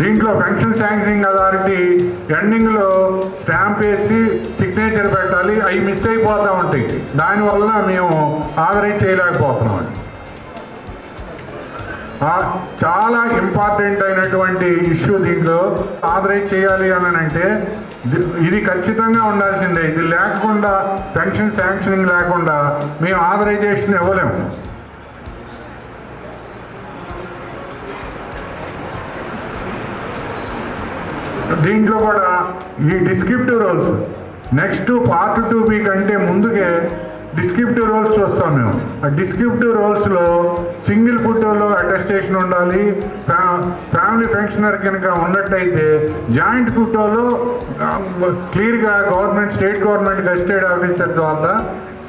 దీంట్లో పెన్షన్ శాంక్షనింగ్ అథారిటీ ఎండింగ్లో స్టాంప్ వేసి సిగ్నేచర్ పెట్టాలి. అవి మిస్ అయిపోతూ ఉంటాయి. దానివల్ల మేము ఆథరైజ్ చేయలేకపోతున్నాం. చాలా ఇంపార్టెంట్ అయినటువంటి ఇష్యూ దీంట్లో ఆథరైజ్ చేయాలి అని అంటే ఇది ఖచ్చితంగా ఉండాల్సిందే. ఇది లేకుండా పెన్షన్ శాంక్షనింగ్ లేకుండా మేము ఆథరైజేషన్ ఇవ్వలేము. దీంట్లో కూడా ఈ descriptive roles next part 2B కంటే ముందుకే డిస్క్రిప్టివ్ రోల్స్ చూస్తాం మేము. ఆ డిస్క్రిప్టివ్ రోల్స్లో సింగిల్ ఫోటోలో అటెస్టేషన్ ఉండాలి. ఫ్యామిలీ పెన్షనర్ కనుక ఉన్నట్టయితే జాయింట్ ఫోటోలో క్లియర్గా స్టేట్ గవర్నమెంట్ గెస్టెడ్ ఆఫీసర్స్ వల్ల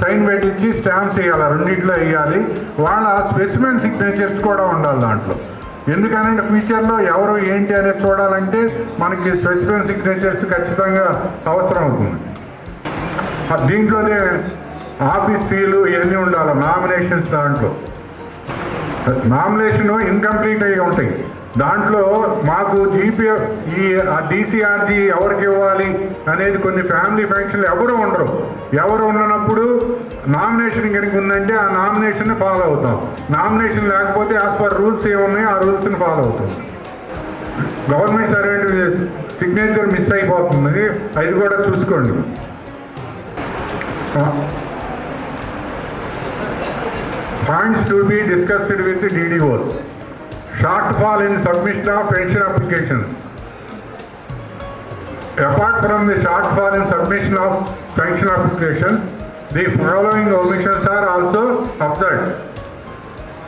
సైన్ పెట్టించి స్టాంప్స్ వేయాలి. రెండింటిలో వేయాలి. వాళ్ళ స్పెసిమెన్ సిగ్నేచర్స్ కూడా ఉండాలి దాంట్లో. ఎందుకనంటే ఫ్యూచర్లో ఎవరు ఏంటి అనేది చూడాలంటే మనకి స్పెసిఫిక్ సిగ్నేచర్స్ ఖచ్చితంగా అవసరం అవుతుంది. దీంట్లోనే ఆఫీస్ ఫీలు ఇవన్నీ ఉండాలి. నామినేషన్స్ దాంట్లో నామినేషన్ ఇన్కంప్లీట్ అయ్యి ఉంటాయి. దాంట్లో మాకు జీపీఎఫ్ ఈ DCRG ఎవరికి ఇవ్వాలి అనేది కొన్ని ఫ్యామిలీ ఫంక్షన్లు ఎవరు ఉండనప్పుడు నామినేషన్ కనుక ఉందంటే ఆ నామినేషన్ ఫాలో అవుతాం. నామినేషన్ లేకపోతే యాజ్ పర్ రూల్స్ ఏమున్నాయో ఆ రూల్స్ని ఫాలో అవుతాం. గవర్నమెంట్ సర్వెంట్ సిగ్నేచర్ మిస్ అయిపోతుంది, అది కూడా చూసుకోండి. Points to be discussed with the DDOs. Shortfall in submission of pension applications. Apart from the shortfall in submission of pension applications, the following omissions are also observed.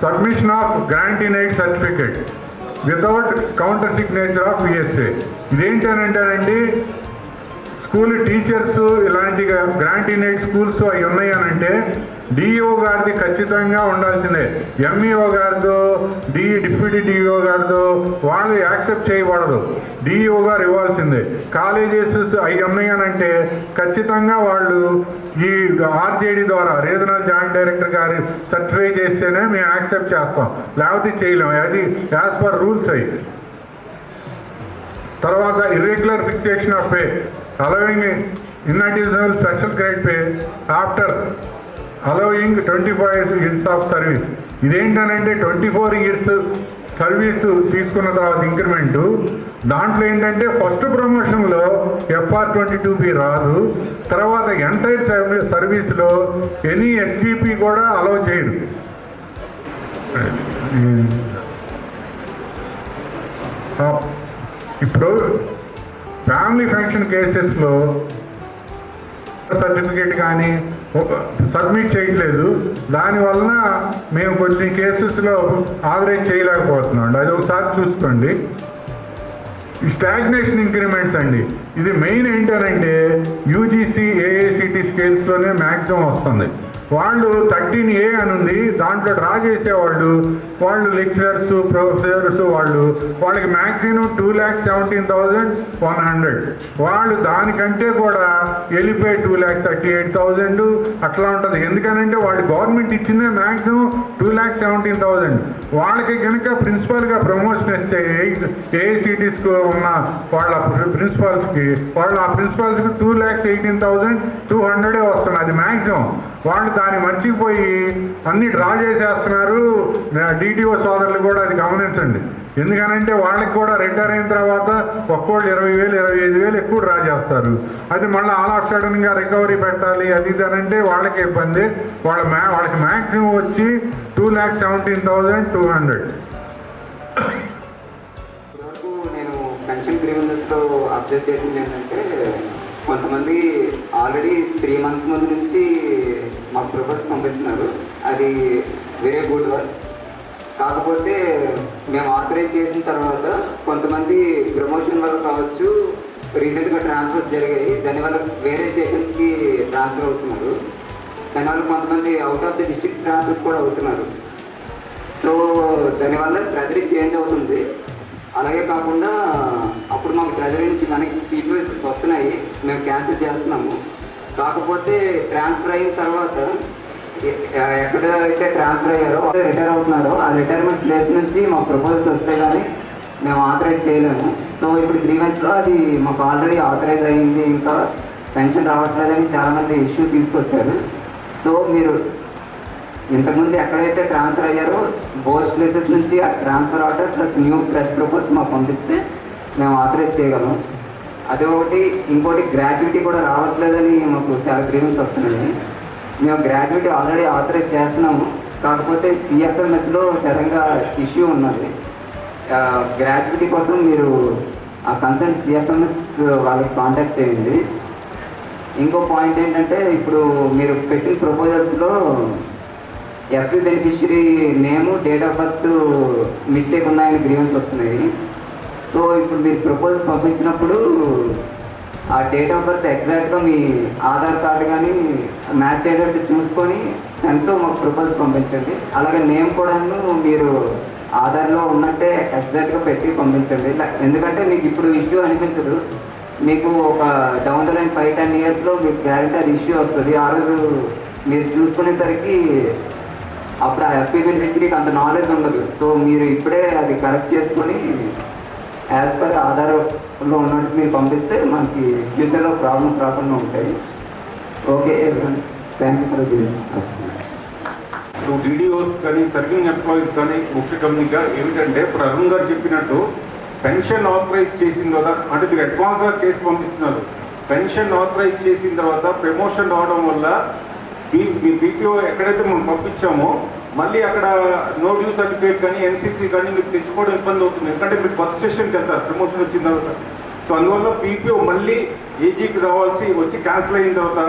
Submission of grant in aid certificate without counter signature of PSA. ఇదేంటనంటేనండి school teachers ఇలాంటి grant in aid schools అవి ఉన్నాయనంటే DEO గారిది ఖచ్చితంగా ఉండాల్సిందే. MEO గారితో deputy DEO గారితో వాళ్ళు యాక్సెప్ట్ చేయబడదు. డిఈఓ గారు ఇవ్వాల్సిందే. కాలేజెస్ అవి ఉన్నాయనంటే ఖచ్చితంగా వాళ్ళు ఈ ఆర్జేడీ ద్వారా రీజనల్ జాయింట్ డైరెక్టర్ గారి సర్టిఫై చేస్తేనే మేము యాక్సెప్ట్ చేస్తాం, లేకపోతే చేయలేము. అది యాజ్ పర్ రూల్స్ అయ్యి. తర్వాత irregular fixation of pay allowing inadditional special grade pay after allowing 25 years of service. ఇదేంటనంటే 24 years service తీసుకున్న తర్వాత ఇంక్రిమెంటు. దాంట్లో ఏంటంటే ఫస్ట్ ప్రమోషన్లో FR22B రాదు. తర్వాత ఎంటైర్ సర్వీస్లో ఎనీ SGP కూడా అలౌ చేయరు. ఇప్పుడు ఫ్యామిలీ ఫంక్షన్ కేసెస్లో సర్టిఫికేట్ కానీ సబ్మిట్ చేయట్లేదు. దానివలన మేము కొన్ని కేసెస్లో ఆథరైజ్ చేయలేకపోతున్నాం. అది ఒకసారి చూసుకోండి. స్టాగ్నేషన్ ఇంక్రిమెంట్స్ అండి. ఇది మెయిన్ ఏంటంటే యూజీసీ ఏఐసిటీ స్కేల్స్లోనే మ్యాక్సిమం వస్తుంది. వాళ్ళు 13A అని ఉంది, దాంట్లో డ్రా చేసేవాళ్ళు వాళ్ళు లెక్చరర్స్, ప్రొఫెసర్స్, వాళ్ళకి మ్యాక్సిమం 2,17,100. వాళ్ళు దానికంటే కూడా వెళ్ళిపోయి 2,38,000 అట్లా ఉంటుంది. ఎందుకనంటే వాళ్ళు గవర్నమెంట్ ఇచ్చిందే మ్యాక్సిమం 2,17,000. వాళ్ళకి కనుక ప్రిన్సిపల్గా ప్రమోషన్ ఇస్తే ఏఐసిటీస్కి ఉన్న వాళ్ళ ప్రిన్సిపాల్స్కి ఆ ప్రిన్సిపాల్స్కి 2,18,200 వస్తుంది. అది మ్యాక్సిమం. వాళ్ళు దాన్ని మర్చిపోయి అన్ని డ్రా చేసేస్తున్నారు. డిటిఓ సోదరులు కూడా అది గమనించండి. ఎందుకనంటే వాళ్ళకి కూడా రిటైర్ అయిన తర్వాత ఒక్కోళ్ళు 20,000 25,000 ఎక్కువ డ్రా చేస్తారు. అది మళ్ళీ ఆల్ ఆఫ్ సడన్గా రికవరీ పెట్టాలి అది ఇది అనంటే వాళ్ళకి ఇబ్బంది. వాళ్ళకి మ్యాక్సిమం వచ్చి 2,17,200. నేను పెన్షన్ గ్రీవెన్సెస్లో అబ్జర్వ్ చేసింది ఏంటంటే కొంతమంది ఆల్రెడీ 3 months ముందు నుంచి మాకు ప్రపోజల్స్ పంపిస్తున్నారు. అది వెరీ గుడ్ వర్క్. కాకపోతే మేము ఆథరైజ్ చేసిన తర్వాత కొంతమంది ప్రమోషన్ వల్ల కావచ్చు, రీసెంట్గా ట్రాన్స్ఫర్స్ జరిగాయి, దానివల్ల వేరే స్టేషన్స్కి ట్రాన్స్ఫర్ అవుతున్నారు. దానివల్ల కొంతమంది out of the district transfers కూడా అవుతున్నారు. సో దానివల్ల ట్రెజరీ చేంజ్ అవుతుంది. అలాగే కాకుండా అప్పుడు మాకు ట్రెజరీ నుంచి మనకి పీపీఎస్ వస్తున్నాయి, మేము క్యాన్సిల్ చేస్తున్నాము. కాకపోతే ట్రాన్స్ఫర్ అయిన తర్వాత ఎక్కడైతే ట్రాన్స్ఫర్ అయ్యారో రిటైర్ అవుతున్నారో ఆ రిటైర్మెంట్ ప్లేస్ నుంచి మాకు ప్రపోజల్స్ వస్తే కానీ మేము ఆథరైజ్ చేయలేము. సో ఇప్పుడు గ్రీవెన్స్లో అది మాకు ఆల్రెడీ ఆథరైజ్ అయ్యింది, ఇంకా పెన్షన్ రావట్లేదని చాలామంది ఇష్యూ తీసుకొచ్చారు. సో మీరు ఇంతకుముందు ఎక్కడైతే ట్రాన్స్ఫర్ అయ్యారో బోత్ ప్లేసెస్ నుంచి ఆ transfer order plus new fresh proposals మాకు పంపిస్తే మేము ఆథరైజ్ చేయగలం. అదే ఒకటి. ఇంకోటి గ్రాట్యుటీ కూడా రావట్లేదని మాకు చాలా గ్రీవెన్స్ వస్తున్నాయి. మేము గ్రాట్యుటీ ఆల్రెడీ ఆథరైజ్ చేస్తున్నాము. కాకపోతే సిఎఫ్ఎంఎస్లో సడన్గా ఇష్యూ ఉన్నది. గ్రాట్యుటీ కోసం మీరు ఆ కన్సర్న్ సిఎఫ్ఎంఎస్ వాళ్ళకి కాంటాక్ట్ చేయండి. ఇంకో పాయింట్ ఏంటంటే ఇప్పుడు మీరు పెట్టిన ప్రపోజల్స్లో every beneficiary name, date of birth mistake ఉన్నాయని గ్రీవెన్స్ వస్తున్నాయి. సో ఇప్పుడు మీరు ప్రపోజల్స్ పంపించినప్పుడు ఆ డేట్ ఆఫ్ బర్త్ ఎగ్జాక్ట్గా మీ ఆధార్ కార్డు కానీ మ్యాచ్ అయ్యేటట్టు చూసుకొని ఎంతో మాకు ప్రపోజల్స్ పంపించండి. అలాగే నేమ్ కూడా మీరు ఆధార్లో ఉన్నట్టే ఎగ్జాక్ట్గా పెట్టి పంపించండి. ఎందుకంటే మీకు ఇప్పుడు ఇష్యూ అనిపించదు, మీకు ఒక డౌన్ ద లైన్ 5-10 yearsలో మీకు గ్యారెంటీ అది ఇష్యూ వస్తుంది. ఆ రోజు మీరు చూసుకునేసరికి అప్పుడు ఆ ఎఫ్పీ బెనిఫిషరీకి అంత నాలెడ్జ్ ఉండదు. సో మీరు ఇప్పుడే అది కరెక్ట్ చేసుకొని యాజ్ పర్ ఆధార్లో ఉన్నట్టు మీరు పంపిస్తే మనకి ఫ్యూచర్లో ప్రాబ్లమ్స్ రాకుండా ఉంటాయి. Okay, thank you for this. ఇప్పుడు డీడీఓస్ కానీ సర్వింగ్ ఎంప్లాయీస్ కానీ ముఖ్య గమనిక ఏమిటంటే ఇప్పుడు అరుణ్ గారు చెప్పినట్టు పెన్షన్ ఆథరైజ్ చేసిన తర్వాత అంటే మీరు అడ్వాన్స్గా కేసు పంపిస్తున్నారు. పెన్షన్ ఆథరైజ్ చేసిన తర్వాత ప్రమోషన్ రావడం వల్ల మీ బీపీఓ ఎక్కడైతే మనం పంపించామో మళ్ళీ అక్కడ నో డ్యూ సర్టిఫికేట్ కానీ ఎన్సీసీ కానీ మీకు తెచ్చుకోవడం ఇబ్బంది అవుతుంది. ఎందుకంటే మీరు కొత్త స్టేషన్కి వెళ్తారు ప్రమోషన్ వచ్చిన తర్వాత. సో అందువల్ల పీపీఓ మళ్ళీ ఏజీకి రావాల్సి వచ్చి క్యాన్సిల్ అయిన తర్వాత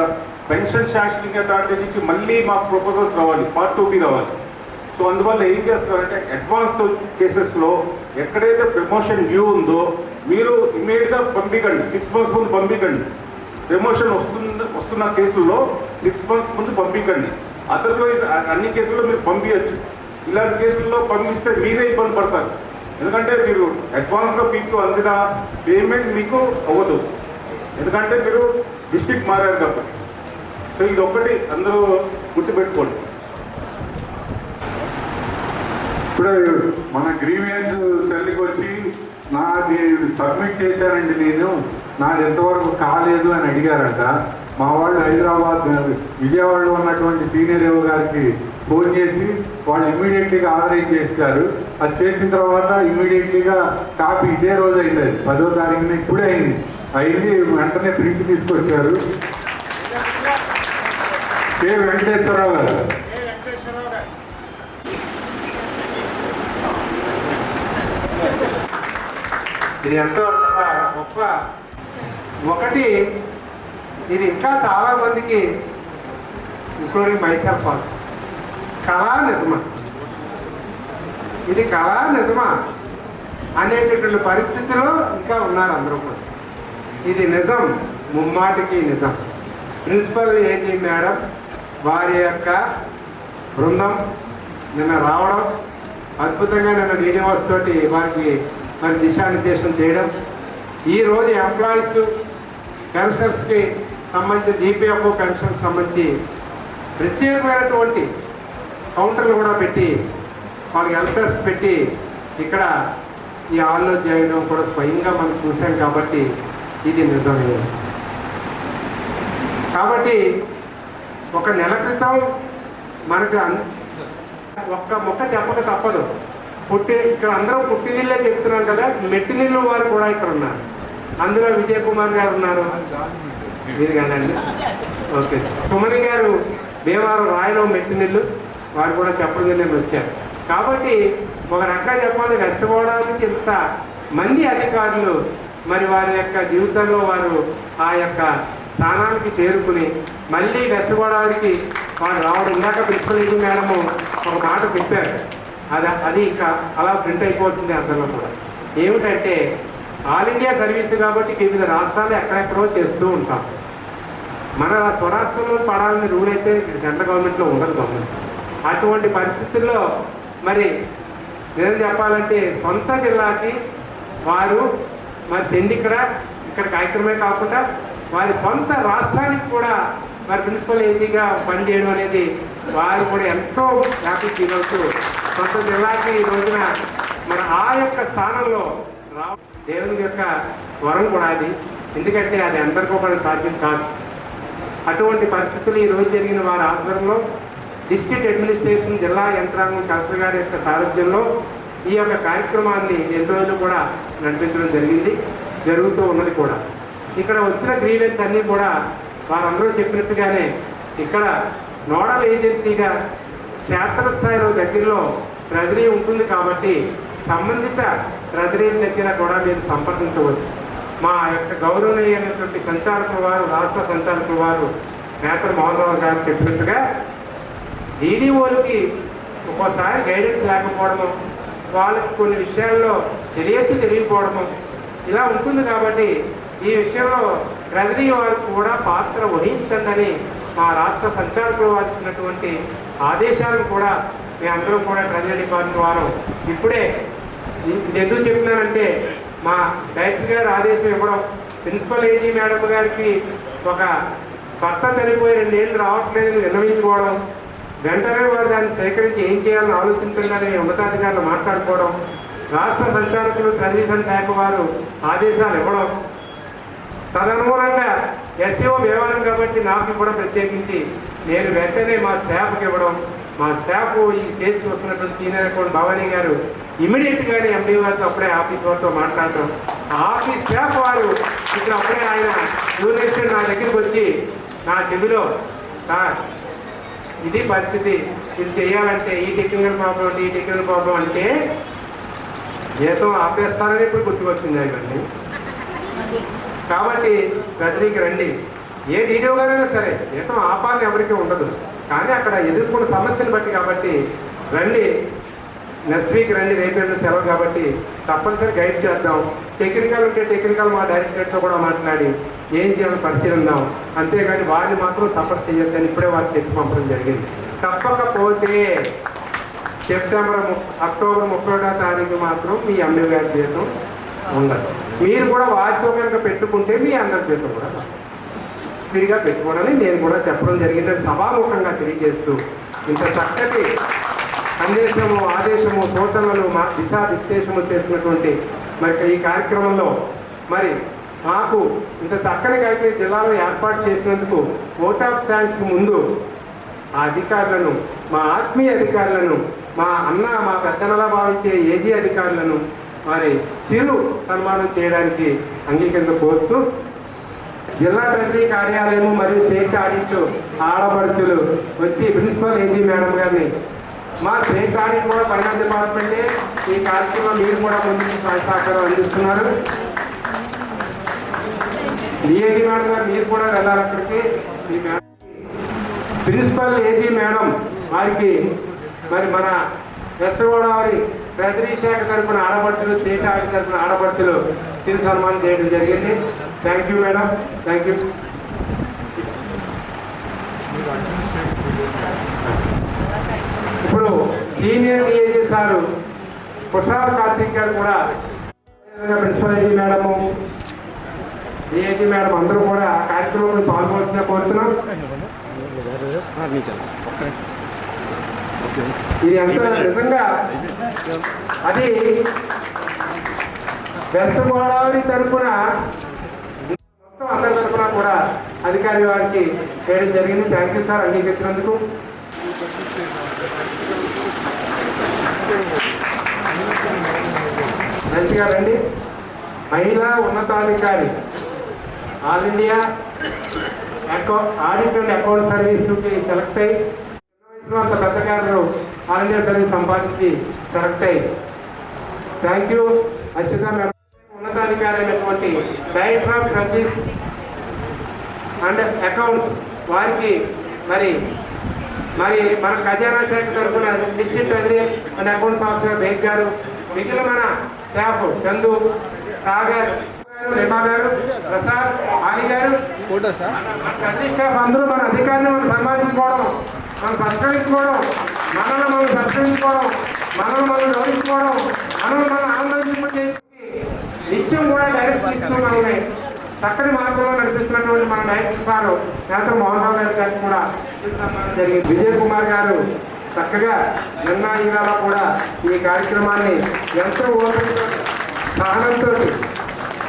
పెన్షన్ శాంక్షనింగ్ అథారిటీ నుంచి మళ్ళీ మాకు ప్రపోజల్స్ రావాలి, Part 2B రావాలి. సో అందువల్ల ఏం చేస్తారంటే అడ్వాన్స్ కేసెస్లో ఎక్కడైతే ప్రమోషన్ డ్యూ ఉందో మీరు ఇమీడియట్గా పంపించండి, 6 months ముందు పంపించండి. ప్రమోషన్ వస్తున్న కేసుల్లో 6 months ముందు పంపించండి. అదర్వైజ్ అన్ని కేసుల్లో మీరు పంపించచ్చు. ఇలాంటి కేసుల్లో పంపిస్తే మీరే ఇబ్బంది పడతారు. ఎందుకంటే మీరు అడ్వాన్స్గా మీకు అందిన పేమెంట్ మీకు అవ్వదు, ఎందుకంటే మీరు డిస్ట్రిక్ట్ మారారు కాబట్టి. సో ఇది ఒక్కటి అందరూ గుర్తుపెట్టుకోండి. ఇప్పుడు మన గ్రీవియన్స్ సెల్కి వచ్చి నాది సబ్మిట్ చేశానండి, నాది ఎంతవరకు కాలేదు అని అడిగారంట. మా వాళ్ళు హైదరాబాద్ విజయవాడలో ఉన్నటువంటి సీనియర్ ఏవో గారికి ఫోన్ చేసి వాళ్ళు ఇమ్మీడియట్లీగా ఆథరైజ్ చేస్తారు. అది చేసిన తర్వాత ఇమ్మీడియట్లీగా కాపీ ఇదే రోజు అయింది, అది 10వ తారీఖున ఇప్పుడే అయింది. వెంటనే ప్రింట్ తీసుకొచ్చారు. కె వెంకటేశ్వరరావు గారు. ఇది ఎంతో గొప్ప. ఒకటి, ఇది ఇంకా చాలామందికి ఇంక్లూడింగ్ మైసెల్ఫ్ ఆల్సో కళా నిజమా, ఇది కళా నిజమా అనేటటువంటి పరిస్థితిలో ఇంకా ఉన్నారు అందరూ కూడా. ఇది నిజం, ముమ్మాటికి నిజం. ప్రిన్సిపల్ ఏజీ మేడం వారి యొక్క బృందం నిన్న రావడం, అద్భుతంగా నిన్న యూనివర్స్ తోటి వారికి మరి దిశానిర్దేశం చేయడం, ఈరోజు ఎంప్లాయీస్ పెన్షన్స్కి సంబంధించి జీపీఎఫ్ పెన్షన్ సంబంధించి ప్రత్యేకమైనటువంటి కౌంటర్లు కూడా పెట్టి వాళ్ళకి హెల్ప్ డెస్క్ పెట్టి ఇక్కడ ఈ హాల్లో చేయడం కూడా స్వయంగా మనం చూసాం. కాబట్టి ఇది నిజమే. కాబట్టి ఒక నెల క్రితం మనకు ఒక్క ముక్క చెప్పక తప్పదు. ఇక్కడ అందరం పుట్టినీళ్ళే చెప్తున్నాం కదా, మెట్టినీళ్ళు వారు కూడా ఇక్కడ ఉన్నారు. అందులో విజయ్ కుమార్ గారు ఉన్నారు, మీరు కదండి. ఓకే, సుమని గారు భీమవరం రాయలో మెట్టినీళ్ళు, వారు కూడా చెప్పడం నేను వచ్చారు. కాబట్టి ఒక రకంగా చెప్పాలి, వెస్ట్ గోదావరి నుంచి ఇంత మంది అధికారులు మరి వారి యొక్క జీవితంలో వారు ఆ యొక్క స్థానానికి చేరుకుని మళ్ళీ వెస్ట్ గోదావరికి వారు రావడం. ఇందాక ప్రిన్సిపల్ మేడము ఒక మాట చెప్పారు, అది ఇంకా అలా ప్రింట్ అయిపోవాల్సిందే అందరిలో కూడా. ఏమిటంటే ఆల్ ఇండియా సర్వీస్ కాబట్టి వివిధ రాష్ట్రాలు ఎక్కడెక్కడో చేస్తూ ఉంటాం. మన స్వరాష్ట్రంలో పడాలని రూల్ అయితే సెంట్రల్ గవర్నమెంట్లో ఉండదు. గవర్నమెంట్ అటువంటి పరిస్థితుల్లో మరి నిజం చెప్పాలంటే సొంత జిల్లాకి వారు మరి చెంది ఇక్కడ కార్యక్రమమే కాకుండా వారి సొంత రాష్ట్రానికి కూడా మరి ప్రిన్సిపల్ ఏజీగా పనిచేయడం అనేది వారు కూడా ఎంతో హ్యాపీ ఫీల్ అవుతూ సొంత జిల్లాకి ఈ రోజున మరి ఆ యొక్క స్థానంలో దేవుని యొక్క వరం కూడా అది. ఎందుకంటే అది అందరికీ కూడా సాధ్యం కాదు. అటువంటి పరిస్థితులు ఈరోజు జరిగిన వారి ఆధ్వర్యంలో డిస్ట్రిక్ట్ అడ్మినిస్ట్రేషన్ జిల్లా యంత్రాంగం కలెక్టర్ గారి యొక్క సారథ్యంలో ఈ యొక్క కార్యక్రమాన్ని 2 రోజులు కూడా నడిపించడం జరుగుతూ ఉన్నది కూడా. ఇక్కడ వచ్చిన గ్రీవెన్స్ అన్నీ కూడా వారందరూ చెప్పినట్టుగానే ఇక్కడ నోడల్ ఏజెన్సీగా క్షేత్రస్థాయిలో దగ్గరలో ట్రెజరీ ఉంటుంది కాబట్టి సంబంధిత ట్రెజరీ దగ్గర కూడా మీరు సంప్రదించవచ్చు. మా యొక్క గౌరవనీయమైనటువంటి సంచాలకుల వారు, రాష్ట్ర సంచాలకుల వారు మేకర్ మోహన్ రావు గారు చెప్పినట్టుగా డీడీఓలకి ఒక్కోసారి గైడెన్స్ లేకపోవడము, వాళ్ళకి కొన్ని విషయాల్లో తెలియకపోవడము ఇలా ఉంటుంది. కాబట్టి ఈ విషయంలో ట్రెజరీ వారు కూడా పాత్ర వహించండి మా రాష్ట్ర సంచాలకులు వారు ఇచ్చినటువంటి ఆదేశాలను కూడా మేమందరం కూడా ట్రెజరీ డిపార్ట్మెంట్ వారు ఇప్పుడే ఇది ఎందుకు చెప్తున్నానంటే మా డైరెక్టర్ గారు ఆదేశం ఇవ్వడం, ప్రిన్సిపల్ ఏజీ మేడం గారికి ఒక భర్త చనిపోయి 2 ఏళ్ళు రావట్లేదని విన్నవించుకోవడం, వెంటనే వారు దాన్ని సేకరించి ఏం చేయాలని ఆలోచించండి ఉన్నతాధికారులు మాట్లాడుకోవడం, రాష్ట్ర సంచాలకులు ట్రెజరీ శాఖ వారు ఆదేశాలు ఇవ్వడం, తదనుగుణంగా ఎస్టీఓ వ్యవహారం కాబట్టి నాకు కూడా ప్రత్యేకించి నేను వెంటనే మా స్టాఫ్కి ఇవ్వడం, మా స్టాఫ్ ఈ కేసు వస్తున్నటువంటి సీనియర్ అకౌంట్ భవానీ గారు ఇమీడియట్గానే ఎండీ వారితో అప్పుడే ఆఫీస్ వారితో మాట్లాడటం, ఆఫీస్ స్టాఫ్ వారు ఇక్కడ అప్పుడే ఆయన యూనివర్సిటీ నా దగ్గరికి వచ్చి నా చెవిలో సార్ ఇది పరిస్థితి, ఇది చేయాలంటే ఈ టెక్నికల్ ప్రాబ్లం అంటే జీతం ఆపేస్తారని ఇప్పుడు గుర్తుకొచ్చింది ఆయనండి. కాబట్టి ట్రెజరీకి రండి, ఏ డీడీఓ గారైనా సరే జీతం ఆపాలని ఎవరికీ ఉండదు, కానీ అక్కడ ఎదుర్కొన్న సమస్యను బట్టి కాబట్టి రండి, నెక్స్ట్ వీక్ రండి, రేపు సెలవు కాబట్టి తప్పనిసరి గైడ్ చేద్దాం. టెక్నికల్ ఉంటే టెక్నికల్ మా డైరెక్టరేట్తో కూడా మాట్లాడి ఏం చేయాలని పరిశీలిద్దాం. అంతేగాని వారిని మాత్రం సపోర్ట్ చేయొద్దని ఇప్పుడే వారు చెప్పి పంపడం జరిగింది. తప్పకపోతే అక్టోబర్ 31వ తారీఖు మాత్రం మీ ఎండీ గారి జీతం ఉండదు. మీరు కూడా వారితో కనుక పెట్టుకుంటే మీ అందరి జీతం కూడా ఫ్రీగా పెట్టుకోవడానికి నేను కూడా చెప్పడం జరిగింది. సభాముఖంగా తెలియజేస్తూ ఇంత చక్కటి సందేశము, ఆదేశము, సూచనలు మా దిశానిర్దేశము చేసినటువంటి మరి ఈ కార్యక్రమంలో మరి మాకు ఇంత చక్కని కార్యక్రమం జిల్లాలో ఏర్పాటు చేసినందుకు ఓట్ ఆఫ్ థ్యాంక్స్ ముందు ఆ అధికారులను, మా ఆత్మీయ అధికారులను, మా పెద్దనలా భావించే ఏజీ అధికారులను మరి చిరు సన్మానం చేయడానికి అంగీకరణ కోరుతూ జిల్లా ట్రెజరీ కార్యాలయము మరియు స్టేట్ ఆడిట్ ఆడపడుచులు వచ్చి ప్రిన్సిపల్ ఏజీ మేడం గారిని, మా స్టేట్ ఆడిట్ కూడా ఫైనాన్స్ డిపార్ట్మెంటే ఈ కార్యక్రమం మీరు కూడా ముందుకు సహకారం అందిస్తున్నారు. డిఏజీ మేడం గారు మీరు కూడా వెళ్ళాలి అక్కడికి. ప్రిన్సిపల్ ఏజీ మేడం వారికి మరి మన వెస్ట్ గోదావరి ట్రెజరీ శాఖ తరఫున ఆడపడుచులు, స్టేట్ ఆడిట్ తరఫున ఆడపడుచులు చిరు సన్మానం చేయడం జరిగింది. Thank you madam, thank you. ఇప్పుడు senior DIG sir Prasad Kartik గారు కూడా principal IG madam, DIG madam అందరూ కూడా కార్యక్రమంలో పాల్గొనాల్సిన కోరుతున్నాం. ఇది అంతా నిజంగా అది వెస్ట్ గోదావరి తరఫున మొత్తం అందరి తరఫున కూడా అధికారి వారికి చేయడం జరిగింది. థ్యాంక్ యూ సార్ అంగీకరించినందుకు. మంచిగా రండి. మహిళా ఉన్నతాధికారి all India audit and account సర్వీస్కి సెలెక్ట్ అయ్యి అంత పెద్ద గారు ఆల్ ఇండియా సర్వీస్ సంపాదించి సెలెక్ట్ అయ్యి థ్యాంక్ యూ. అశ్విత మేడం ఉన్నతాధికారి అయినటువంటి director of service and accounts వారికి మరి మన ఖజానా శాఖ తరఫున district treasury and accounts officer Beg గారు, మిగిలిన మన స్టాఫ్ చందు, సాగర్, రేమా గారు, ప్రసాద్, ఆలి గారు, ట్రెజరీ స్టాఫ్ అందరూ మన అధికారిని మనం సన్మానించుకోవడం, మనం సత్కరించుకోవడం, మనల్ని మనం సత్కరించుకోవడం, మనల్ని మనం గౌరవించుకోవడం, మనల్ని మనం ఆనందించేసి నిత్యం కూడా డైరెక్షన్ ఇస్తూ మనల్ని చక్కని మార్గంలో నడిపిస్తున్నటువంటి మన డైరెక్టర్ సారు నేత మోహన్ రావు గారికి కూడా జరిగింది. విజయ్ కుమార్ గారు చక్కగా నిన్న ఇవాళ కూడా ఈ కార్యక్రమాన్ని ఎంతో ఓపికతో సహనంతో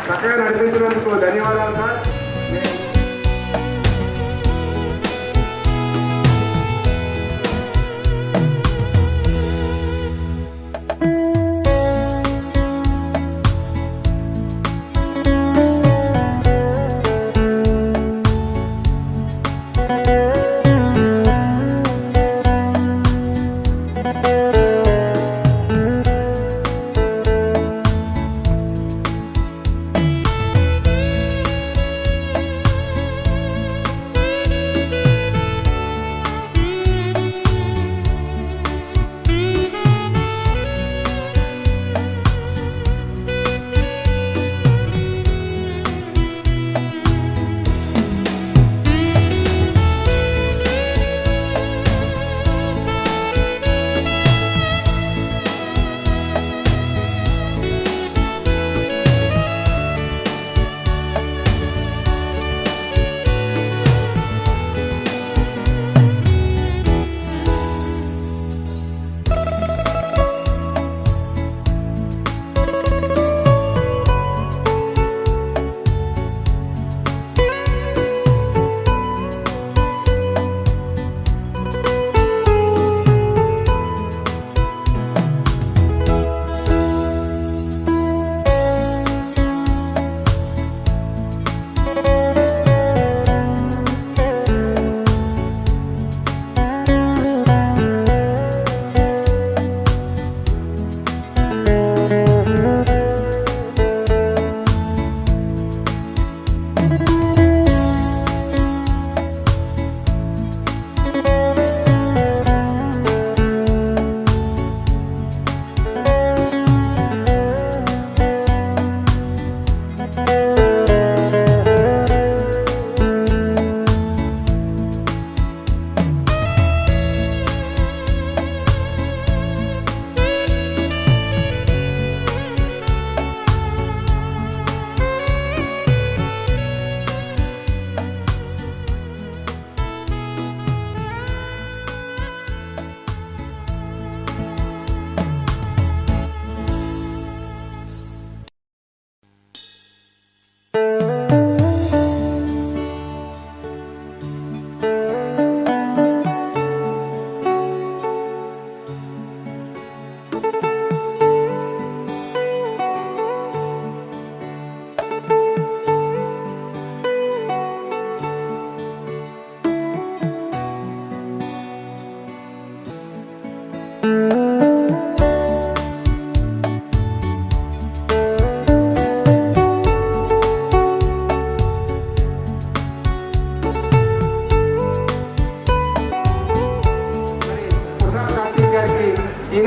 చక్కగా నడిపించినందుకు ధన్యవాదాలు sir.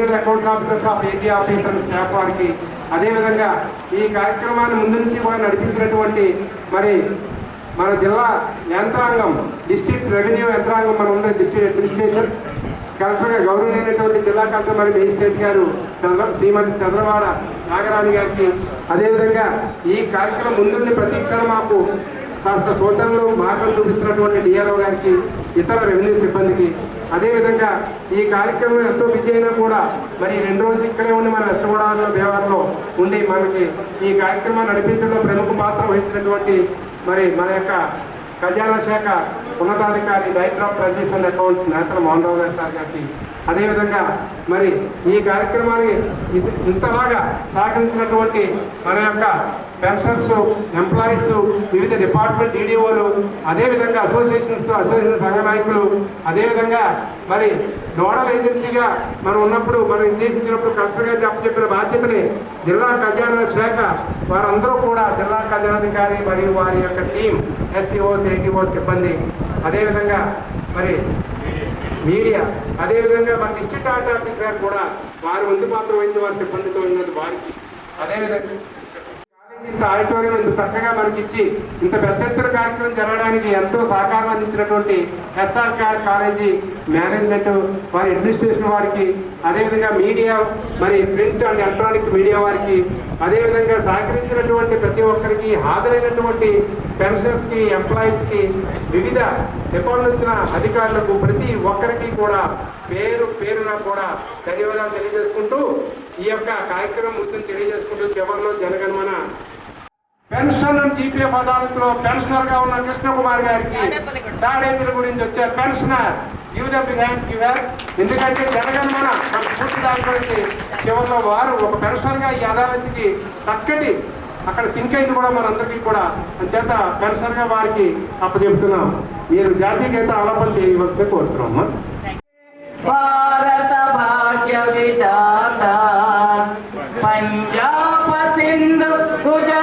Senior accounts officers of AG officer staff వారికి, అదేవిధంగా ఈ కార్యక్రమాన్ని ముందు నుంచి కూడా నడిపించినటువంటి మరి మన జిల్లా యంత్రాంగం, డిస్ట్రిక్ట్ రెవెన్యూ యంత్రాంగం మన ఉంది, డిస్ట్రిక్ట్ అడ్మినిస్ట్రేషన్ కలెక్టర్గా గౌరవనీయమైనటువంటి జిల్లా కలెక్టర్ మరి మేజిస్ట్రేట్ గారు శ్రీమతి చంద్రవాడ నాగరాణి గారికి, అదేవిధంగా ఈ కార్యక్రమం ముందుండి ప్రతి క్షణం మాకు కాస్త సూచనలు మార్గం చూపిస్తున్నటువంటి డిఆర్ఓ గారికి, ఇతర రెవెన్యూ సిబ్బందికి, అదేవిధంగా ఈ కార్యక్రమం ఎంతో బిజీ అయినా కూడా మరి 2 రోజులు ఇక్కడే ఉండి మన వెస్టగోదావరిలో భీమవరంలో ఉండి మనకి ఈ కార్యక్రమాన్ని నడిపించడంలో ప్రముఖ పాత్ర వహించినటువంటి మరి మన యొక్క ఖజానా శాఖ ఉన్నతాధికారి director of treasuries and accounts నేతల మోహన్ రావు గారి సార్ గారికి, అదేవిధంగా మరి ఈ కార్యక్రమాన్ని ఇంతలాగా సహకరించినటువంటి మన యొక్క పెన్షనర్స్, ఎంప్లాయీస్, వివిధ డిపార్ట్మెంట్ డీడీఓలు, అదేవిధంగా అసోసియేషన్ సంఘ నాయకులు, అదేవిధంగా మరి నోడల్ ఏజెన్సీగా మనం ఉన్నప్పుడు మనం నిర్దేశించినప్పుడు కలెక్టర్ గారు చెప్పిన బాధ్యతని జిల్లా ఖజానా శాఖ వారందరూ కూడా జిల్లా ఖజానాధికారి మరియు వారి యొక్క టీం, ఎస్టీఓస్, ఏటీఓస్ సిబ్బంది, అదేవిధంగా మరి మీడియా, అదేవిధంగా మన డిస్ట్రిక్ట్ ఆఫీస్ గారు కూడా వారి వంతు పాత్ర వహించి వారి సిబ్బందితో ఉన్నది వారికి, అదేవిధంగా ఇంత ఆడిటోరియం ఇంత చక్కగా మనకిచ్చి ఇంత పెద్ద ఎత్తున కార్యక్రమం జరగడానికి ఎంతో సహకారం అందించినటువంటి ఎస్ఆర్ కాలేజీ మేనేజ్మెంట్ వారి అడ్మినిస్ట్రేషన్ వారికి, అదేవిధంగా మీడియా మరి ప్రింట్ అండ్ ఎలక్ట్రానిక్ మీడియా వారికి, అదేవిధంగా సహకరించినటువంటి ప్రతి ఒక్కరికి, హాజరైనటువంటి పెన్షనర్స్కి, ఎంప్లాయీస్కి, వివిధ డిపార్ట్మెంట్ వచ్చిన అధికారులకు ప్రతి ఒక్కరికి కూడా పేరున కూడా ధన్యవాదాలు తెలియజేసుకుంటూ ఈ యొక్క కార్యక్రమం ముగిసింది తెలియజేసుకుంటూ చివరిలో జనగణమన పెన్షన్ జీపీఎఫ్ అదాలత్లో పెన్షనర్ గా ఉన్న కృష్ణకుమార్ గారికి తాడేపల్లి గురించి వచ్చారు పెన్షనర్ ఎందుకంటే జనగణమన పూర్తి దానికి చివరిలో వారు ఒక పెన్షనర్ గా ఈ అదాలత్కి చక్కటి అక్కడ సింక్ అయింది కూడా మనందరికీ కూడా చేత పెన్షనర్ గా వారికి అప్పచెప్తున్నాం. మీరు జాతీయ గీత ఆలాపన చేయవలసి కోరుతున్నాం అమ్మా. భారత భాగ్య విధాత పంజాబ్ సింధు గుజరాత్